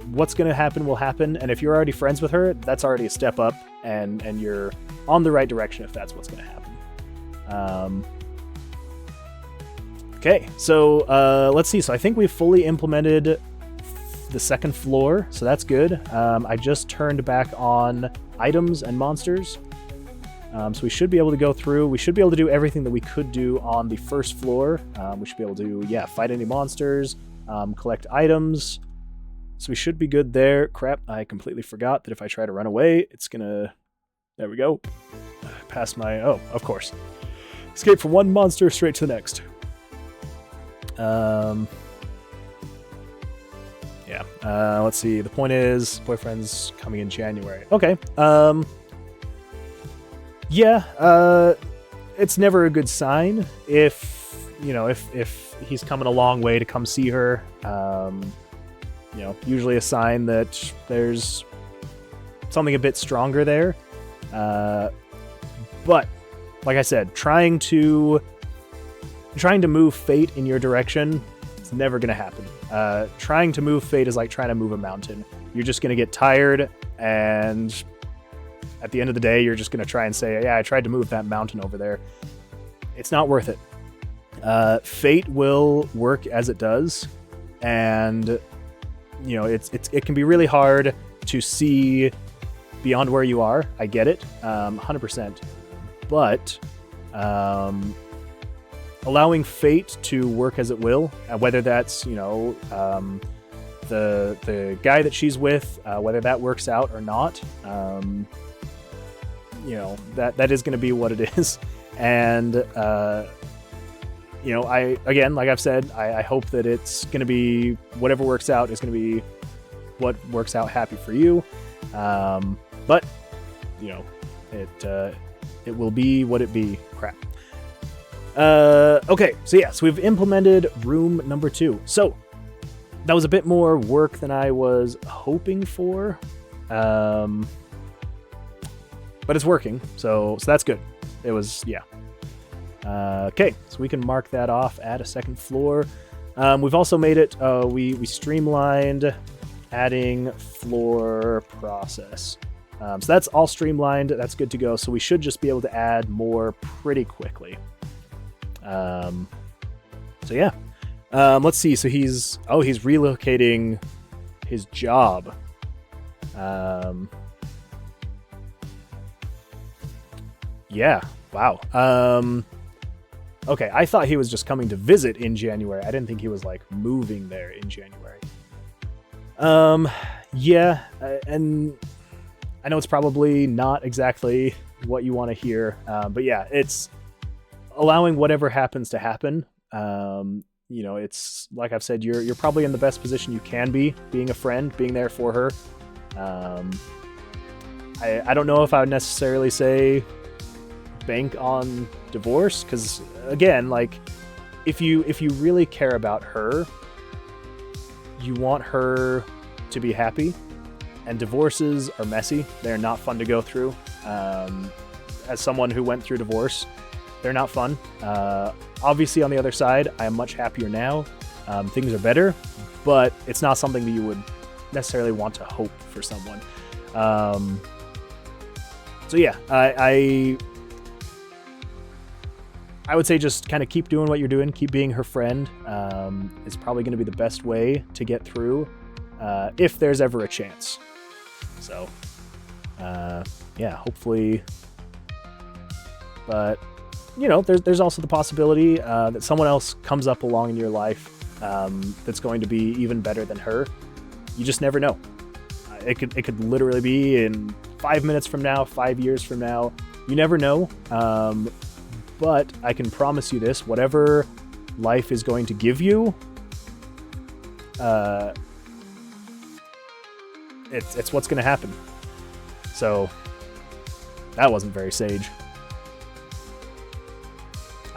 What's going to happen will happen, and if you're already friends with her, that's already a step up, and you're on the right direction if that's what's going to happen. Okay, so let's see. So I think we've fully implemented the second floor, so that's good. I just turned back on items and monsters. So we should be able to go through. We should be able to do everything that we could do on the first floor. We should be able to, yeah, fight any monsters, collect items. So we should be good there. Crap, I completely forgot that if I try to run away, it's gonna... There we go. Past my... Oh, of course. Escape from one monster straight to the next. Yeah. Let's see. The point is, boyfriend's coming in January. Okay. Yeah. It's never a good sign if, you know, if he's coming a long way to come see her. You know, usually a sign that there's something a bit stronger there. But like I said, trying to move fate in your direction, it's never going to happen. Trying to move fate is like trying to move a mountain. You're just going to get tired, and at the end of the day, you're just going to try and say, yeah, I tried to move that mountain over there. It's not worth it. Fate will work as it does, and you know, it can be really hard to see beyond where you are. I get it, 100%. But allowing fate to work as it will, whether that's, you know, the guy that she's with, whether that works out or not, you know, that is going to be what it is. And you know, again, like I've said, I hope that it's going to be whatever works out is going to be what works out happy for you. But you know, it will be what it be. Crap. Okay, so yeah, so we've implemented room number 2. So that was a bit more work than I was hoping for, but it's working, so that's good. It was, yeah. Okay, so we can mark that off, add a second floor. We've also made it, we streamlined adding floor process. So that's all streamlined, that's good to go, so we should just be able to add more pretty quickly. So yeah, let's see. So he's relocating his job. Yeah. Wow. Okay. I thought he was just coming to visit in January. I didn't think he was like moving there in January. Yeah. And I know it's probably not exactly what you want to hear. But yeah, it's allowing whatever happens to happen. You know, it's like I've said, you're probably in the best position you can be, being a friend, being there for her. I don't know if I would necessarily say bank on divorce, because again, like if you really care about her, you want her to be happy, and divorces are messy. They're not fun to go through. As someone who went through divorce, they're not fun. Obviously, on the other side, I am much happier now. Things are better, but it's not something that you would necessarily want to hope for someone. So yeah, I would say just kind of keep doing what you're doing, keep being her friend. It's probably going to be the best way to get through, if there's ever a chance. So, yeah, hopefully. But you know, there's also the possibility that someone else comes up along in your life that's going to be even better than her. You just never know. It could literally be in 5 minutes from now, 5 years from now. You never know. But I can promise you this: whatever life is going to give you, it's what's going to happen. So that wasn't very sage.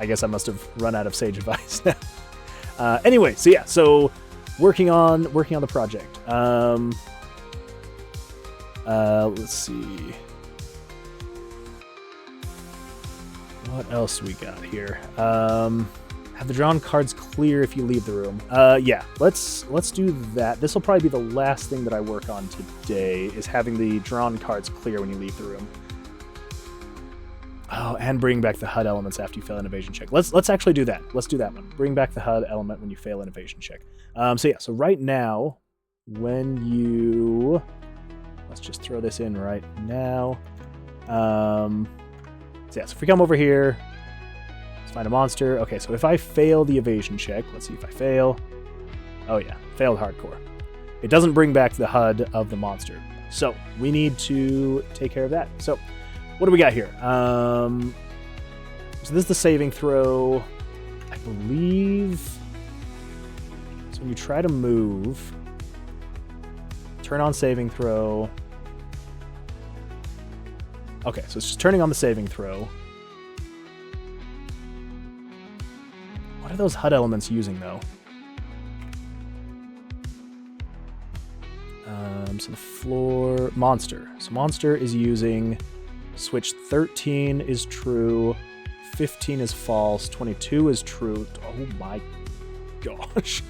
I guess I must have run out of sage advice now. Anyway, so yeah, so working on the project. Let's see. What else we got here? Have the drawn cards clear if you leave the room. Yeah, let's do that. This will probably be the last thing that I work on today, is having the drawn cards clear when you leave the room. Oh, and bring back the HUD elements after you fail an evasion check. Let's actually do that. Let's do that one. Bring back the HUD element when you fail an evasion check. So yeah, so right now, when you... Let's just throw this in right now. So yeah, so if we come over here, let's find a monster. Okay, so if I fail the evasion check, let's see if I fail. Oh yeah, failed hardcore. It doesn't bring back the HUD of the monster. So we need to take care of that. So what do we got here? So this is the saving throw. I believe. So when you try to move, turn on saving throw. Okay, so it's just turning on the saving throw. What are those HUD elements using, though? So the floor... Monster. So monster is using... Switch 13 is true. 15 is false. 22 is true. Oh my gosh.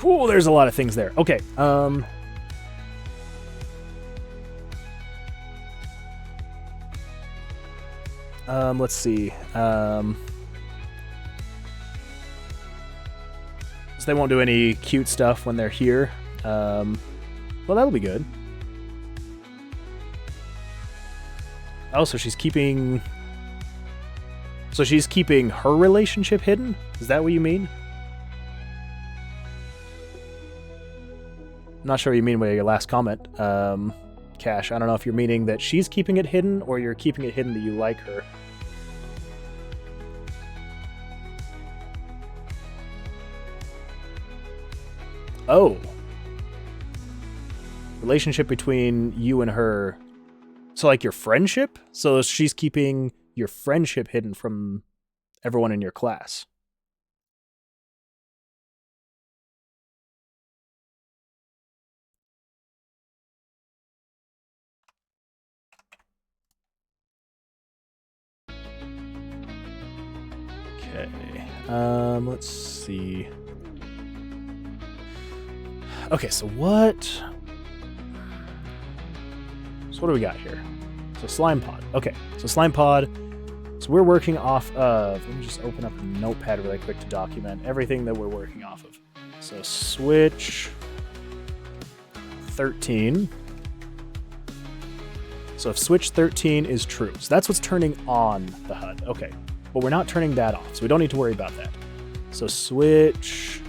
Ooh, there's a lot of things there. Okay, let's see. So they won't do any cute stuff when they're here. Well, that'll be good. Oh, so she's keeping... So she's keeping her relationship hidden? Is that what you mean? I'm not sure what you mean by your last comment, Cash. I don't know if you're meaning that she's keeping it hidden, or you're keeping it hidden that you like her. Oh. Relationship between you and her... So, like, your friendship? So she's keeping your friendship hidden from everyone in your class. Okay. Let's see. Okay, so what... So what do we got here? So slime pod. Okay, so slime pod. So we're working off of... Let me just open up a notepad really quick to document everything that we're working off of. So switch 13. So if switch 13 is true, so that's what's turning on the HUD. Okay, but we're not turning that off, so we don't need to worry about that. So switch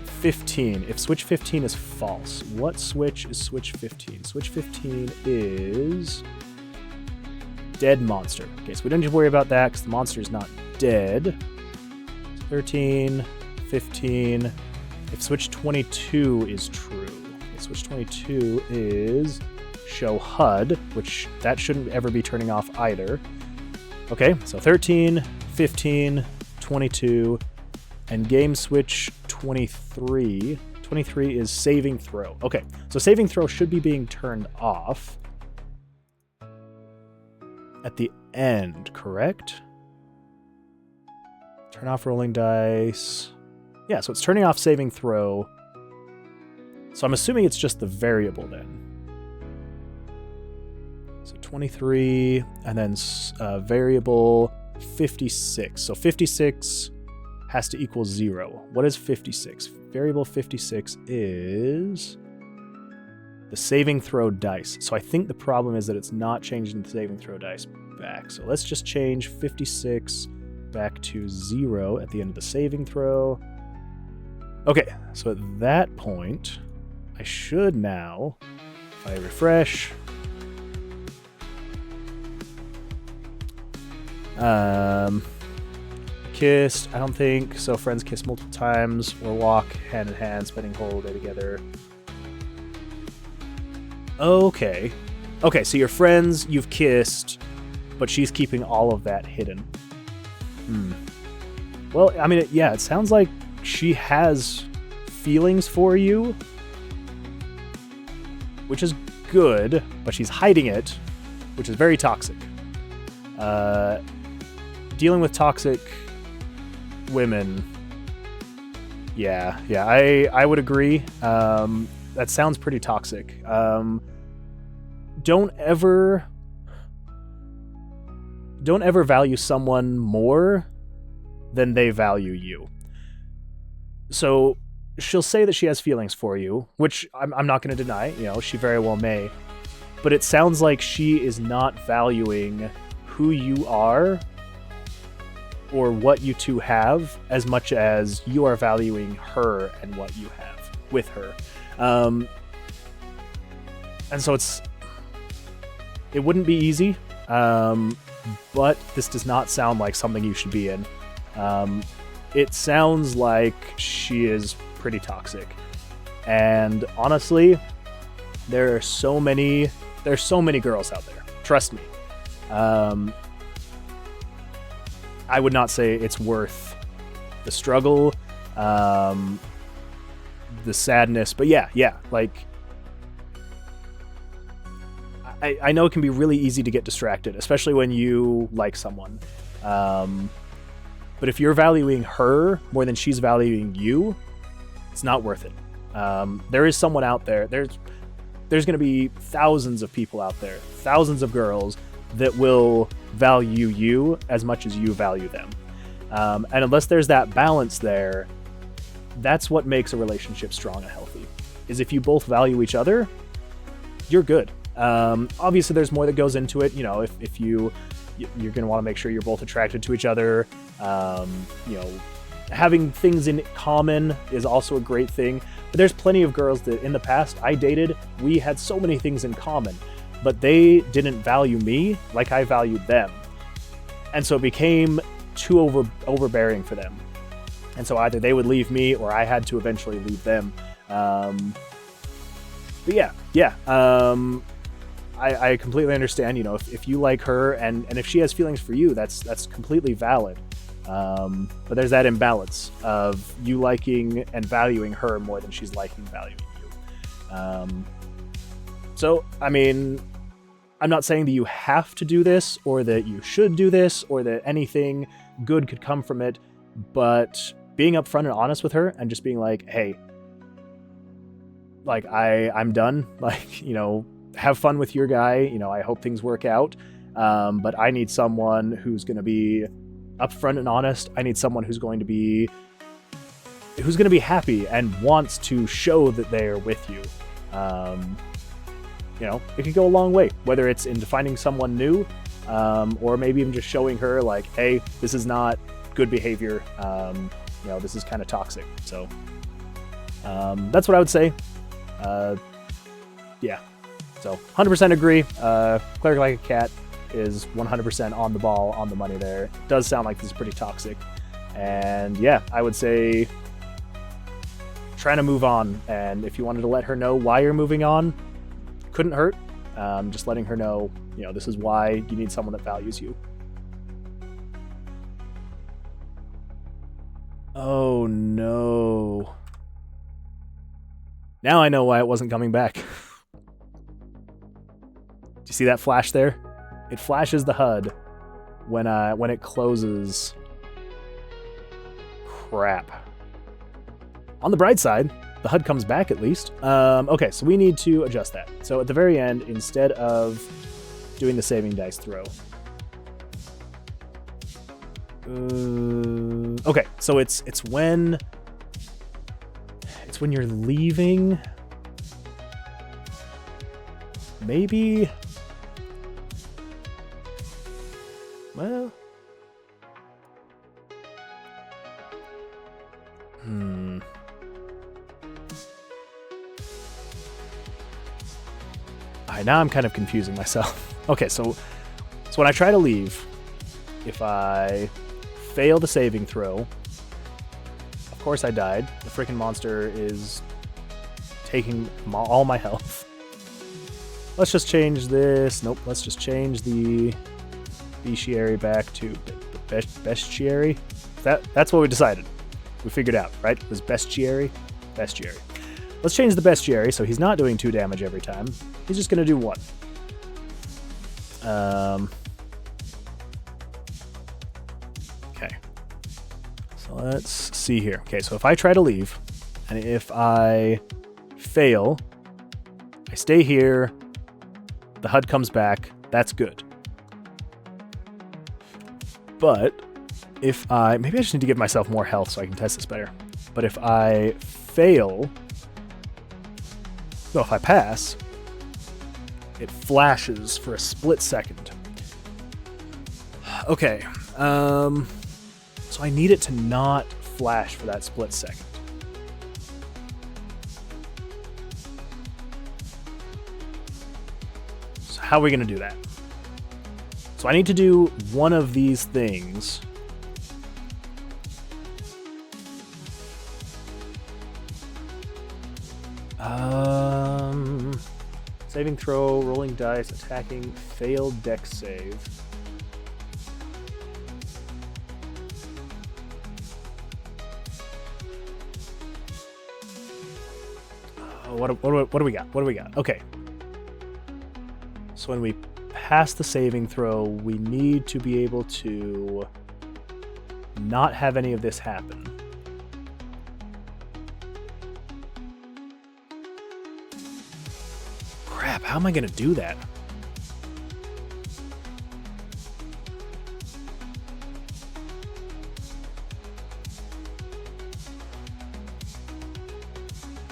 15. If switch 15 is false, what switch is switch 15? Switch 15 is dead monster. Okay, so we don't need to worry about that because the monster is not dead. 13, 15. If switch 22 is true, okay, switch 22 is show HUD, which that shouldn't ever be turning off either. Okay, so 13, 15, 22, and game switch 23. 23 is saving throw. Okay, so saving throw should be being turned off at the end, correct? Turn off rolling dice. Yeah, so it's turning off saving throw. So I'm assuming it's just the variable then. So 23, and then variable 56. So 56 has to equal 0. What is 56? Variable 56 is the saving throw dice. So I think the problem is that it's not changing the saving throw dice back. So let's just change 56 back to 0 at the end of the saving throw. Okay, so at that point, I should now, if I refresh, kissed, I don't think. So friends kiss multiple times or walk hand in hand, spending whole day together. Okay. Okay, so your friends you've kissed but she's keeping all of that hidden. Well, I mean, yeah, it sounds like she has feelings for you, which is good, but she's hiding it, which is very toxic. Dealing with toxic women, yeah, I would agree. That sounds pretty toxic. Don't ever value someone more than they value you. So she'll say that she has feelings for you, which I'm not going to deny. You know, she very well may. But it sounds like she is not valuing who you are or what you two have as much as you are valuing her and what you have with her. And so it wouldn't be easy, but this does not sound like something you should be in. It sounds like she is pretty toxic. And honestly, there's so many girls out there. Trust me. I would not say it's worth the struggle, the sadness, but yeah, like, I know it can be really easy to get distracted, especially when you like someone. But if you're valuing her more than she's valuing you, it's not worth it. There is someone out there. There's going to be thousands of people out there, thousands of girls that will value you as much as you value them. And unless there's that balance there, that's what makes a relationship strong and healthy. Is if you both value each other, you're good. Obviously, there's more that goes into it. You know, if you're going to want to make sure you're both attracted to each other. You know, having things in common is also a great thing. But there's plenty of girls that in the past I dated, we had so many things in common, but they didn't value me like I valued them. And so it became too overbearing for them. And so either they would leave me or I had to eventually leave them. But yeah. I completely understand, you know, if you like her and if she has feelings for you, that's completely valid. But there's that imbalance of you liking and valuing her more than she's liking and valuing you. So, I mean, I'm not saying that you have to do this or that you should do this or that anything good could come from it, but being upfront and honest with her and just being like, hey, like, I'm done. Like, you know, have fun with your guy. You know, I hope things work out. But I need someone who's going to be upfront and honest. I need someone who's going to be happy and wants to show that they're with you. You know, it could go a long way, whether it's into finding someone new, or maybe even just showing her like, hey, this is not good behavior. You know, this is kind of toxic. So, that's what I would say. Yeah. So 100% agree. Cleric Like a Cat is 100% on the ball, on the money there. It does sound like this is pretty toxic. And yeah, I would say trying to move on. And if you wanted to let her know why you're moving on, couldn't hurt. Just letting her know, you know, this is why you need someone that values you. Oh no. Now I know why it wasn't coming back. Do you see that flash there? It flashes the HUD when it closes. Crap. On the bright side, the HUD comes back at least. Okay, so we need to adjust that. So at the very end, instead of doing the saving dice throw. Okay, so it's when you're leaving. Maybe. Well. Alright, now I'm kind of confusing myself. Okay, so when I try to leave, if I fail the saving throw, of course I died. The freaking monster is taking all my health. Let's just change this. Nope, let's just change the Bestiary back to bestiary. That's what we decided. We figured out, right? It was bestiary. Bestiary. Let's change the bestiary so he's not doing 2 damage every time. He's just going to do 1. Okay. So let's see here. Okay, so if I try to leave, and if I fail, I stay here, the HUD comes back, that's good. But if I... Maybe I just need to give myself more health so I can test this better. But if I fail... No, if I pass, it flashes for a split second. Okay. So I need it to not flash for that split second. So how are we going to do that? So I need to do one of these things. Saving throw, rolling dice, attacking, failed dex save. What do we got? What do we got? Okay. So when we pass the saving throw, we need to be able to not have any of this happen. Crap, how am I going to do that?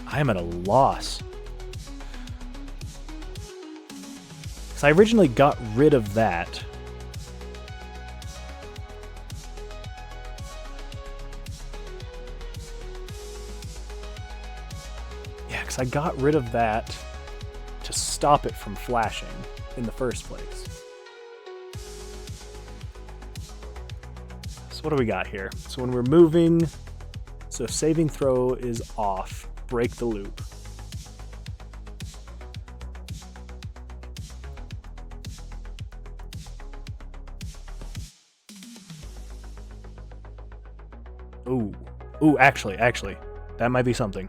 I am at a loss. Because I originally got rid of that. Yeah, because I got rid of that to stop it from flashing in the first place. So what do we got here? So when we're moving, so if saving throw is off, break the loop. Ooh, actually, that might be something.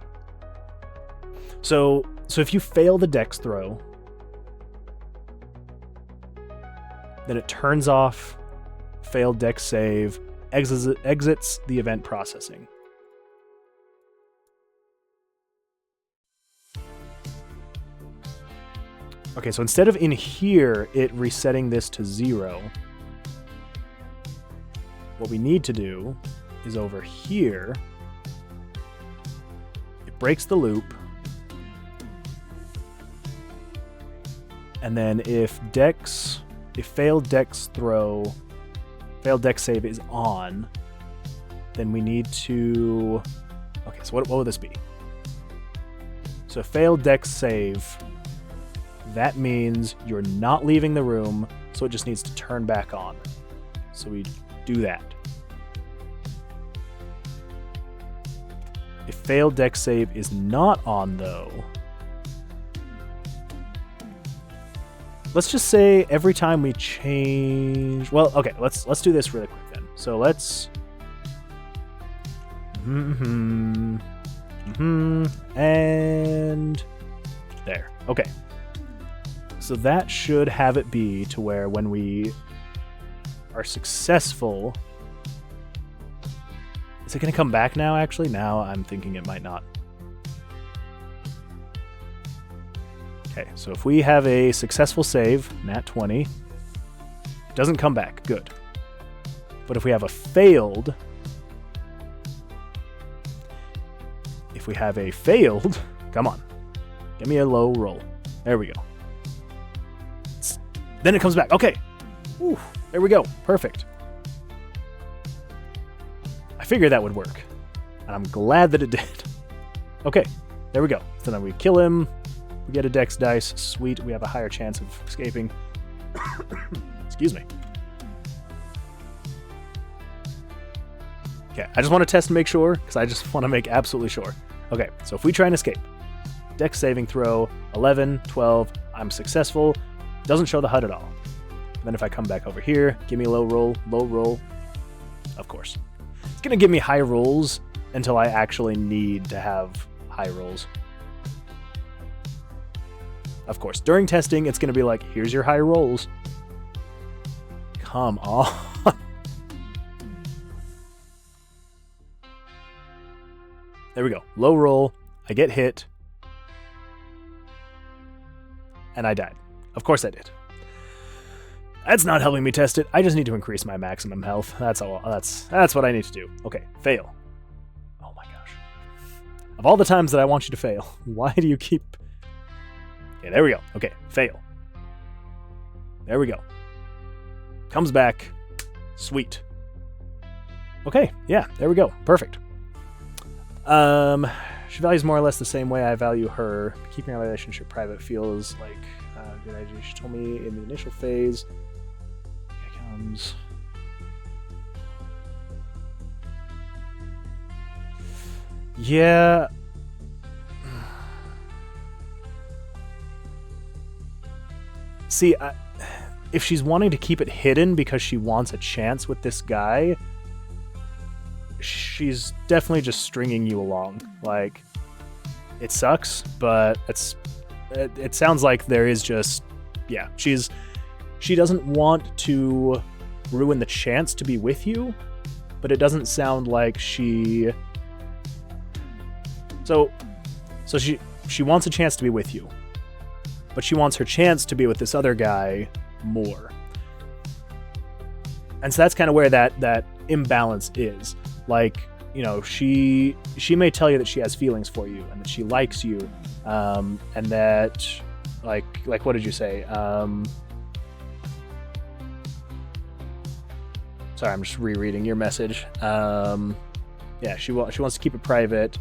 So if you fail the dex throw, then it turns off failed dex save, exits the event processing. Okay, so instead of in here, it resetting this to 0, what we need to do is over here, it breaks the loop, and then if failed dex save is on, then we need to... Okay, so what would this be? So failed dex save, that means you're not leaving the room, so it just needs to turn back on. So we do that. If failed dex save is not on, though, let's just say every time we change... Well, okay, let's do this really quick then. So let's... And... There. Okay. So that should have it be to where when we are successful... Is it going to come back now, actually? Now I'm thinking it might not. Okay, so if we have a successful save, nat 20, it doesn't come back. Good. But if we have a failed... Come on. Give me a low roll. There we go. Then it comes back. Okay. Whew, there we go. Perfect. I figured that would work. And I'm glad that it did. Okay. There we go. So then we kill him. We get a dex dice. Sweet. We have a higher chance of escaping. Excuse me. Okay. I just want to test and make sure, because I just want to make absolutely sure. Okay. So if we try and escape, dex saving throw, 11, 12, I'm successful. Doesn't show the HUD at all. Then if I come back over here, give me low roll, of course. It's going to give me high rolls until I actually need to have high rolls. Of course, during testing, it's going to be like, here's your high rolls. Come on. There we go. Low roll. I get hit. And I died. Of course I did. That's not helping me test it. I just need to increase my maximum health. That's all. That's what I need to do. Okay, fail. Oh my gosh. Of all the times that I want you to fail, why do you keep... Okay, there we go. Okay, fail. There we go. Comes back. Sweet. Okay, yeah, there we go. Perfect. She values more or less the same way I value her. Keeping our relationship private feels like a good idea. She told me in the initial phase. Here comes. Yeah. See, if she's wanting to keep it hidden because she wants a chance with this guy, she's definitely just stringing you along. Like, it sucks, but it sounds like there is just, yeah, she doesn't want to ruin the chance to be with you, but it doesn't sound like she... So she wants a chance to be with you, but she wants her chance to be with this other guy more. And so that's kind of where that imbalance is. Like, you know, she may tell you that she has feelings for you and that she likes you, and that, like what did you say? Sorry, I'm just rereading your message. Yeah, she wants to keep it private,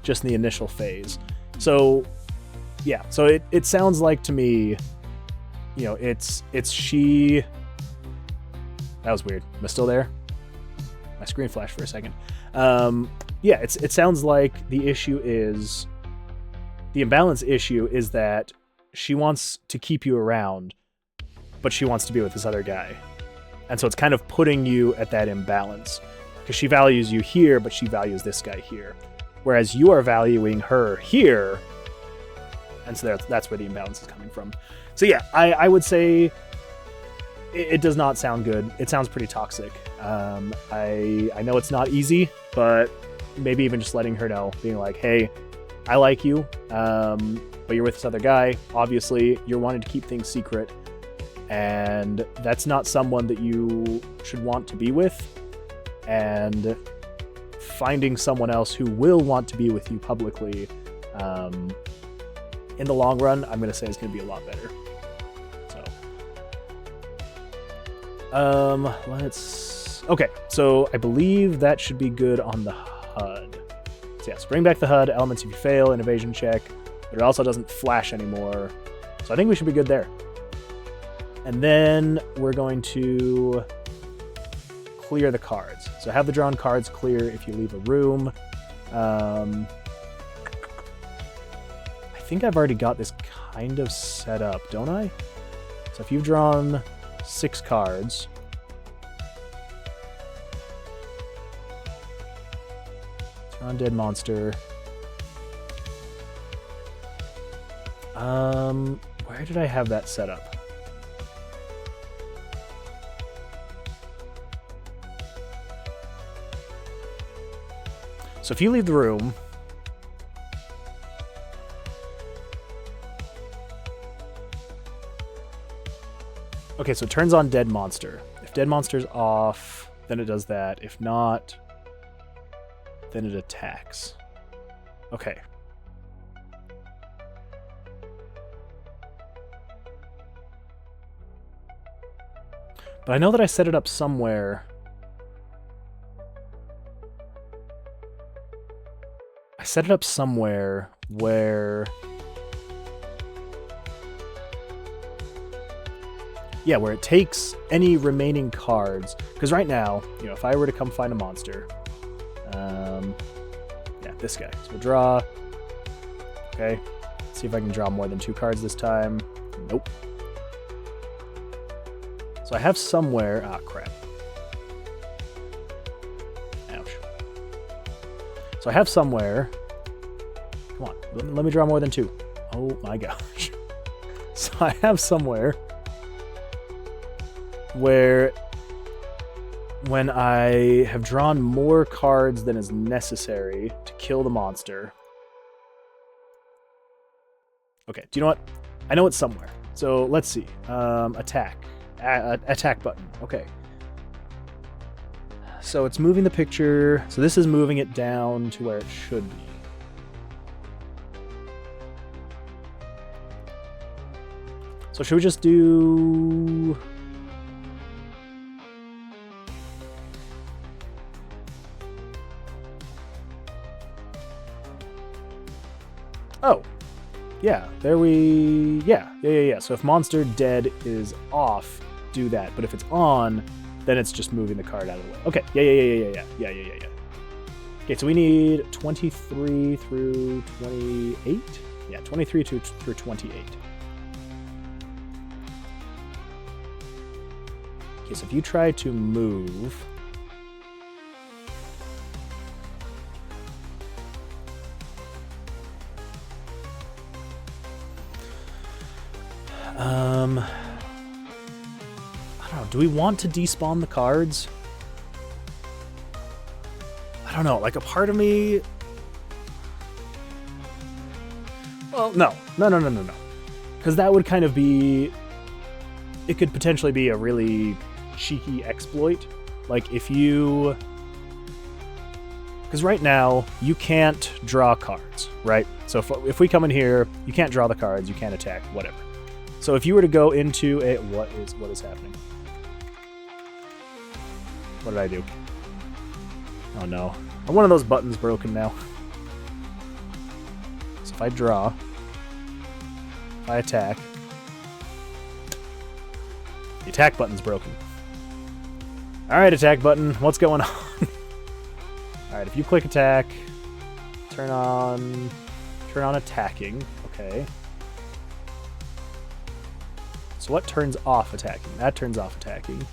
just in the initial phase. So, yeah, so it sounds like to me, you know, it's she. That was weird. Am I still there? My screen flashed for a second. Yeah, it sounds like the imbalance issue is that she wants to keep you around, but she wants to be with this other guy. And so it's kind of putting you at that imbalance, because she values you here, but she values this guy here. Whereas you are valuing her here, and so that's where the imbalance is coming from. So yeah, I would say it does not sound good. It sounds pretty toxic. I know it's not easy, but maybe even just letting her know, being like, hey, I like you, but you're with this other guy. Obviously, you're wanting to keep things secret, and that's not someone that you should want to be with. And finding someone else who will want to be with you publicly, in the long run, I'm going to say is going to be a lot better. Okay, so I believe that should be good on the HUD. So yes, bring back the HUD, elements if you fail, an evasion check, but it also doesn't flash anymore. So I think we should be good there. And then we're going to clear the cards. So have the drawn cards clear if you leave a room. I think I've already got this kind of set up, don't I? So if you've drawn 6 cards, undead monster. Where did I have that set up? So if you leave the room, okay, so it turns on dead monster. If dead monster's off, then it does that. If not, then it attacks. Okay. But I know that I set it up somewhere. I set it up somewhere where... Yeah, where it takes any remaining cards. Because right now, you know, if I were to come find a monster... yeah, this guy. So we'll draw. Okay. Let's see if I can draw more than 2 cards this time. Nope. So I have somewhere... Ah, crap. Ouch. So I have somewhere... Come on, let me draw more than 2. Oh my gosh. So I have somewhere where when I have drawn more cards than is necessary to kill the monster... Okay, do you know what? I know it's somewhere. So let's see. Attack. Attack button. Okay. So it's moving the picture. So this is moving it down to where it should be. So should we just do... Oh. Yeah, there we... Yeah. So if monster dead is off, do that. But if it's on, then it's just moving the card out of the way. Okay, yeah. Okay, so we need 23 through 28? Yeah, 23 through 28. Okay, so if you try to move... I don't know, do we want to despawn the cards? I don't know, like a part of me... Well, no. Because that would kind of be... It could potentially be a really cheeky exploit. Like if you... Because right now, you can't draw cards, right? So if we come in here, you can't draw the cards, you can't attack, whatever. So if you were to go into a... What is happening? What did I do? Oh no. One of those buttons broken now. So if I draw, if I attack, the attack button's broken. Alright, attack button, what's going on? Alright, if you click attack, turn on attacking, okay. So what turns off attacking? That turns off attacking.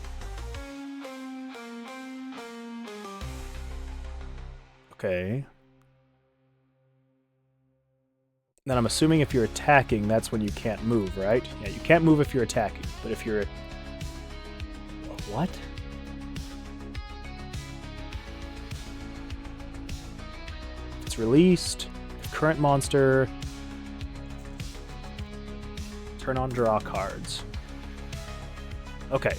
Okay. Then I'm assuming if you're attacking, that's when you can't move, right? Yeah, you can't move if you're attacking, but if you're... What? It's released. Current monster. Turn on draw cards. Okay.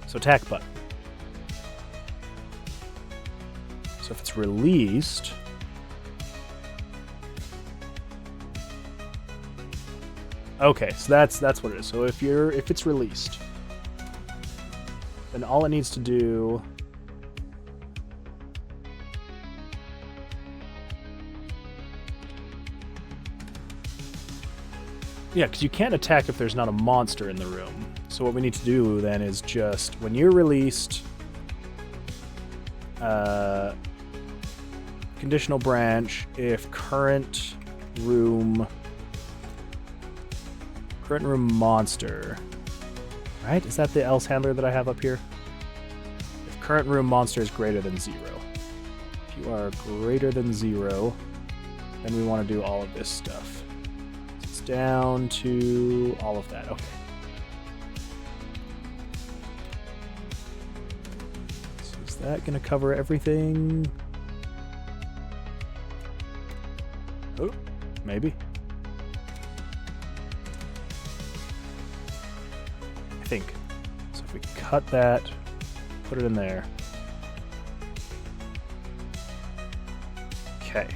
So attack button. So if it's released... Okay, so that's what it is. So if it's released, then all it needs to do... Yeah, because you can't attack if there's not a monster in the room. So what we need to do then is just, when you're released, conditional branch, if current room monster, right? Is that the else handler that I have up here? If current room monster is greater than 0. If you are greater than 0, then we want to do all of this stuff. Down to all of that. Okay. So is that going to cover everything? Oh, maybe. I think. So if we cut that, put it in there. Okay.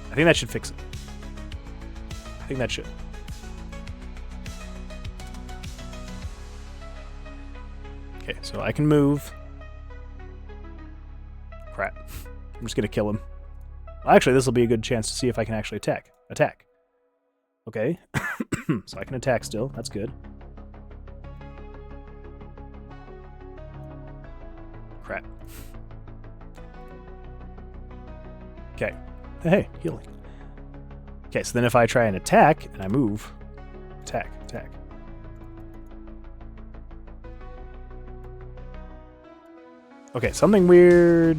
I think that should fix it. I think that should. Okay, so I can move. Crap. I'm just going to kill him. Well, actually, this will be a good chance to see if I can actually attack. Attack. Okay. So I can attack still. That's good. Crap. Okay. Hey, healing. Okay, so then if I try and attack, and I move, Attack, attack. Okay, something weird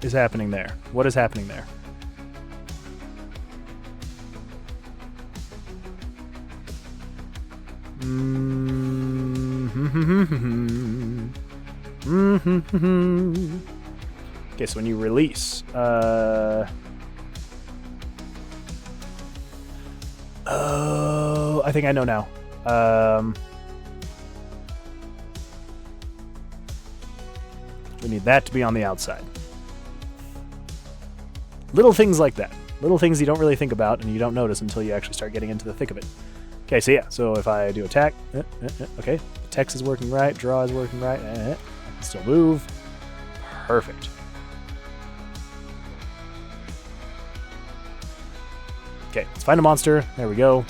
is happening there. What is happening there? Okay, so when you release, oh, I think I know now. We need that to be on the outside. Little things like that. Little things you don't really think about and you don't notice until you actually start getting into the thick of it. Okay, so yeah, so if I do attack, okay, text is working right, draw is working right, I can still move. Perfect. Okay, let's find a monster. There we go.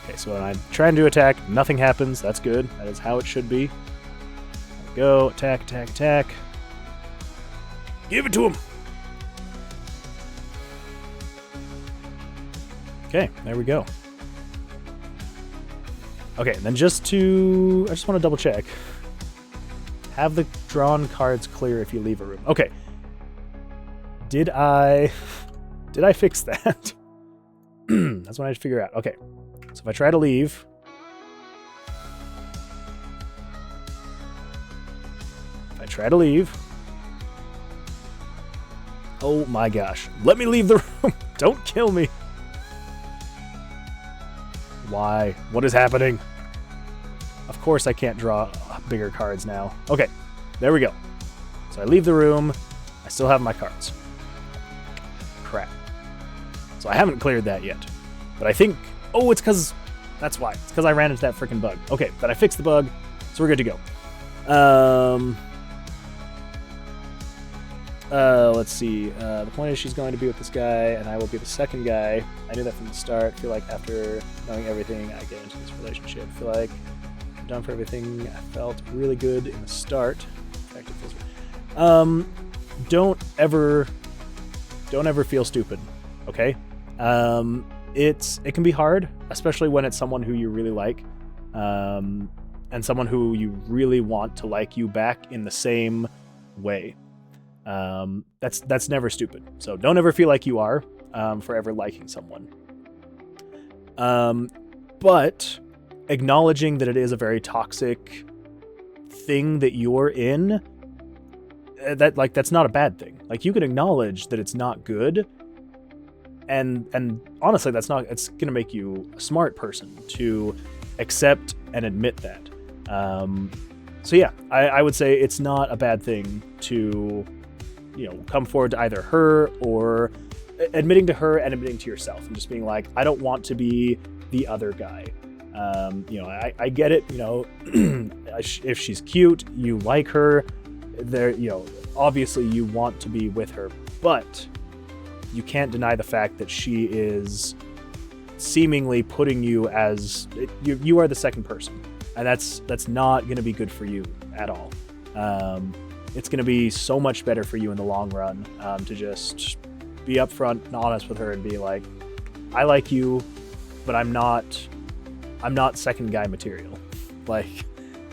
Okay, so when I try and do attack, nothing happens. That's good. That is how it should be. There we go. Attack, attack, attack. Give it to him. Okay, there we go. Okay, and then I just want to double check. Have the drawn cards clear if you leave a room. Okay. Did I fix that? That's what I had to figure out. Okay. So if I try to leave. Oh my gosh. Let me leave the room. Don't kill me. Why? What is happening? Of course I can't draw bigger cards now. Okay, there we go. So I leave the room. I still have my cards. Crap. So I haven't cleared that yet. But I think... Oh, it's because... That's why. It's because I ran into that freaking bug. Okay, but I fixed the bug, so we're good to go. Let's see. The point is she's going to be with this guy, and I will be the second guy. I knew that from the start. I feel like after knowing everything, I get into this relationship. I feel like I'm done for everything. I felt really good in the start. In fact, it feels weird. Don't ever feel stupid, okay? It can be hard, especially when it's someone who you really like, and someone who you really want to like you back in the same way. That's never stupid. So don't ever feel like you are forever liking someone. But acknowledging that it is a very toxic thing that you're in, that's not a bad thing. Like, you can acknowledge that it's not good, and honestly, it's gonna make you a smart person to accept and admit that. So yeah, I would say it's not a bad thing to, come forward to either her or admitting to her and admitting to yourself and just being like, I don't want to be the other guy. I get it. If she's cute, you like her, obviously you want to be with her, but you can't deny the fact that she is seemingly putting you as you are the second person, and that's not going to be good for you at all. It's going to be so much better for you in the long run to just be upfront and honest with her and be like, I like you, but I'm not second guy material. Like,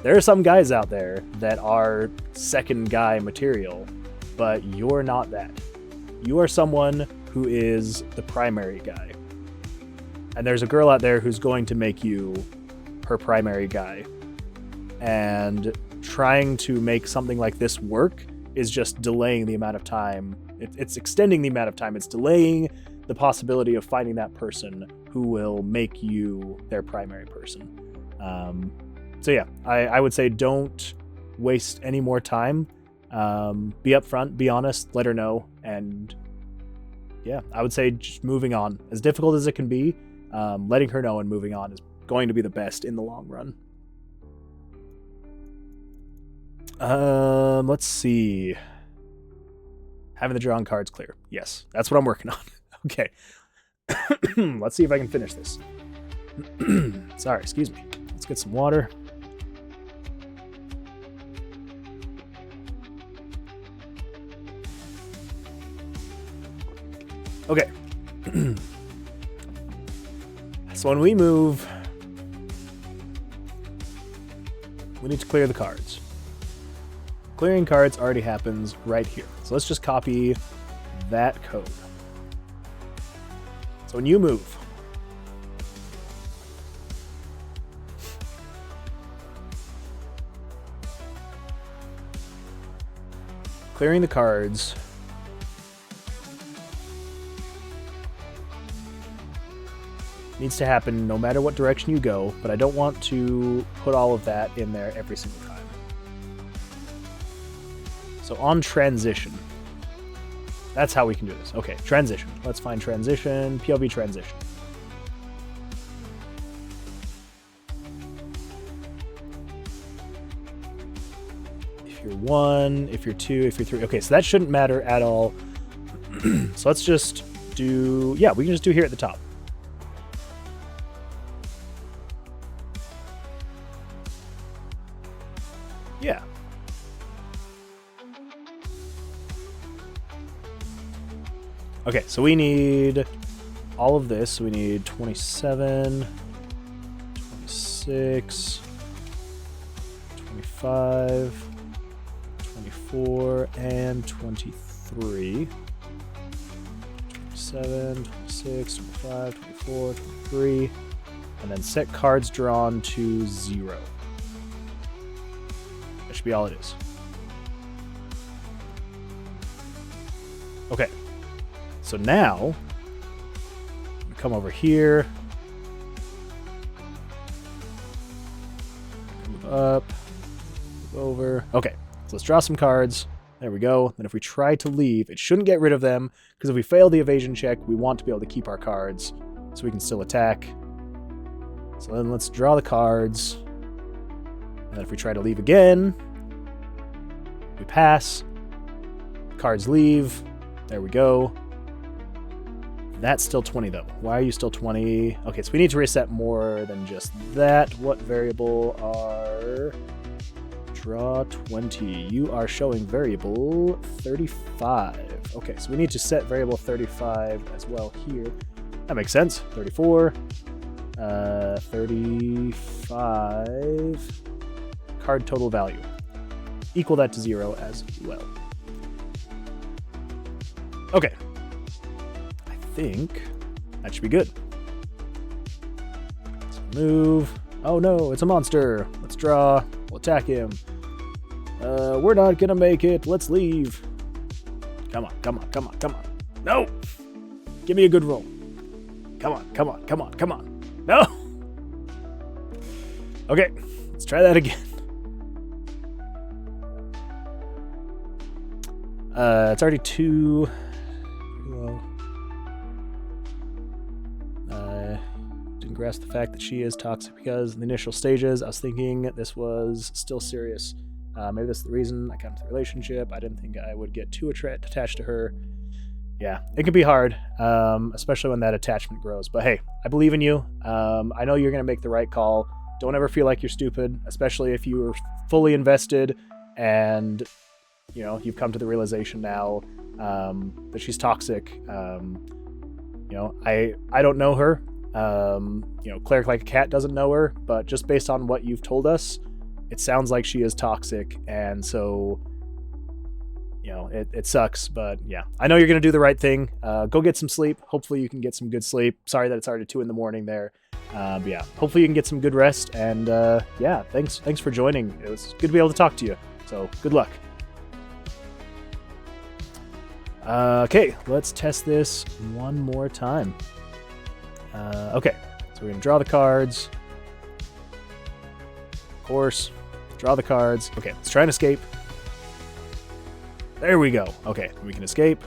there are some guys out there that are second guy material, but you're not that. You are someone who is the primary guy. And there's a girl out there who's going to make you her primary guy. And trying to make something like this work is just delaying the amount of time. It's extending the amount of time. It's delaying the possibility of finding that person who will make you their primary person. So yeah, I would say don't waste any more time. Be upfront, be honest, let her know, and yeah, I would say just moving on. As difficult as it can be, letting her know and moving on is going to be the best in the long run. Let's see. Having the drawn cards clear. Yes, that's what I'm working on. Okay. Let's see if I can finish this. Sorry, excuse me. Let's get some water. Okay. So when we move we need to clear the cards. Clearing cards already happens right here. So let's just copy that code. So when you move, clearing the cards needs to happen no matter what direction you go, but I don't want to put all of that in there every single time. So on transition, that's how we can do this. Okay, transition. Let's find transition, PLV transition. If you're 1, if you're 2, if you're 3. Okay, so that shouldn't matter at all. So let's just do, yeah, we can just do here at the top. Yeah. Okay, so we need all of this. So we need 27, 26, 25, 24, and 23. 27, 26, 25, 24, 23. And then set cards drawn to 0. That should be all it is. Okay. So now, come over here, move up, move over. Okay, so let's draw some cards. There we go. Then if we try to leave, it shouldn't get rid of them, because if we fail the evasion check, we want to be able to keep our cards so we can still attack. So then let's draw the cards. And then if we try to leave again, we pass. Cards leave. There we go. That's still 20, though. Why are you still 20? Okay, so we need to reset more than just that. What variable are... Draw 20. You are showing variable 35. Okay, so we need to set variable 35 as well here. That makes sense. 34. 35. Card total value. Equal that to 0 as well. Okay. I think that should be good. Let's move. Oh no, it's a monster. Let's draw. We'll attack him. We're not gonna make it. Let's leave. Come on, come on, come on, come on. No! Give me a good roll. Come on, come on, come on, come on. No! Okay, let's try that again. It's already 2. Well, didn't grasp the fact that she is toxic because in the initial stages I was thinking this was still serious. Maybe that's the reason I got into the relationship. I didn't think I would get too attached to her. Yeah, it can be hard, especially when that attachment grows. But hey, I believe in you. I know you're going to make the right call. Don't ever feel like you're stupid, especially if you were fully invested and, you know, you've come to the realization now that she's toxic. You know, I don't know her. You know, Cleric Like a Cat doesn't know her, but just based on what you've told us, it sounds like she is toxic, and so, you know, it sucks, but yeah. I know you're going to do the right thing. Go get some sleep. Hopefully you can get some good sleep. Sorry that it's already 2 in the morning there. But yeah, hopefully you can get some good rest, and yeah, thanks for joining. It was good to be able to talk to you, so good luck. Okay, let's test this one more time. Okay, so we're going to draw the cards. Of course, draw the cards. Okay, let's try and escape. There we go. Okay, we can escape.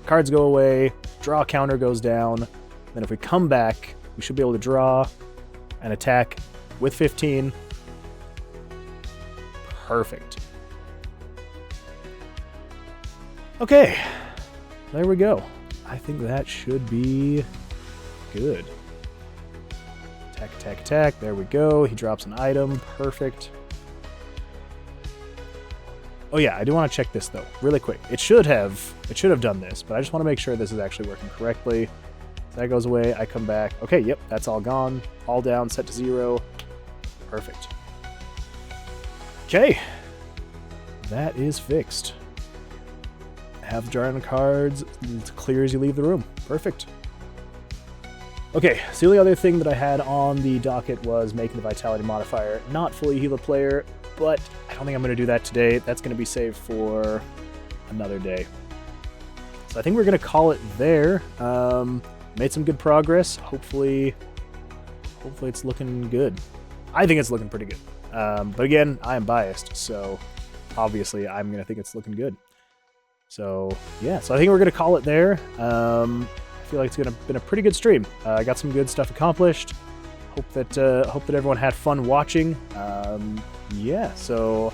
Cards go away. Draw counter goes down. Then if we come back, we should be able to draw and attack with 15. Perfect. Okay, there we go. I think that should be good. Attack, attack, attack. There we go. He drops an item. Perfect. Oh yeah, I do want to check this though, really quick. It should have done this, but I just want to make sure this is actually working correctly. So that goes away. I come back. Okay, yep, that's all gone. All down, set to 0. Perfect. Okay. That is fixed. Have the drawing cards as clear as you leave the room. Perfect. Okay, so the only other thing that I had on the docket was making the Vitality modifier. Not fully heal a player, but I don't think I'm going to do that today. That's going to be saved for another day. So I think we're going to call it there. Made some good progress. Hopefully it's looking good. I think it's looking pretty good. But again, I am biased, so obviously I'm going to think it's looking good. So yeah, so I think we're going to call it there. I feel like it's been a pretty good stream. I got some good stuff accomplished. Hope that everyone had fun watching. Yeah, so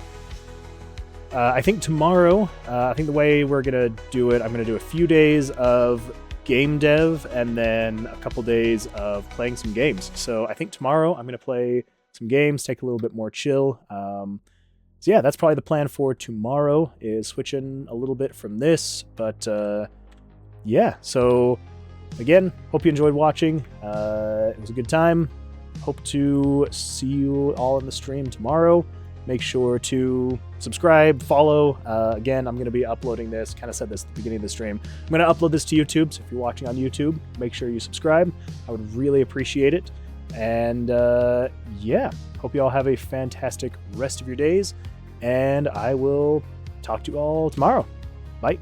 I think tomorrow, I think the way we're gonna do it, I'm gonna do a few days of game dev and then a couple days of playing some games. So I think tomorrow I'm gonna play some games, take a little bit more chill. So yeah, that's probably the plan for tomorrow, is switching a little bit from this. But yeah, so again, hope you enjoyed watching. It was a good time. Hope to see you all in the stream tomorrow. Make sure to subscribe, follow. Again, I'm going to be uploading this. Kind of said this at the beginning of the stream. I'm going to upload this to YouTube, so if you're watching on YouTube, make sure you subscribe. I would really appreciate it. And yeah, hope you all have a fantastic rest of your days. And I will talk to you all tomorrow. Bye.